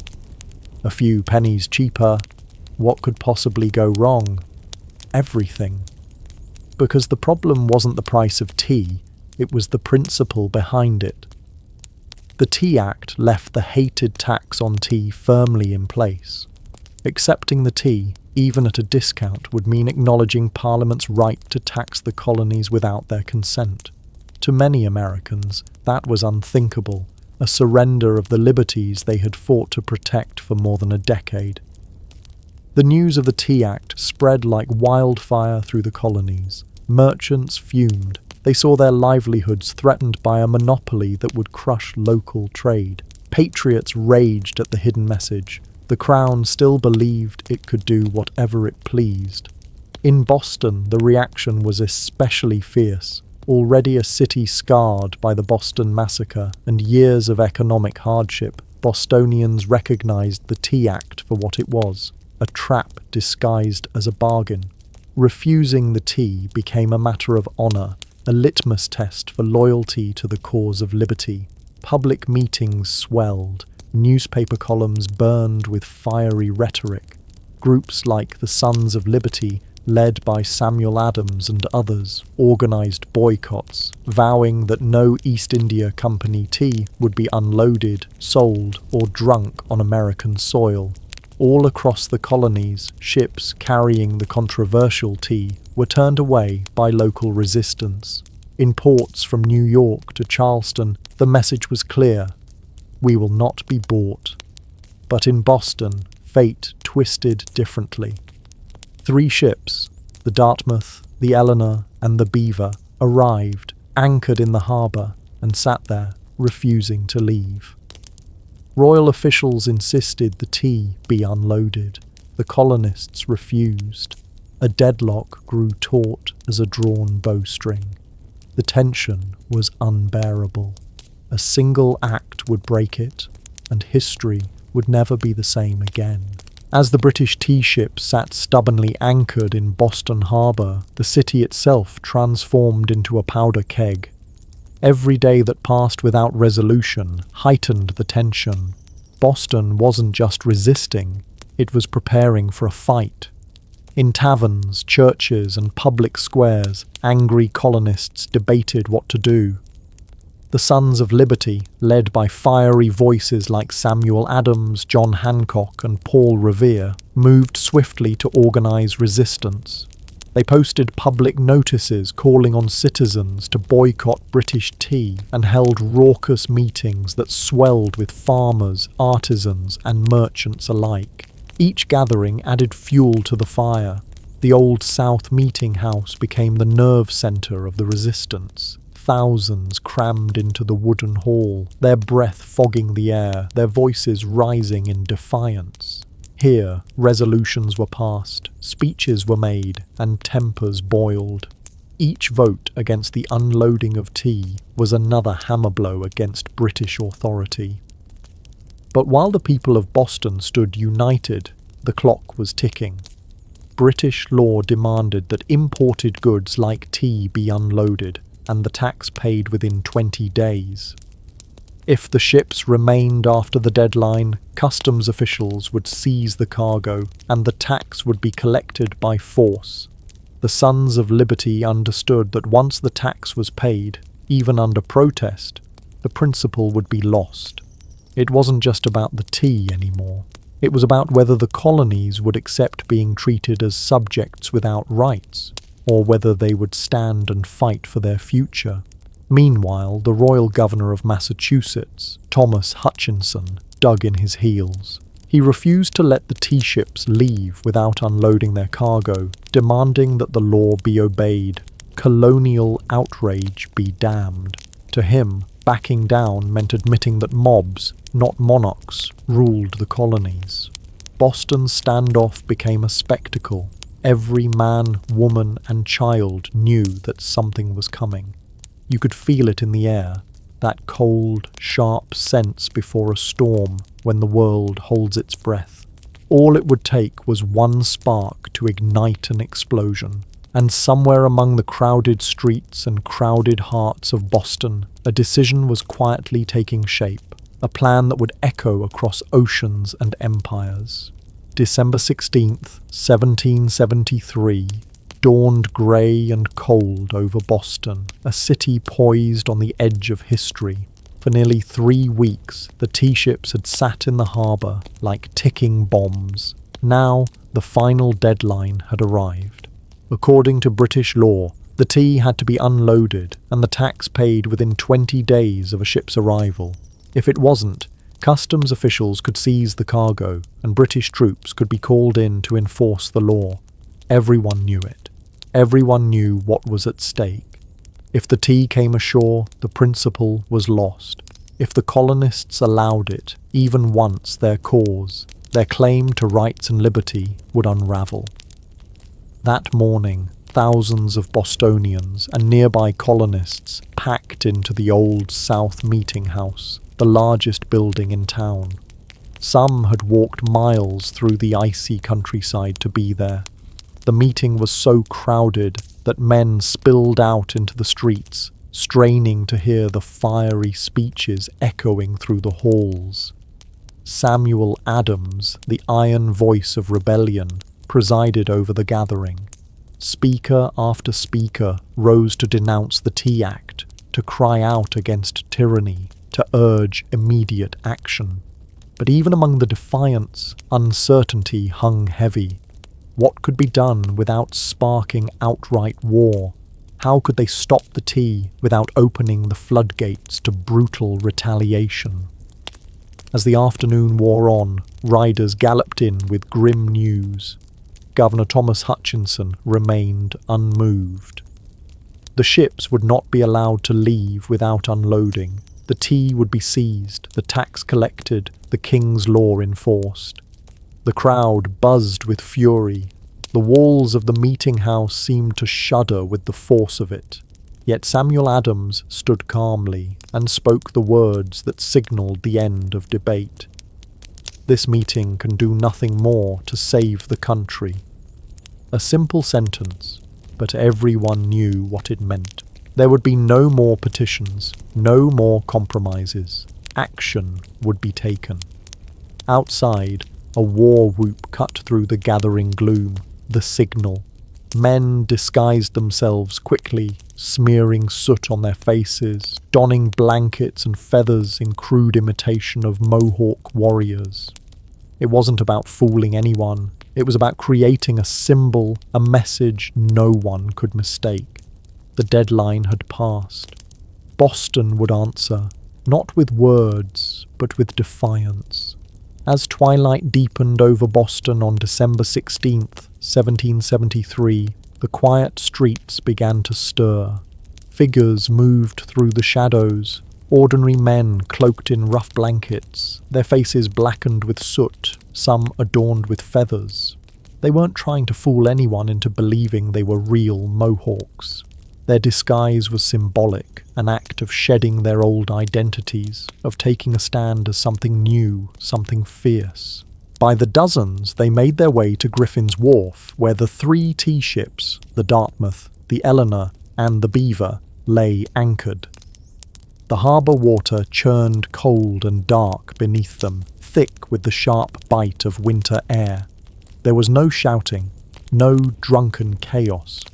A few pennies cheaper, what could possibly go wrong? Everything. Because the problem wasn't the price of tea, it was the principle behind it. The Tea Act left the hated tax on tea firmly in place. Accepting the tea, even at a discount, would mean acknowledging Parliament's right to tax the colonies without their consent. To many Americans, that was unthinkable, a surrender of the liberties they had fought to protect for more than a decade. The news of the Tea Act spread like wildfire through the colonies. Merchants fumed. They saw their livelihoods threatened by a monopoly that would crush local trade. Patriots raged at the hidden message. The Crown still believed it could do whatever it pleased. In Boston, the reaction was especially fierce. Already a city scarred by the Boston Massacre and years of economic hardship, Bostonians recognized the Tea Act for what it was, a trap disguised as a bargain. Refusing the tea became a matter of honor, a litmus test for loyalty to the cause of liberty. Public meetings swelled, newspaper columns burned with fiery rhetoric. Groups like the Sons of Liberty, led by Samuel Adams and others, organized boycotts, vowing that no East India Company tea would be unloaded, sold, or drunk on American soil. All across the colonies, ships carrying the controversial tea were turned away by local resistance. In ports from New York to Charleston, the message was clear: we will not be bought. But in Boston, fate twisted differently. 3 ships, the Dartmouth, the Eleanor, and the Beaver, arrived, anchored in the harbour, and sat there, refusing to leave. Royal officials insisted the tea be unloaded. The colonists refused. A deadlock grew taut as a drawn bowstring. The tension was unbearable. A single act would break it, and history would never be the same again. As the British tea ships sat stubbornly anchored in Boston Harbour, the city itself transformed into a powder keg. Every day that passed without resolution heightened the tension. Boston wasn't just resisting, it was preparing for a fight. In taverns, churches, and public squares, angry colonists debated what to do. The Sons of Liberty, led by fiery voices like Samuel Adams, John Hancock, and Paul Revere, moved swiftly to organize resistance. They posted public notices calling on citizens to boycott British tea and held raucous meetings that swelled with farmers, artisans, and merchants alike. Each gathering added fuel to the fire. The Old South Meeting House became the nerve centre of the resistance. Thousands crammed into the wooden hall, their breath fogging the air, their voices rising in defiance. Here, resolutions were passed, speeches were made, and tempers boiled. Each vote against the unloading of tea was another hammer blow against British authority. But while the people of Boston stood united, the clock was ticking. British law demanded that imported goods like tea be unloaded, and the tax paid within 20 days. If the ships remained after the deadline, customs officials would seize the cargo, and the tax would be collected by force. The Sons of Liberty understood that once the tax was paid, even under protest, the principle would be lost. It wasn't just about the tea anymore. It was about whether the colonies would accept being treated as subjects without rights, or whether they would stand and fight for their future. Meanwhile, the Royal Governor of Massachusetts, Thomas Hutchinson, dug in his heels. He refused to let the tea ships leave without unloading their cargo, demanding that the law be obeyed, colonial outrage be damned. To him, backing down meant admitting that mobs, not monarchs, ruled the colonies. Boston's standoff became a spectacle. Every man, woman, and child knew that something was coming. You could feel it in the air, that cold, sharp sense before a storm when the world holds its breath. All it would take was one spark to ignite an explosion. And somewhere among the crowded streets and crowded hearts of Boston, a decision was quietly taking shape, a plan that would echo across oceans and empires. December 16th, 1773, dawned grey and cold over Boston, a city poised on the edge of history. For nearly 3 weeks, the tea ships had sat in the harbour like ticking bombs. Now, the final deadline had arrived. According to British law, The tea had to be unloaded and the tax paid within 20 days of a ship's arrival. If it wasn't, customs officials could seize the cargo and British troops could be called in to enforce the law. Everyone knew it. Everyone knew what was at stake. If the tea came ashore, the principle was lost. If the colonists allowed it, even once, their cause, their claim to rights and liberty, would unravel. That morning, thousands of Bostonians and nearby colonists packed into the Old South Meeting House, the largest building in town. Some had walked miles through the icy countryside to be there. The meeting was so crowded that men spilled out into the streets, straining to hear the fiery speeches echoing through the halls. Samuel Adams, the iron voice of rebellion, presided over the gathering. Speaker after speaker rose to denounce the Tea Act, to cry out against tyranny, to urge immediate action. But even among the defiants, uncertainty hung heavy. What could be done without sparking outright war? How could they stop the tea without opening the floodgates to brutal retaliation? As the afternoon wore on, riders galloped in with grim news. Governor Thomas Hutchinson remained unmoved. The ships would not be allowed to leave without unloading. The tea would be seized, the tax collected, the king's law enforced. The crowd buzzed with fury. The walls of the meeting house seemed to shudder with the force of it. Yet Samuel Adams stood calmly and spoke the words that signalled the end of debate. This meeting can do nothing more to save the country. A simple sentence, but everyone knew what it meant. There would be no more petitions, no more compromises. Action would be taken. Outside, a war whoop cut through the gathering gloom, the signal. Men disguised themselves quickly, smearing soot on their faces, donning blankets and feathers in crude imitation of Mohawk warriors. It wasn't about fooling anyone. It was about creating a symbol, a message no one could mistake. The deadline had passed. Boston would answer, not with words, but with defiance. As twilight deepened over Boston on December 16th, 1773, the quiet streets began to stir. Figures moved through the shadows, ordinary men cloaked in rough blankets, their faces blackened with soot, some adorned with feathers. They weren't trying to fool anyone into believing they were real Mohawks. Their disguise was symbolic, an act of shedding their old identities, of taking a stand as something new, something fierce. By the dozens, they made their way to Griffin's Wharf, where the 3 tea ships, the Dartmouth, the Eleanor, and the Beaver, lay anchored. The harbour water churned cold and dark beneath them, thick with the sharp bite of winter air. There was no shouting, no drunken chaos.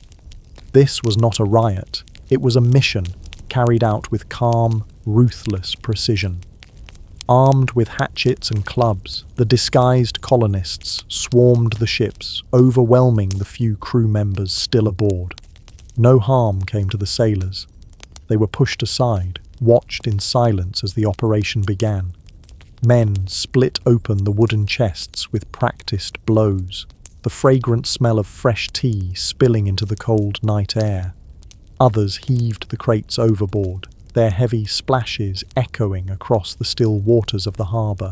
This was not a riot. It was a mission, carried out with calm, ruthless precision. Armed with hatchets and clubs, the disguised colonists swarmed the ships, overwhelming the few crew members still aboard. No harm came to the sailors. They were pushed aside, watched in silence as the operation began. Men split open the wooden chests with practiced blows, the fragrant smell of fresh tea spilling into the cold night air. Others heaved the crates overboard, their heavy splashes echoing across the still waters of the harbour.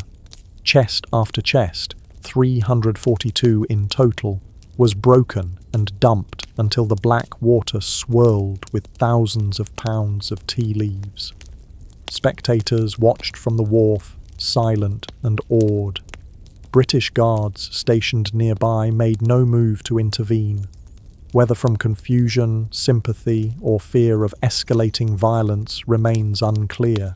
Chest after chest, 342 in total, was broken and dumped until the black water swirled with thousands of pounds of tea leaves. Spectators watched from the wharf, silent and awed. British guards stationed nearby made no move to intervene. Whether from confusion, sympathy, or fear of escalating violence remains unclear.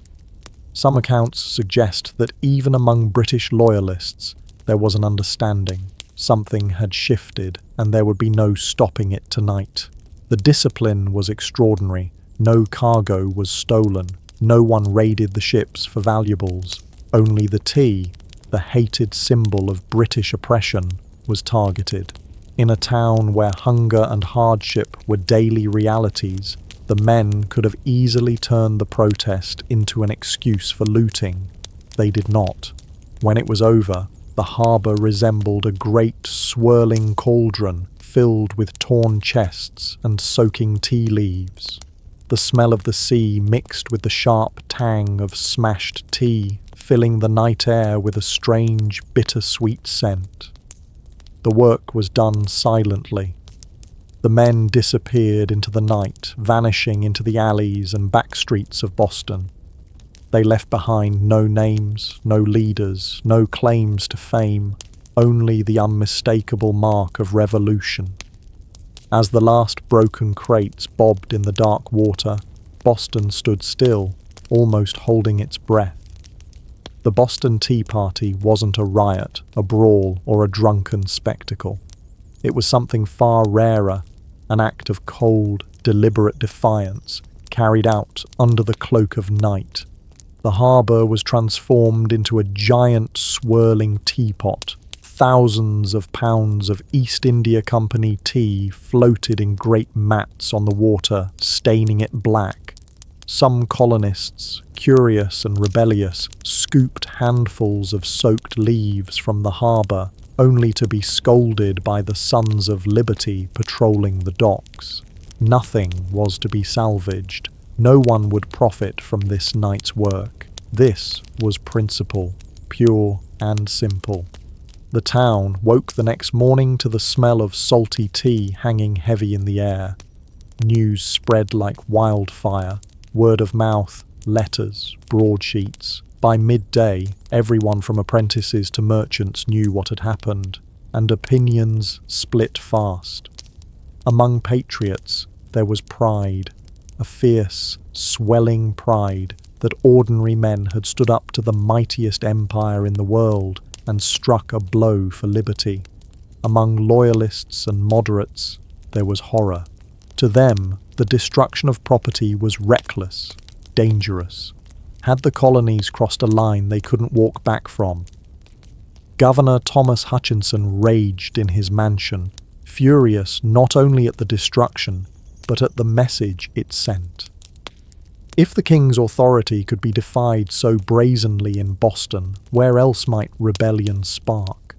Some accounts suggest that even among British loyalists there was an understanding. Something had shifted, and there would be no stopping it tonight. The discipline was extraordinary. No cargo was stolen. No one raided the ships for valuables. Only the tea, the hated symbol of British oppression, was targeted. In a town where hunger and hardship were daily realities, the men could have easily turned the protest into an excuse for looting. They did not. When it was over, the harbour resembled a great swirling cauldron filled with torn chests and soaking tea leaves. The smell of the sea mixed with the sharp tang of smashed tea, filling the night air with a strange, bittersweet scent. The work was done silently. The men disappeared into the night, vanishing into the alleys and back streets of Boston. They left behind no names, no leaders, no claims to fame, only the unmistakable mark of revolution. As the last broken crates bobbed in the dark water, Boston stood still, almost holding its breath. The Boston Tea Party wasn't a riot, a brawl, or a drunken spectacle. It was something far rarer, an act of cold, deliberate defiance, carried out under the cloak of night. The harbour was transformed into a giant swirling teapot. Thousands of pounds of East India Company tea floated in great mats on the water, staining it black. Some colonists, curious and rebellious, scooped handfuls of soaked leaves from the harbour, only to be scolded by the Sons of Liberty patrolling the docks. Nothing was to be salvaged. No one would profit from this night's work. This was principle, pure and simple. The town woke the next morning to the smell of salty tea hanging heavy in the air. News spread like wildfire. Word of mouth, letters, broadsheets. By midday, everyone from apprentices to merchants knew what had happened, and opinions split fast. Among patriots, there was pride, a fierce, swelling pride that ordinary men had stood up to the mightiest empire in the world and struck a blow for liberty. Among loyalists and moderates, there was horror. To them, the destruction of property was reckless, dangerous. Had the colonies crossed a line they couldn't walk back from? Governor Thomas Hutchinson raged in his mansion, furious not only at the destruction, but at the message it sent. If the king's authority could be defied so brazenly in Boston, where else might rebellion spark?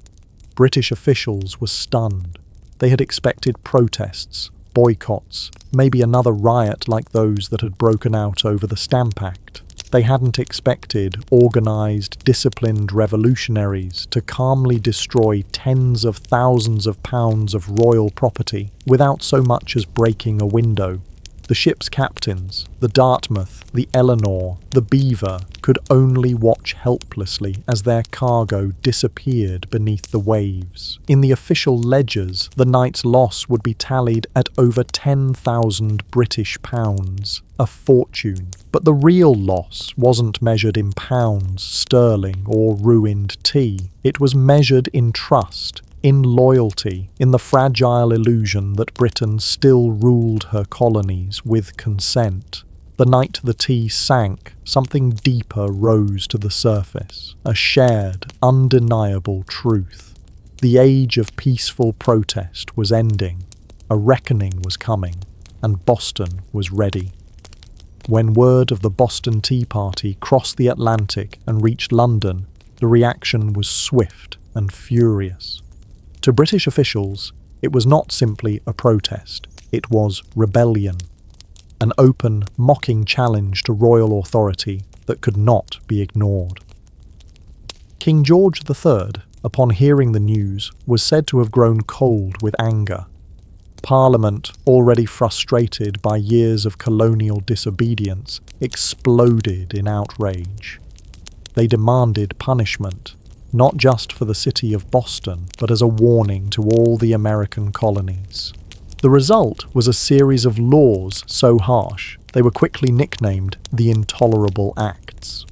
British officials were stunned. They had expected protests, boycotts, maybe another riot like those that had broken out over the Stamp Act. They hadn't expected organised, disciplined revolutionaries to calmly destroy tens of thousands of pounds of royal property without so much as breaking a window. The ship's captains, the Dartmouth, the Eleanor, the Beaver, could only watch helplessly as their cargo disappeared beneath the waves. In the official ledgers, the night's loss would be tallied at over 10,000 British pounds, a fortune. But the real loss wasn't measured in pounds, sterling, or ruined tea. It was measured in trust, in loyalty, in the fragile illusion that Britain still ruled her colonies with consent. The night the tea sank, something deeper rose to the surface, a shared, undeniable truth. The age of peaceful protest was ending, a reckoning was coming, and Boston was ready. When word of the Boston Tea Party crossed the Atlantic and reached London, the reaction was swift and furious. To British officials, it was not simply a protest, it was rebellion, an open, mocking challenge to royal authority that could not be ignored. King George III, upon hearing the news, was said to have grown cold with anger. Parliament, already frustrated by years of colonial disobedience, exploded in outrage. They demanded punishment, not just for the city of Boston, but as a warning to all the American colonies. The result was a series of laws so harsh, they were quickly nicknamed the Intolerable Acts.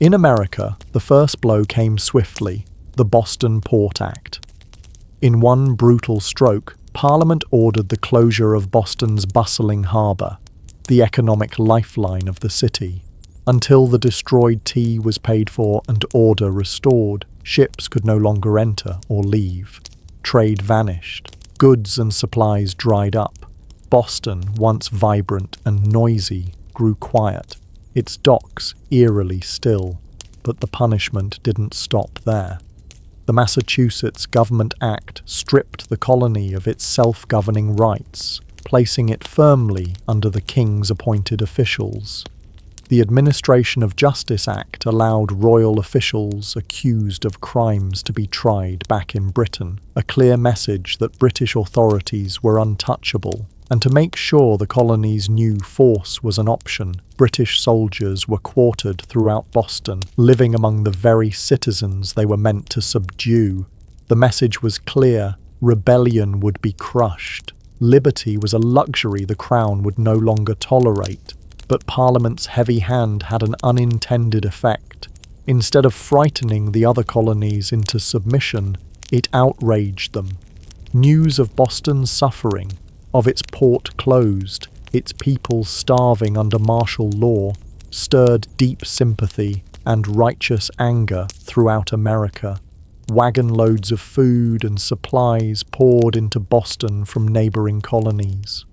In America, the first blow came swiftly, the Boston Port Act. In one brutal stroke, Parliament ordered the closure of Boston's bustling harbour, the economic lifeline of the city. Until the destroyed tea was paid for and order restored, ships could no longer enter or leave. Trade vanished. Goods and supplies dried up. Boston, once vibrant and noisy, grew quiet, its docks eerily still. But the punishment didn't stop there. The Massachusetts Government Act stripped the colony of its self-governing rights, placing it firmly under the king's appointed officials. The Administration of Justice Act allowed royal officials accused of crimes to be tried back in Britain, a clear message that British authorities were untouchable. And to make sure the colony's new force was an option, British soldiers were quartered throughout Boston, living among the very citizens they were meant to subdue. The message was clear: rebellion would be crushed. Liberty was a luxury the Crown would no longer tolerate. But Parliament's heavy hand had an unintended effect. Instead of frightening the other colonies into submission, it outraged them. News of Boston's suffering, of its port closed, its people starving under martial law, stirred deep sympathy and righteous anger throughout America. Wagon loads of food and supplies poured into Boston from neighboring colonies.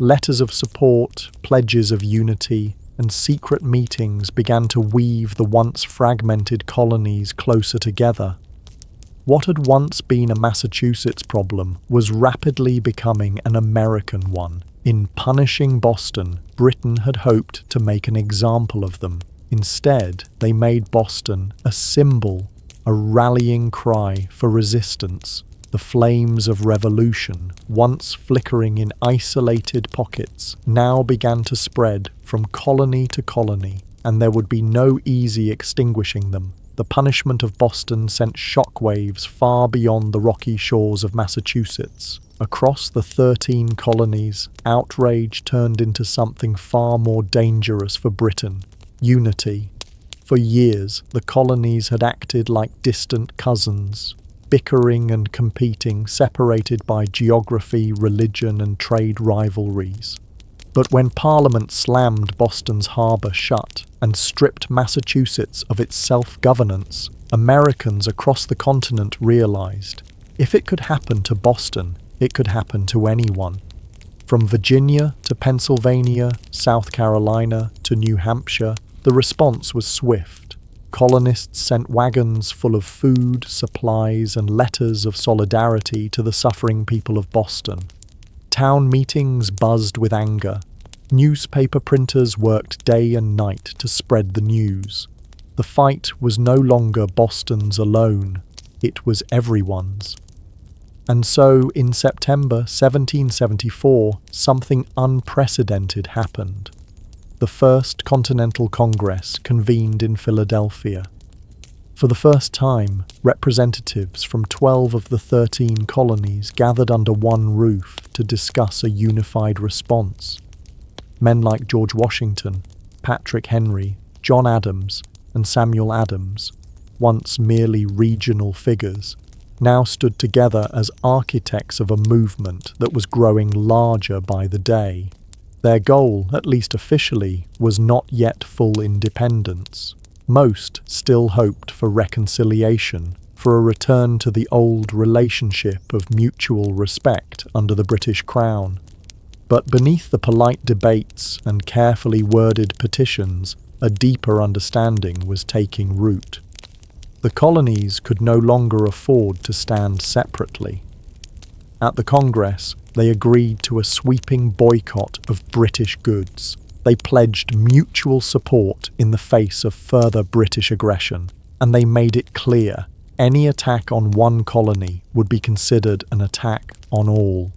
Letters of support, pledges of unity, and secret meetings began to weave the once fragmented colonies closer together. What had once been a Massachusetts problem was rapidly becoming an American one. In punishing Boston, Britain had hoped to make an example of them. Instead, they made Boston a symbol, a rallying cry for resistance. The flames of revolution, once flickering in isolated pockets, now began to spread from colony to colony, and there would be no easy extinguishing them. The punishment of Boston sent shockwaves far beyond the rocky shores of Massachusetts. Across the 13 colonies, outrage turned into something far more dangerous for Britain: unity. For years, the colonies had acted like distant cousins, bickering and competing, separated by geography, religion, and trade rivalries. But when Parliament slammed Boston's harbour shut and stripped Massachusetts of its self-governance, Americans across the continent realised, if it could happen to Boston, it could happen to anyone. From Virginia to Pennsylvania, South Carolina to New Hampshire, the response was swift. Colonists sent wagons full of food, supplies, and letters of solidarity to the suffering people of Boston. Town meetings buzzed with anger. Newspaper printers worked day and night to spread the news. The fight was no longer Boston's alone, it was everyone's. And so, in September 1774, something unprecedented happened. The First Continental Congress convened in Philadelphia. For the first time, representatives from 12 of the 13 colonies gathered under one roof to discuss a unified response. Men like George Washington, Patrick Henry, John Adams, and Samuel Adams, once merely regional figures, now stood together as architects of a movement that was growing larger by the day. Their goal, at least officially, was not yet full independence. Most still hoped for reconciliation, for a return to the old relationship of mutual respect under the British Crown. But beneath the polite debates and carefully worded petitions, a deeper understanding was taking root. The colonies could no longer afford to stand separately. At the Congress, they agreed to a sweeping boycott of British goods. They pledged mutual support in the face of further British aggression, and they made it clear any attack on one colony would be considered an attack on all.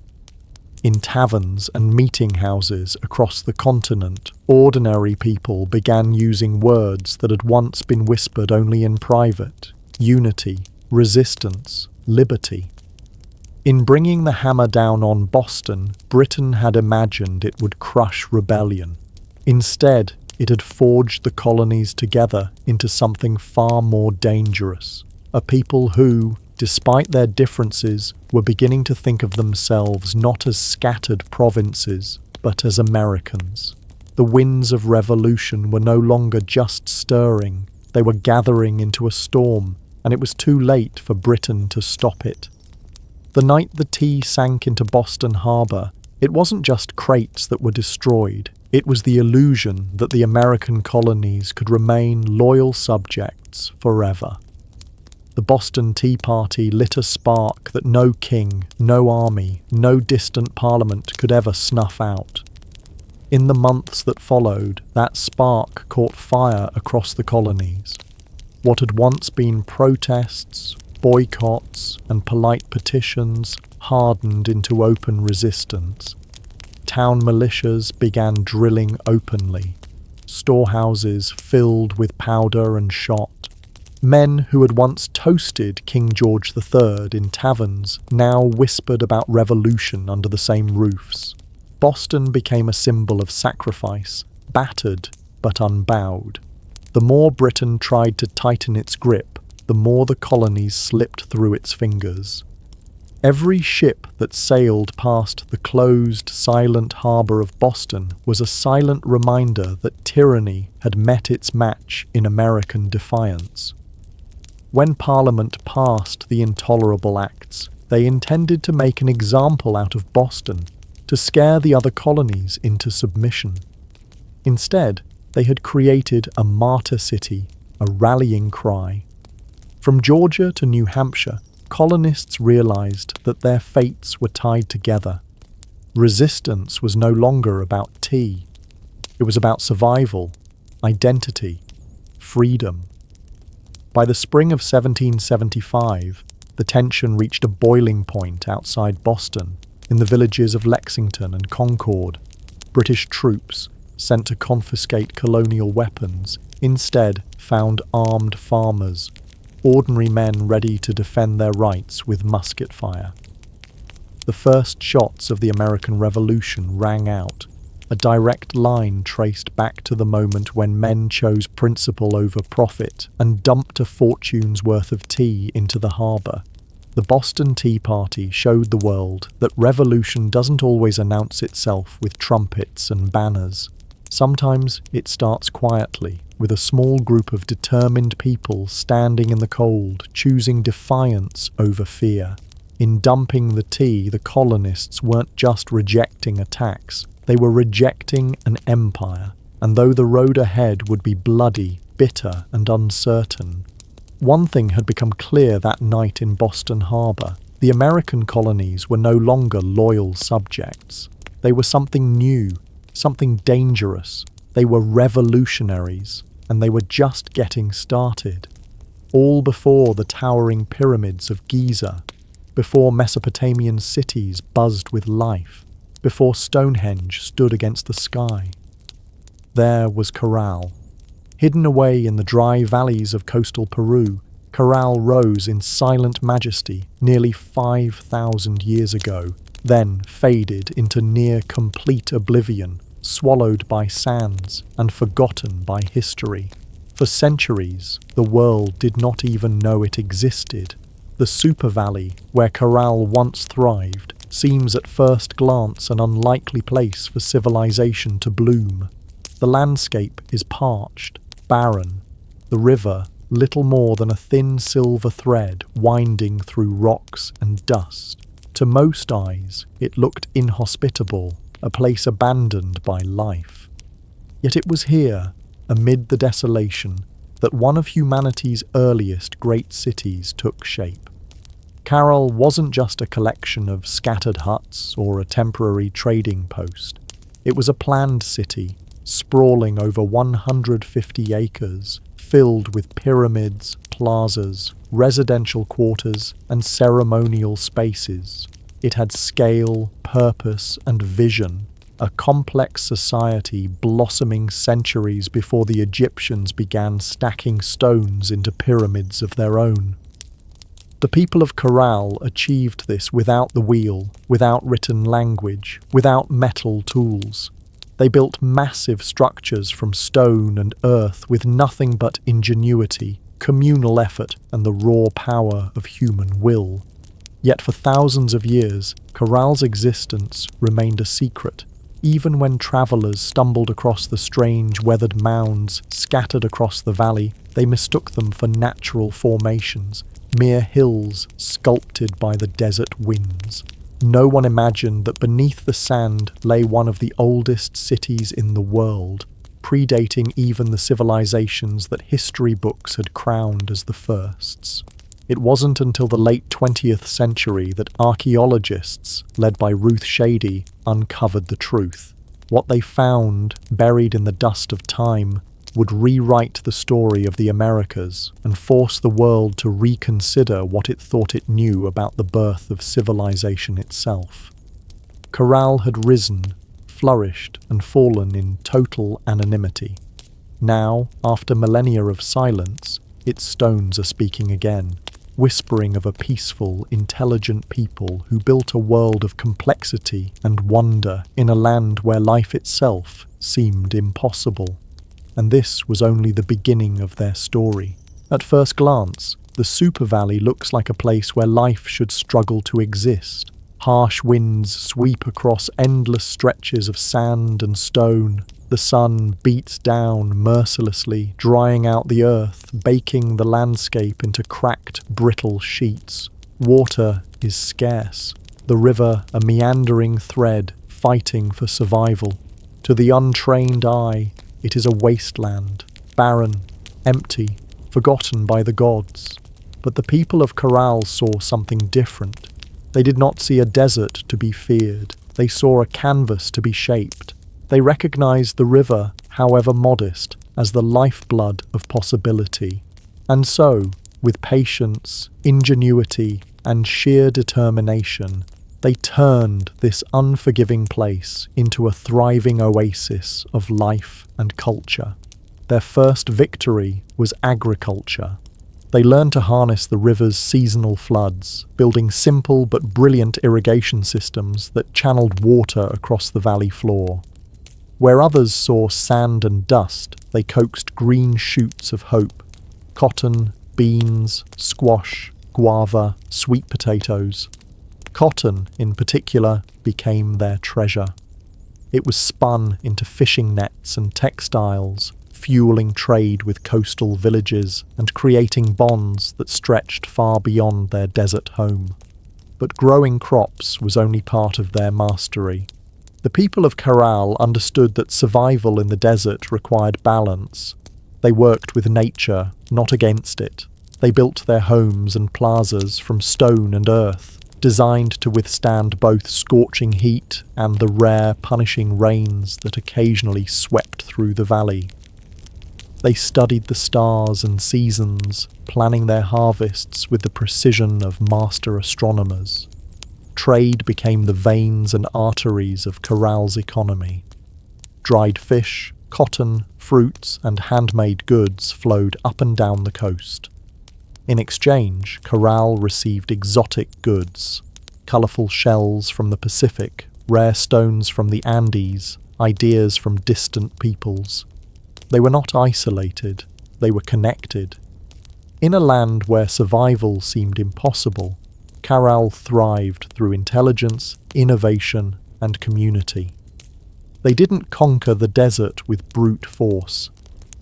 In taverns and meeting houses across the continent, ordinary people began using words that had once been whispered only in private: unity, resistance, liberty. In bringing the hammer down on Boston, Britain had imagined it would crush rebellion. Instead, it had forged the colonies together into something far more dangerous. A people who, despite their differences, were beginning to think of themselves not as scattered provinces, but as Americans. The winds of revolution were no longer just stirring, they were gathering into a storm, and it was too late for Britain to stop it. The night the tea sank into Boston Harbor, it wasn't just crates that were destroyed. It was the illusion that the American colonies could remain loyal subjects forever. The Boston Tea Party lit a spark that no king, no army, no distant parliament could ever snuff out. In the months that followed, that spark caught fire across the colonies. What had once been protests, boycotts, and polite petitions hardened into open resistance. Town militias began drilling openly. Storehouses filled with powder and shot. Men who had once toasted King George III in taverns now whispered about revolution under the same roofs. Boston became a symbol of sacrifice, battered but unbowed. The more Britain tried to tighten its grip, the more the colonies slipped through its fingers. Every ship that sailed past the closed, silent harbour of Boston was a silent reminder that tyranny had met its match in American defiance. When Parliament passed the Intolerable Acts, they intended to make an example out of Boston, to scare the other colonies into submission. Instead, they had created a martyr city, a rallying cry. From Georgia to New Hampshire, colonists realized that their fates were tied together. Resistance was no longer about tea. It was about survival, identity, freedom. By the spring of 1775, the tension reached a boiling point outside Boston, in the villages of Lexington and Concord. British troops, sent to confiscate colonial weapons, instead found armed farmers, ordinary men ready to defend their rights with musket fire. The first shots of the American Revolution rang out, a direct line traced back to the moment when men chose principle over profit and dumped a fortune's worth of tea into the harbour. The Boston Tea Party showed the world that revolution doesn't always announce itself with trumpets and banners. Sometimes it starts quietly, with a small group of determined people standing in the cold, choosing defiance over fear. In dumping the tea, the colonists weren't just rejecting a tax, they were rejecting an empire. And though the road ahead would be bloody, bitter, and uncertain, one thing had become clear that night in Boston Harbor. The American colonies were no longer loyal subjects. They were something new, something dangerous. They were revolutionaries, and they were just getting started. All before the towering pyramids of Giza, before Mesopotamian cities buzzed with life, before Stonehenge stood against the sky. There was Corral. Hidden away in the dry valleys of coastal Peru, Corral rose in silent majesty nearly 5,000 years ago, then faded into near-complete oblivion, swallowed by sands and forgotten by history. For centuries, the world did not even know it existed. The super valley, where Corral once thrived, seems at first glance an unlikely place for civilization to bloom. The landscape is parched, barren, the river little more than a thin silver thread winding through rocks and dust. To most eyes, it looked inhospitable, a place abandoned by life. Yet it was here, amid the desolation, that one of humanity's earliest great cities took shape. Corral wasn't just a collection of scattered huts or a temporary trading post. It was a planned city, sprawling over 150 acres, filled with pyramids, plazas, residential quarters, and ceremonial spaces. It had scale, purpose, and vision, a complex society blossoming centuries before the Egyptians began stacking stones into pyramids of their own. The people of Corral achieved this without the wheel, without written language, without metal tools. They built massive structures from stone and earth with nothing but ingenuity, communal effort, and the raw power of human will. Yet for thousands of years, Corral's existence remained a secret. Even when travellers stumbled across the strange weathered mounds scattered across the valley, they mistook them for natural formations, mere hills sculpted by the desert winds. No one imagined that beneath the sand lay one of the oldest cities in the world, predating even the civilizations that history books had crowned as the firsts. It wasn't until the late 20th century that archaeologists, led by Ruth Shady, uncovered the truth. What they found, buried in the dust of time, would rewrite the story of the Americas and force the world to reconsider what it thought it knew about the birth of civilization itself. Corral had risen, flourished, and fallen in total anonymity. Now, after millennia of silence, its stones are speaking again, whispering of a peaceful, intelligent people who built a world of complexity and wonder in a land where life itself seemed impossible. And this was only the beginning of their story. At first glance, the Super Valley looks like a place where life should struggle to exist. Harsh winds sweep across endless stretches of sand and stone. The sun beats down mercilessly, drying out the earth, baking the landscape into cracked, brittle sheets. Water is scarce, the river a meandering thread fighting for survival. To the untrained eye, it is a wasteland, barren, empty, forgotten by the gods. But the people of Corral saw something different. They did not see a desert to be feared. They saw a canvas to be shaped. They recognized the river, however modest, as the lifeblood of possibility. And so, with patience, ingenuity, and sheer determination, they turned this unforgiving place into a thriving oasis of life and culture. Their first victory was agriculture. They learned to harness the river's seasonal floods, building simple but brilliant irrigation systems that channeled water across the valley floor. Where others saw sand and dust, they coaxed green shoots of hope. Cotton, beans, squash, guava, sweet potatoes. Cotton, in particular, became their treasure. It was spun into fishing nets and textiles, fueling trade with coastal villages and creating bonds that stretched far beyond their desert home. But growing crops was only part of their mastery. The people of Corral understood that survival in the desert required balance. They worked with nature, not against it. They built their homes and plazas from stone and earth, designed to withstand both scorching heat and the rare, punishing rains that occasionally swept through the valley. They studied the stars and seasons, planning their harvests with the precision of master astronomers. Trade became the veins and arteries of Corral's economy. Dried fish, cotton, fruits, and handmade goods flowed up and down the coast. In exchange, Corral received exotic goods, colourful shells from the Pacific, rare stones from the Andes, ideas from distant peoples. They were not isolated, they were connected. In a land where survival seemed impossible, Corral thrived through intelligence, innovation, and community. They didn't conquer the desert with brute force.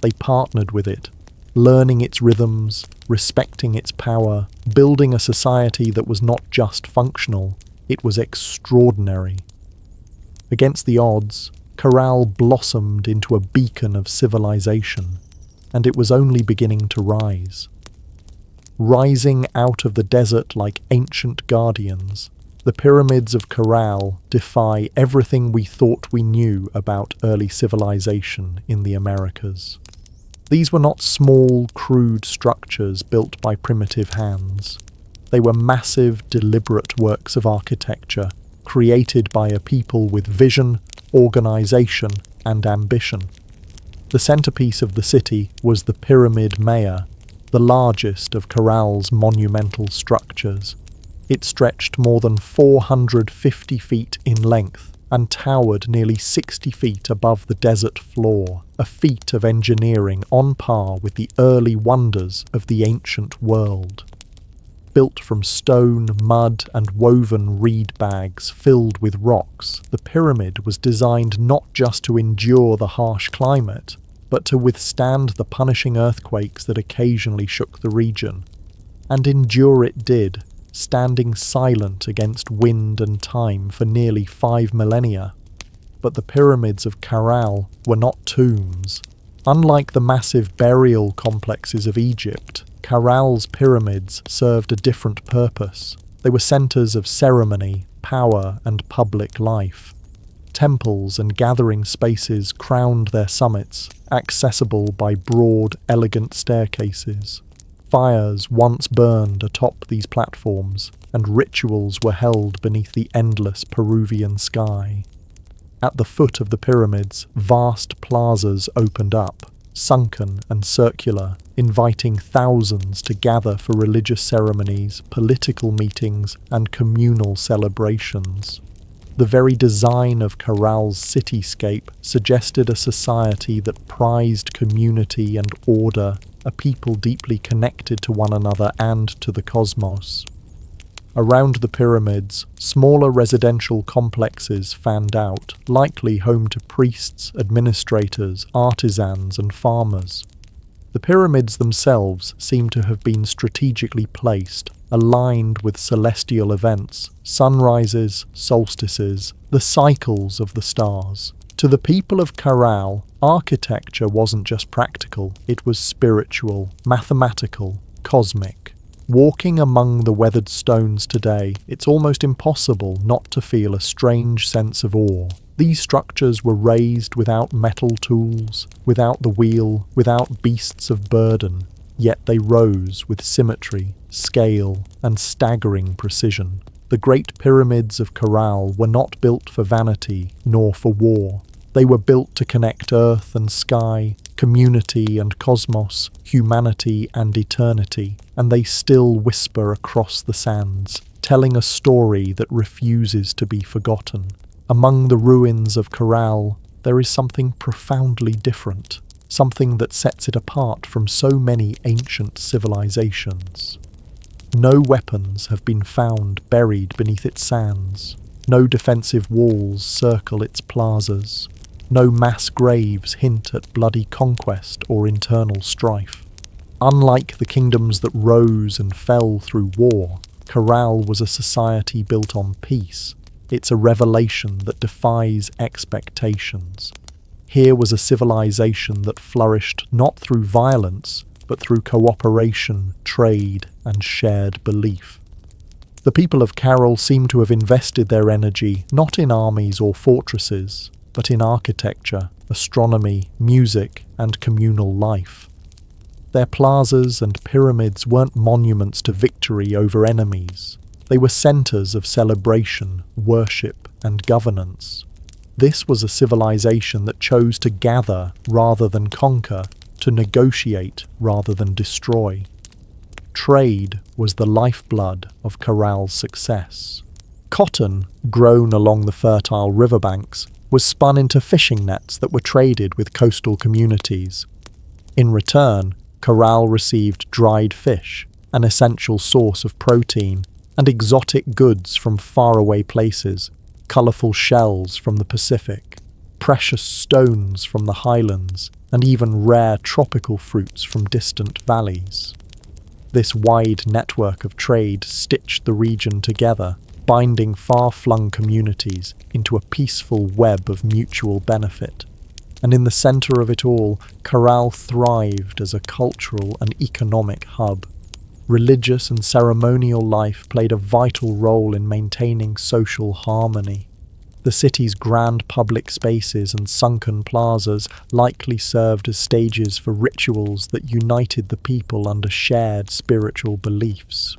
They partnered with it, learning its rhythms, respecting its power, building a society that was not just functional, it was extraordinary. Against the odds, Corral blossomed into a beacon of civilization, and it was only beginning to rise. Rising out of the desert like ancient guardians, the pyramids of Corral defy everything we thought we knew about early civilization in the Americas. These were not small, crude structures built by primitive hands. They were massive, deliberate works of architecture, created by a people with vision, organization, and ambition. The centerpiece of the city was the Pyramid Maya, the largest of Corral's monumental structures. It stretched more than 450 feet in length and towered nearly 60 feet above the desert floor, a feat of engineering on par with the early wonders of the ancient world. Built from stone, mud, and woven reed bags filled with rocks, the pyramid was designed not just to endure the harsh climate, but to withstand the punishing earthquakes that occasionally shook the region. And endure it did, standing silent against wind and time for nearly 5 millennia. But the pyramids of Caral were not tombs. Unlike the massive burial complexes of Egypt, Caral's pyramids served a different purpose. They were centers of ceremony, power, and public life. Temples and gathering spaces crowned their summits, accessible by broad, elegant staircases. Fires once burned atop these platforms, and rituals were held beneath the endless Peruvian sky. At the foot of the pyramids, vast plazas opened up, sunken and circular, inviting thousands to gather for religious ceremonies, political meetings, and communal celebrations. The very design of Caral's cityscape suggested a society that prized community and order, a people deeply connected to one another and to the cosmos. Around the pyramids, smaller residential complexes fanned out, likely home to priests, administrators, artisans, and farmers. The pyramids themselves seem to have been strategically placed, aligned with celestial events, sunrises, solstices, the cycles of the stars. To the people of Caral, architecture wasn't just practical, it was spiritual, mathematical, cosmic. Walking among the weathered stones today, it's almost impossible not to feel a strange sense of awe. These structures were raised without metal tools, without the wheel, without beasts of burden, yet they rose with symmetry, scale, and staggering precision. The great pyramids of Caral were not built for vanity nor for war. They were built to connect earth and sky, community and cosmos, humanity and eternity, and they still whisper across the sands, telling a story that refuses to be forgotten. Among the ruins of Caral, there is something profoundly different, something that sets it apart from so many ancient civilizations. No weapons have been found buried beneath its sands. No defensive walls circle its plazas. No mass graves hint at bloody conquest or internal strife. Unlike the kingdoms that rose and fell through war, Caral was a society built on peace. It's a revelation that defies expectations. Here was a civilization that flourished not through violence, but through cooperation, trade, and shared belief. The people of Caral seem to have invested their energy not in armies or fortresses, but in architecture, astronomy, music, and communal life. Their plazas and pyramids weren't monuments to victory over enemies. They were centers of celebration, worship, and governance. This was a civilization that chose to gather rather than conquer, to negotiate rather than destroy. Trade was the lifeblood of Caral's success. Cotton, grown along the fertile riverbanks, was spun into fishing nets that were traded with coastal communities. In return, Caral received dried fish, an essential source of protein, and exotic goods from faraway places, colourful shells from the Pacific, precious stones from the highlands, and even rare tropical fruits from distant valleys. This wide network of trade stitched the region together, binding far-flung communities into a peaceful web of mutual benefit. And in the centre of it all, Caral thrived as a cultural and economic hub. Religious and ceremonial life played a vital role in maintaining social harmony. The city's grand public spaces and sunken plazas likely served as stages for rituals that united the people under shared spiritual beliefs.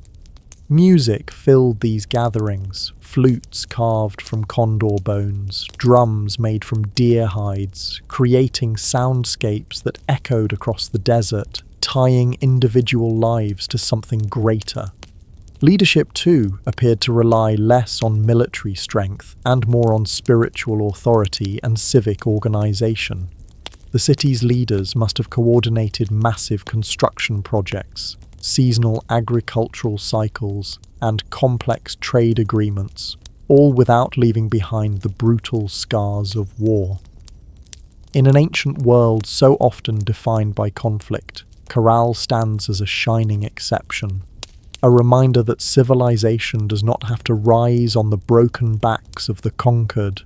Music filled these gatherings, flutes carved from condor bones, drums made from deer hides, creating soundscapes that echoed across the desert, tying individual lives to something greater. Leadership, too, appeared to rely less on military strength and more on spiritual authority and civic organization. The city's leaders must have coordinated massive construction projects, seasonal agricultural cycles, and complex trade agreements, all without leaving behind the brutal scars of war. In an ancient world so often defined by conflict, Caral stands as a shining exception. a reminder that civilization does not have to rise on the broken backs of the conquered.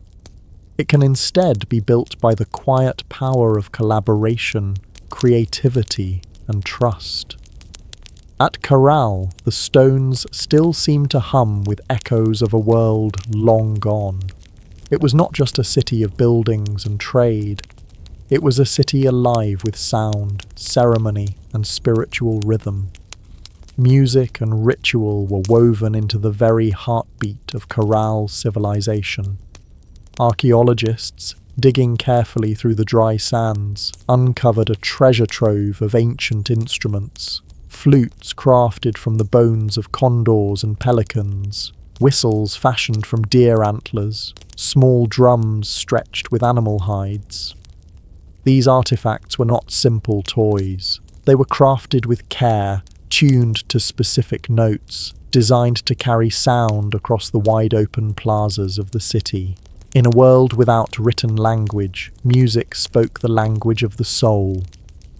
It can instead be built by the quiet power of collaboration, creativity, and trust. At Corral, the stones still seem to hum with echoes of a world long gone. It was not just a city of buildings and trade. It was a city alive with sound, ceremony, and spiritual rhythm. Music and ritual were woven into the very heartbeat of Corral civilization. Archaeologists, digging carefully through the dry sands, uncovered a treasure trove of ancient instruments. Flutes crafted from the bones of condors and pelicans, whistles fashioned from deer antlers, small drums stretched with animal hides. These artifacts were not simple toys. They were crafted with care, tuned to specific notes, designed to carry sound across the wide-open plazas of the city. In a world without written language, music spoke the language of the soul.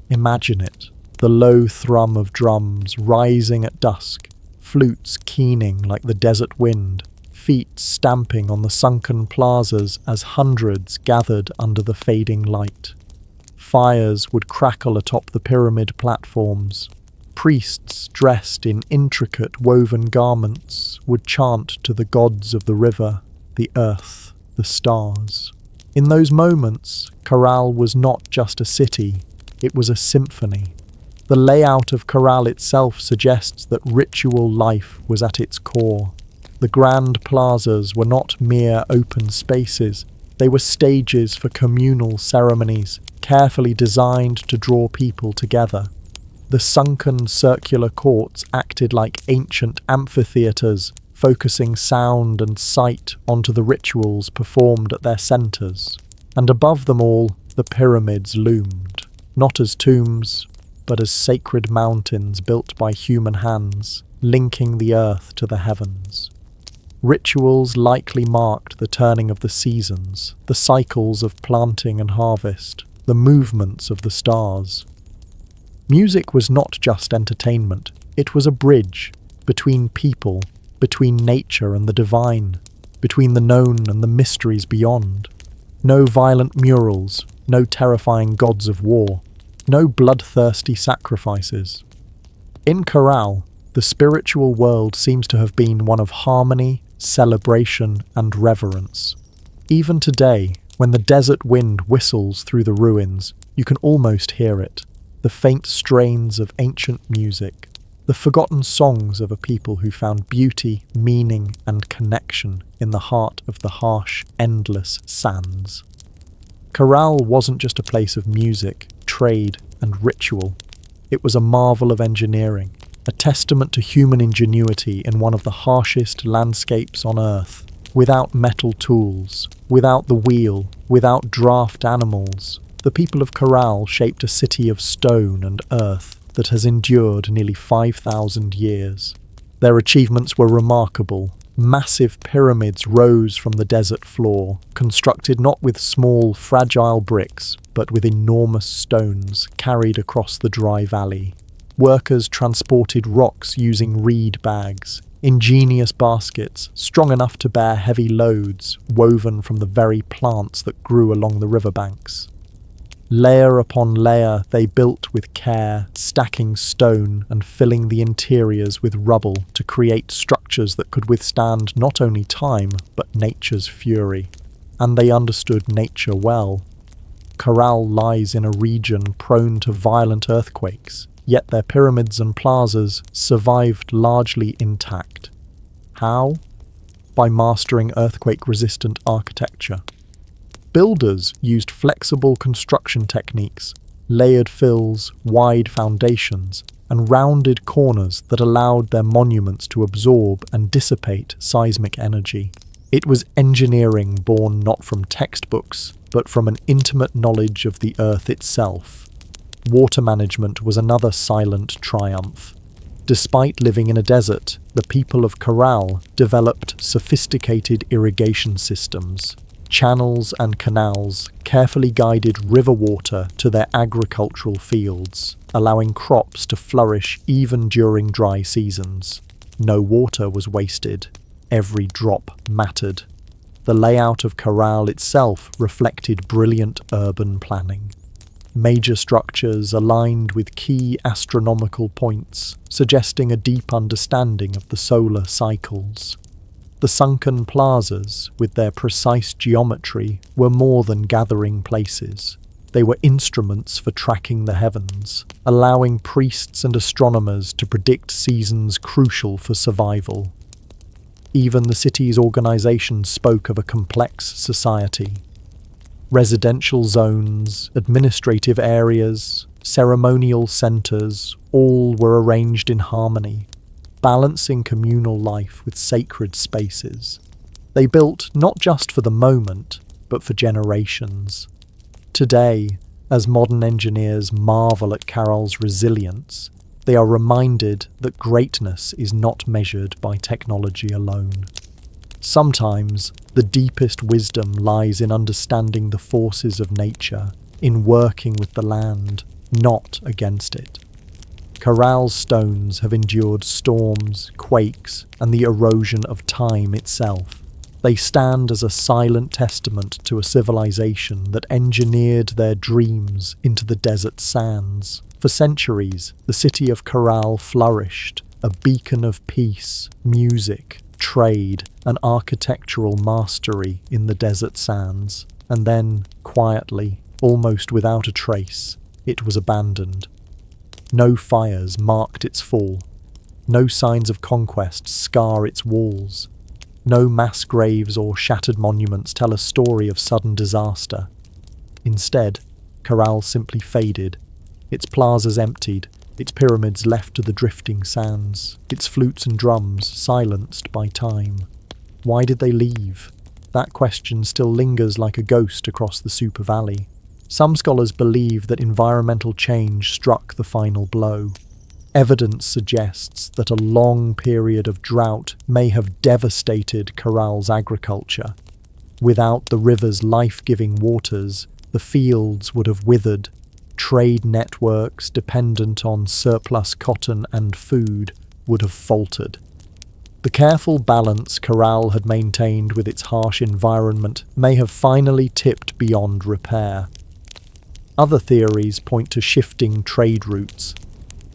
Imagine it. The low thrum of drums rising at dusk, flutes keening like the desert wind, feet stamping on the sunken plazas as hundreds gathered under the fading light. Fires would crackle atop the pyramid platforms. Priests dressed in intricate woven garments would chant to the gods of the river, the earth, the stars. In those moments, Corral was not just a city, it was a symphony. The layout of Corral itself suggests that ritual life was at its core. The grand plazas were not mere open spaces, they were stages for communal ceremonies, carefully designed to draw people together. The sunken circular courts acted like ancient amphitheatres, focusing sound and sight onto the rituals performed at their centres. And above them all, the pyramids loomed, not as tombs, but as sacred mountains built by human hands, linking the earth to the heavens. Rituals likely marked the turning of the seasons, the cycles of planting and harvest, the movements of the stars. Music was not just entertainment, it was a bridge between people, between nature and the divine, between the known and the mysteries beyond. No violent murals, no terrifying gods of war, no bloodthirsty sacrifices. In Corral, the spiritual world seems to have been one of harmony, celebration, and reverence. Even today, when the desert wind whistles through the ruins, you can almost hear it, the faint strains of ancient music, the forgotten songs of a people who found beauty, meaning, and connection in the heart of the harsh, endless sands. Corral wasn't just a place of music, trade, and ritual. It was a marvel of engineering, a testament to human ingenuity in one of the harshest landscapes on Earth. Without metal tools, without the wheel, without draft animals, the people of Corral shaped a city of stone and earth that has endured nearly 5,000 years. Their achievements were remarkable. Massive pyramids rose from the desert floor, constructed not with small, fragile bricks, but with enormous stones carried across the dry valley. Workers transported rocks using reed bags, ingenious baskets strong enough to bear heavy loads, woven from the very plants that grew along the riverbanks. Layer upon layer they built with care, stacking stone and filling the interiors with rubble to create structures that could withstand not only time, but nature's fury. And they understood nature well. Corral lies in a region prone to violent earthquakes, yet their pyramids and plazas survived largely intact. How? By mastering earthquake-resistant architecture. Builders used flexible construction techniques, layered fills, wide foundations, and rounded corners that allowed their monuments to absorb and dissipate seismic energy. It was engineering born not from textbooks, but from an intimate knowledge of the earth itself. Water management was another silent triumph. Despite living in a desert, the people of Corral developed sophisticated irrigation systems. Channels and canals carefully guided river water to their agricultural fields, allowing crops to flourish even during dry seasons. No water was wasted. Every drop mattered. The layout of Corral itself reflected brilliant urban planning. Major structures aligned with key astronomical points, suggesting a deep understanding of the solar cycles. The sunken plazas, with their precise geometry, were more than gathering places. They were instruments for tracking the heavens, allowing priests and astronomers to predict seasons crucial for survival. Even the city's organization spoke of a complex society. Residential zones, administrative areas, ceremonial centers, all were arranged in harmony, balancing communal life with sacred spaces. They built not just for the moment, but for generations. Today, as modern engineers marvel at Carroll's resilience, they are reminded that greatness is not measured by technology alone. Sometimes, the deepest wisdom lies in understanding the forces of nature, in working with the land, not against it. Corral's stones have endured storms, quakes, and the erosion of time itself. They stand as a silent testament to a civilization that engineered their dreams into the desert sands. For centuries, the city of Corral flourished, a beacon of peace, music, trade, and architectural mastery in the desert sands. And then, quietly, almost without a trace, it was abandoned. No fires marked its fall. No signs of conquest scar its walls. No mass graves or shattered monuments tell a story of sudden disaster. Instead, Corral simply faded, its plazas emptied, its pyramids left to the drifting sands, its flutes and drums silenced by time. Why did they leave? That question still lingers like a ghost across the Super Valley. Some scholars believe that environmental change struck the final blow. Evidence suggests that a long period of drought may have devastated Corral's agriculture. Without the river's life-giving waters, the fields would have withered. Trade networks dependent on surplus cotton and food would have faltered. The careful balance Corral had maintained with its harsh environment may have finally tipped beyond repair. Other theories point to shifting trade routes.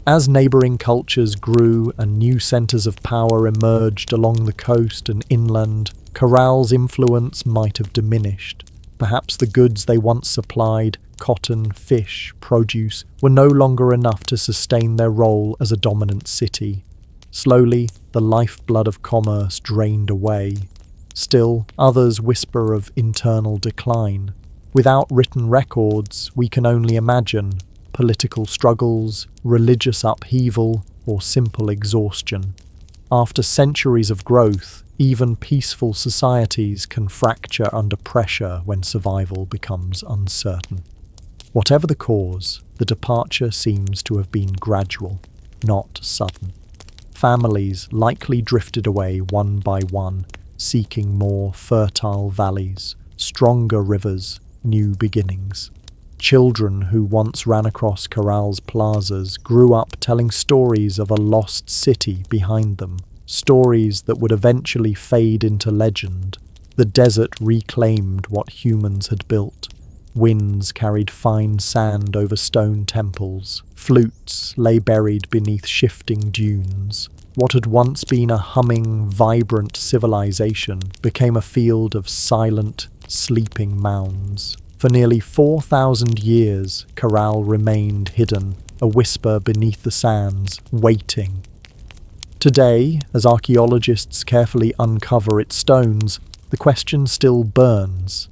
As neighbouring cultures grew and new centres of power emerged along the coast and inland, Corral's influence might have diminished. Perhaps the goods they once supplied, cotton, fish, produce, were no longer enough to sustain their role as a dominant city. Slowly, the lifeblood of commerce drained away. Still, others whisper of internal decline. Without written records, we can only imagine political struggles, religious upheaval, or simple exhaustion. After centuries of growth, even peaceful societies can fracture under pressure when survival becomes uncertain. Whatever the cause, the departure seems to have been gradual, not sudden. Families likely drifted away one by one, seeking more fertile valleys, stronger rivers, new beginnings. Children who once ran across Corral's plazas grew up telling stories of a lost city behind them, stories that would eventually fade into legend. The desert reclaimed what humans had built. Winds carried fine sand over stone temples. Flutes lay buried beneath shifting dunes. What had once been a humming, vibrant civilization became a field of silent, sleeping mounds. For nearly 4,000 years, Corral remained hidden, a whisper beneath the sands, waiting. Today, as archaeologists carefully uncover its stones, the question still burns.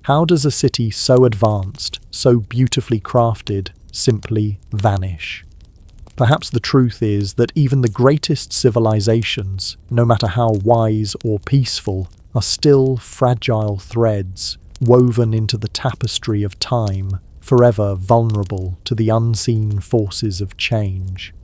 How does a city so advanced, so beautifully crafted, simply vanish? Perhaps the truth is that even the greatest civilizations, no matter how wise or peaceful, are still fragile threads, woven into the tapestry of time, forever vulnerable to the unseen forces of change.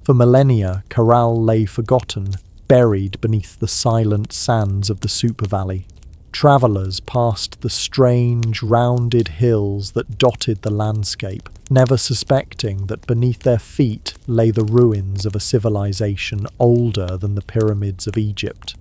For millennia, Corral lay forgotten, buried beneath the silent sands of the Super Valley. Travellers passed the strange, rounded hills that dotted the landscape, never suspecting that beneath their feet lay the ruins of a civilization older than the pyramids of Egypt.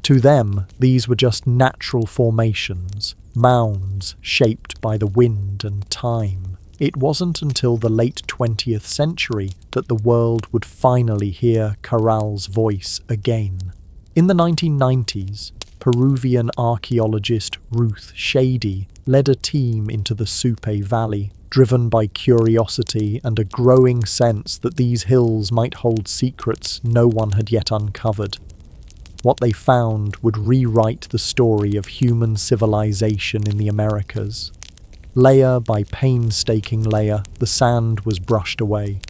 To them, these were just natural formations, mounds shaped by the wind and time. It wasn't until the late 20th century that the world would finally hear Corral's voice again. In the 1990s, Peruvian archaeologist Ruth Shady led a team into the Supe Valley, driven by curiosity and a growing sense that these hills might hold secrets no one had yet uncovered. What they found would rewrite the story of human civilization in the Americas. Layer by painstaking layer, the sand was brushed away.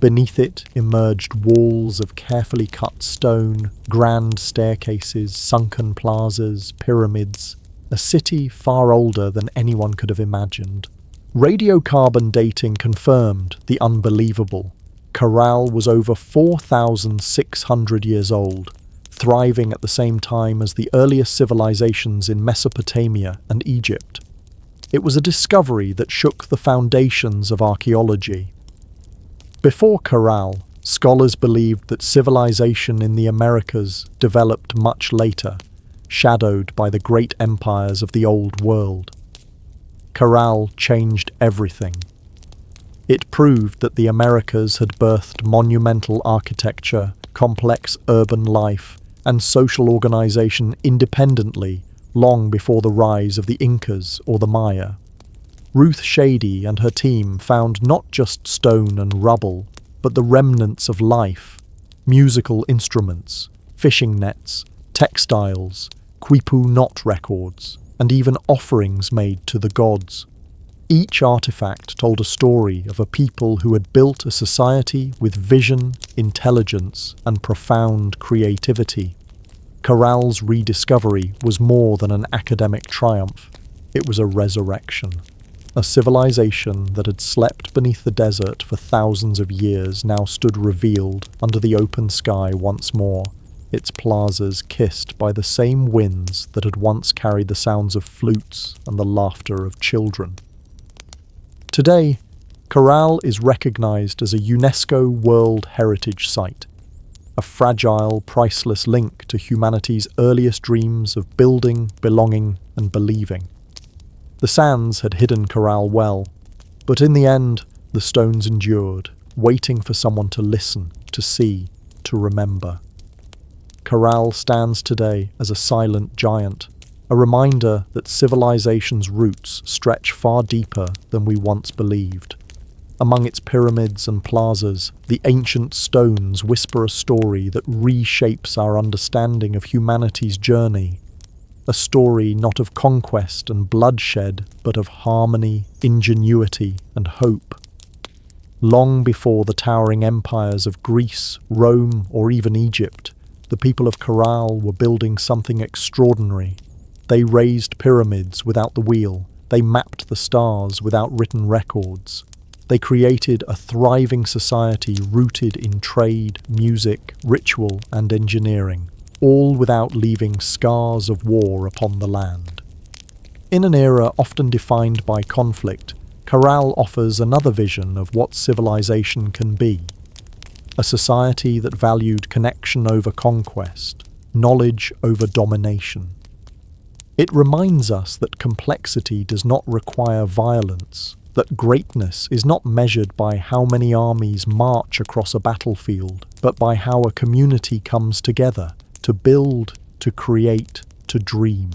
Beneath it emerged walls of carefully cut stone, grand staircases, sunken plazas, pyramids, a city far older than anyone could have imagined. Radiocarbon dating confirmed the unbelievable. Corral was over 4,600 years old, thriving at the same time as the earliest civilizations in Mesopotamia and Egypt. It was a discovery that shook the foundations of archaeology. Before Corral, scholars believed that civilization in the Americas developed much later, shadowed by the great empires of the Old World. Corral changed everything. It proved that the Americas had birthed monumental architecture, complex urban life, and social organization independently long before the rise of the Incas or the Maya. Ruth Shady and her team found not just stone and rubble, but the remnants of life, musical instruments, fishing nets, textiles, quipu knot records, and even offerings made to the gods. Each artifact told a story of a people who had built a society with vision, intelligence, and profound creativity. Corral's rediscovery was more than an academic triumph. It was a resurrection. A civilization that had slept beneath the desert for thousands of years now stood revealed under the open sky once more, its plazas kissed by the same winds that had once carried the sounds of flutes and the laughter of children. Today, Corral is recognized as a UNESCO World Heritage Site, a fragile, priceless link to humanity's earliest dreams of building, belonging, and believing. The sands had hidden Corral well, but in the end, the stones endured, waiting for someone to listen, to see, to remember. Corral stands today as a silent giant, a reminder that civilization's roots stretch far deeper than we once believed. Among its pyramids and plazas, the ancient stones whisper a story that reshapes our understanding of humanity's journey. A story not of conquest and bloodshed, but of harmony, ingenuity, and hope. Long before the towering empires of Greece, Rome, or even Egypt, the people of Corral were building something extraordinary. They raised pyramids without the wheel. They mapped the stars without written records. They created a thriving society rooted in trade, music, ritual, and engineering, all without leaving scars of war upon the land. In an era often defined by conflict, Corral offers another vision of what civilization can be. A society that valued connection over conquest, knowledge over domination. It reminds us that complexity does not require violence, that greatness is not measured by how many armies march across a battlefield, but by how a community comes together to build, to create, to dream.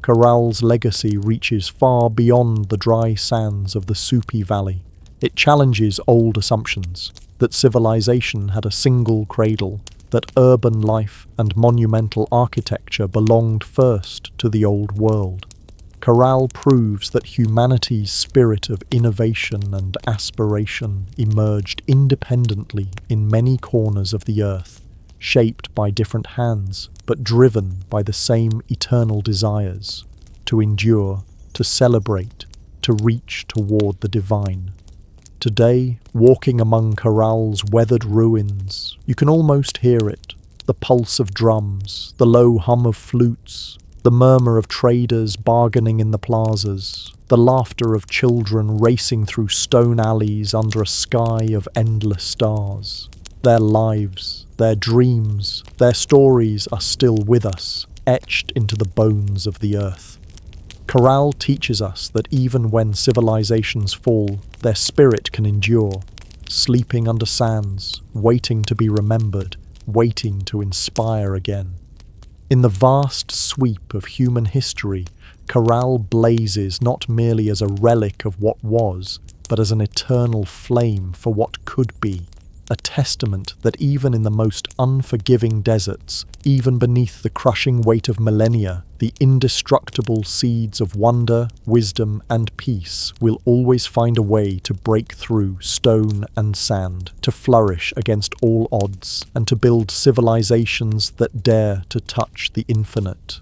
Corral's legacy reaches far beyond the dry sands of the Supe Valley. It challenges old assumptions, that civilization had a single cradle, that urban life and monumental architecture belonged first to the old world. Corral proves that humanity's spirit of innovation and aspiration emerged independently in many corners of the earth, shaped by different hands, but driven by the same eternal desires, to endure, to celebrate, to reach toward the divine. Today, walking among Corral's weathered ruins, you can almost hear it, the pulse of drums, the low hum of flutes, The murmur of traders bargaining in the plazas, the laughter of children racing through stone alleys under a sky of endless stars. Their lives, their dreams, their stories are still with us, etched into the bones of the earth. Chorale teaches us that even when civilizations fall, their spirit can endure, sleeping under sands, waiting to be remembered, waiting to inspire again. In the vast sweep of human history, chorale blazes not merely as a relic of what was, but as an eternal flame for what could be. A testament that even in the most unforgiving deserts, even beneath the crushing weight of millennia, the indestructible seeds of wonder, wisdom, and peace will always find a way to break through stone and sand, to flourish against all odds, and to build civilizations that dare to touch the infinite.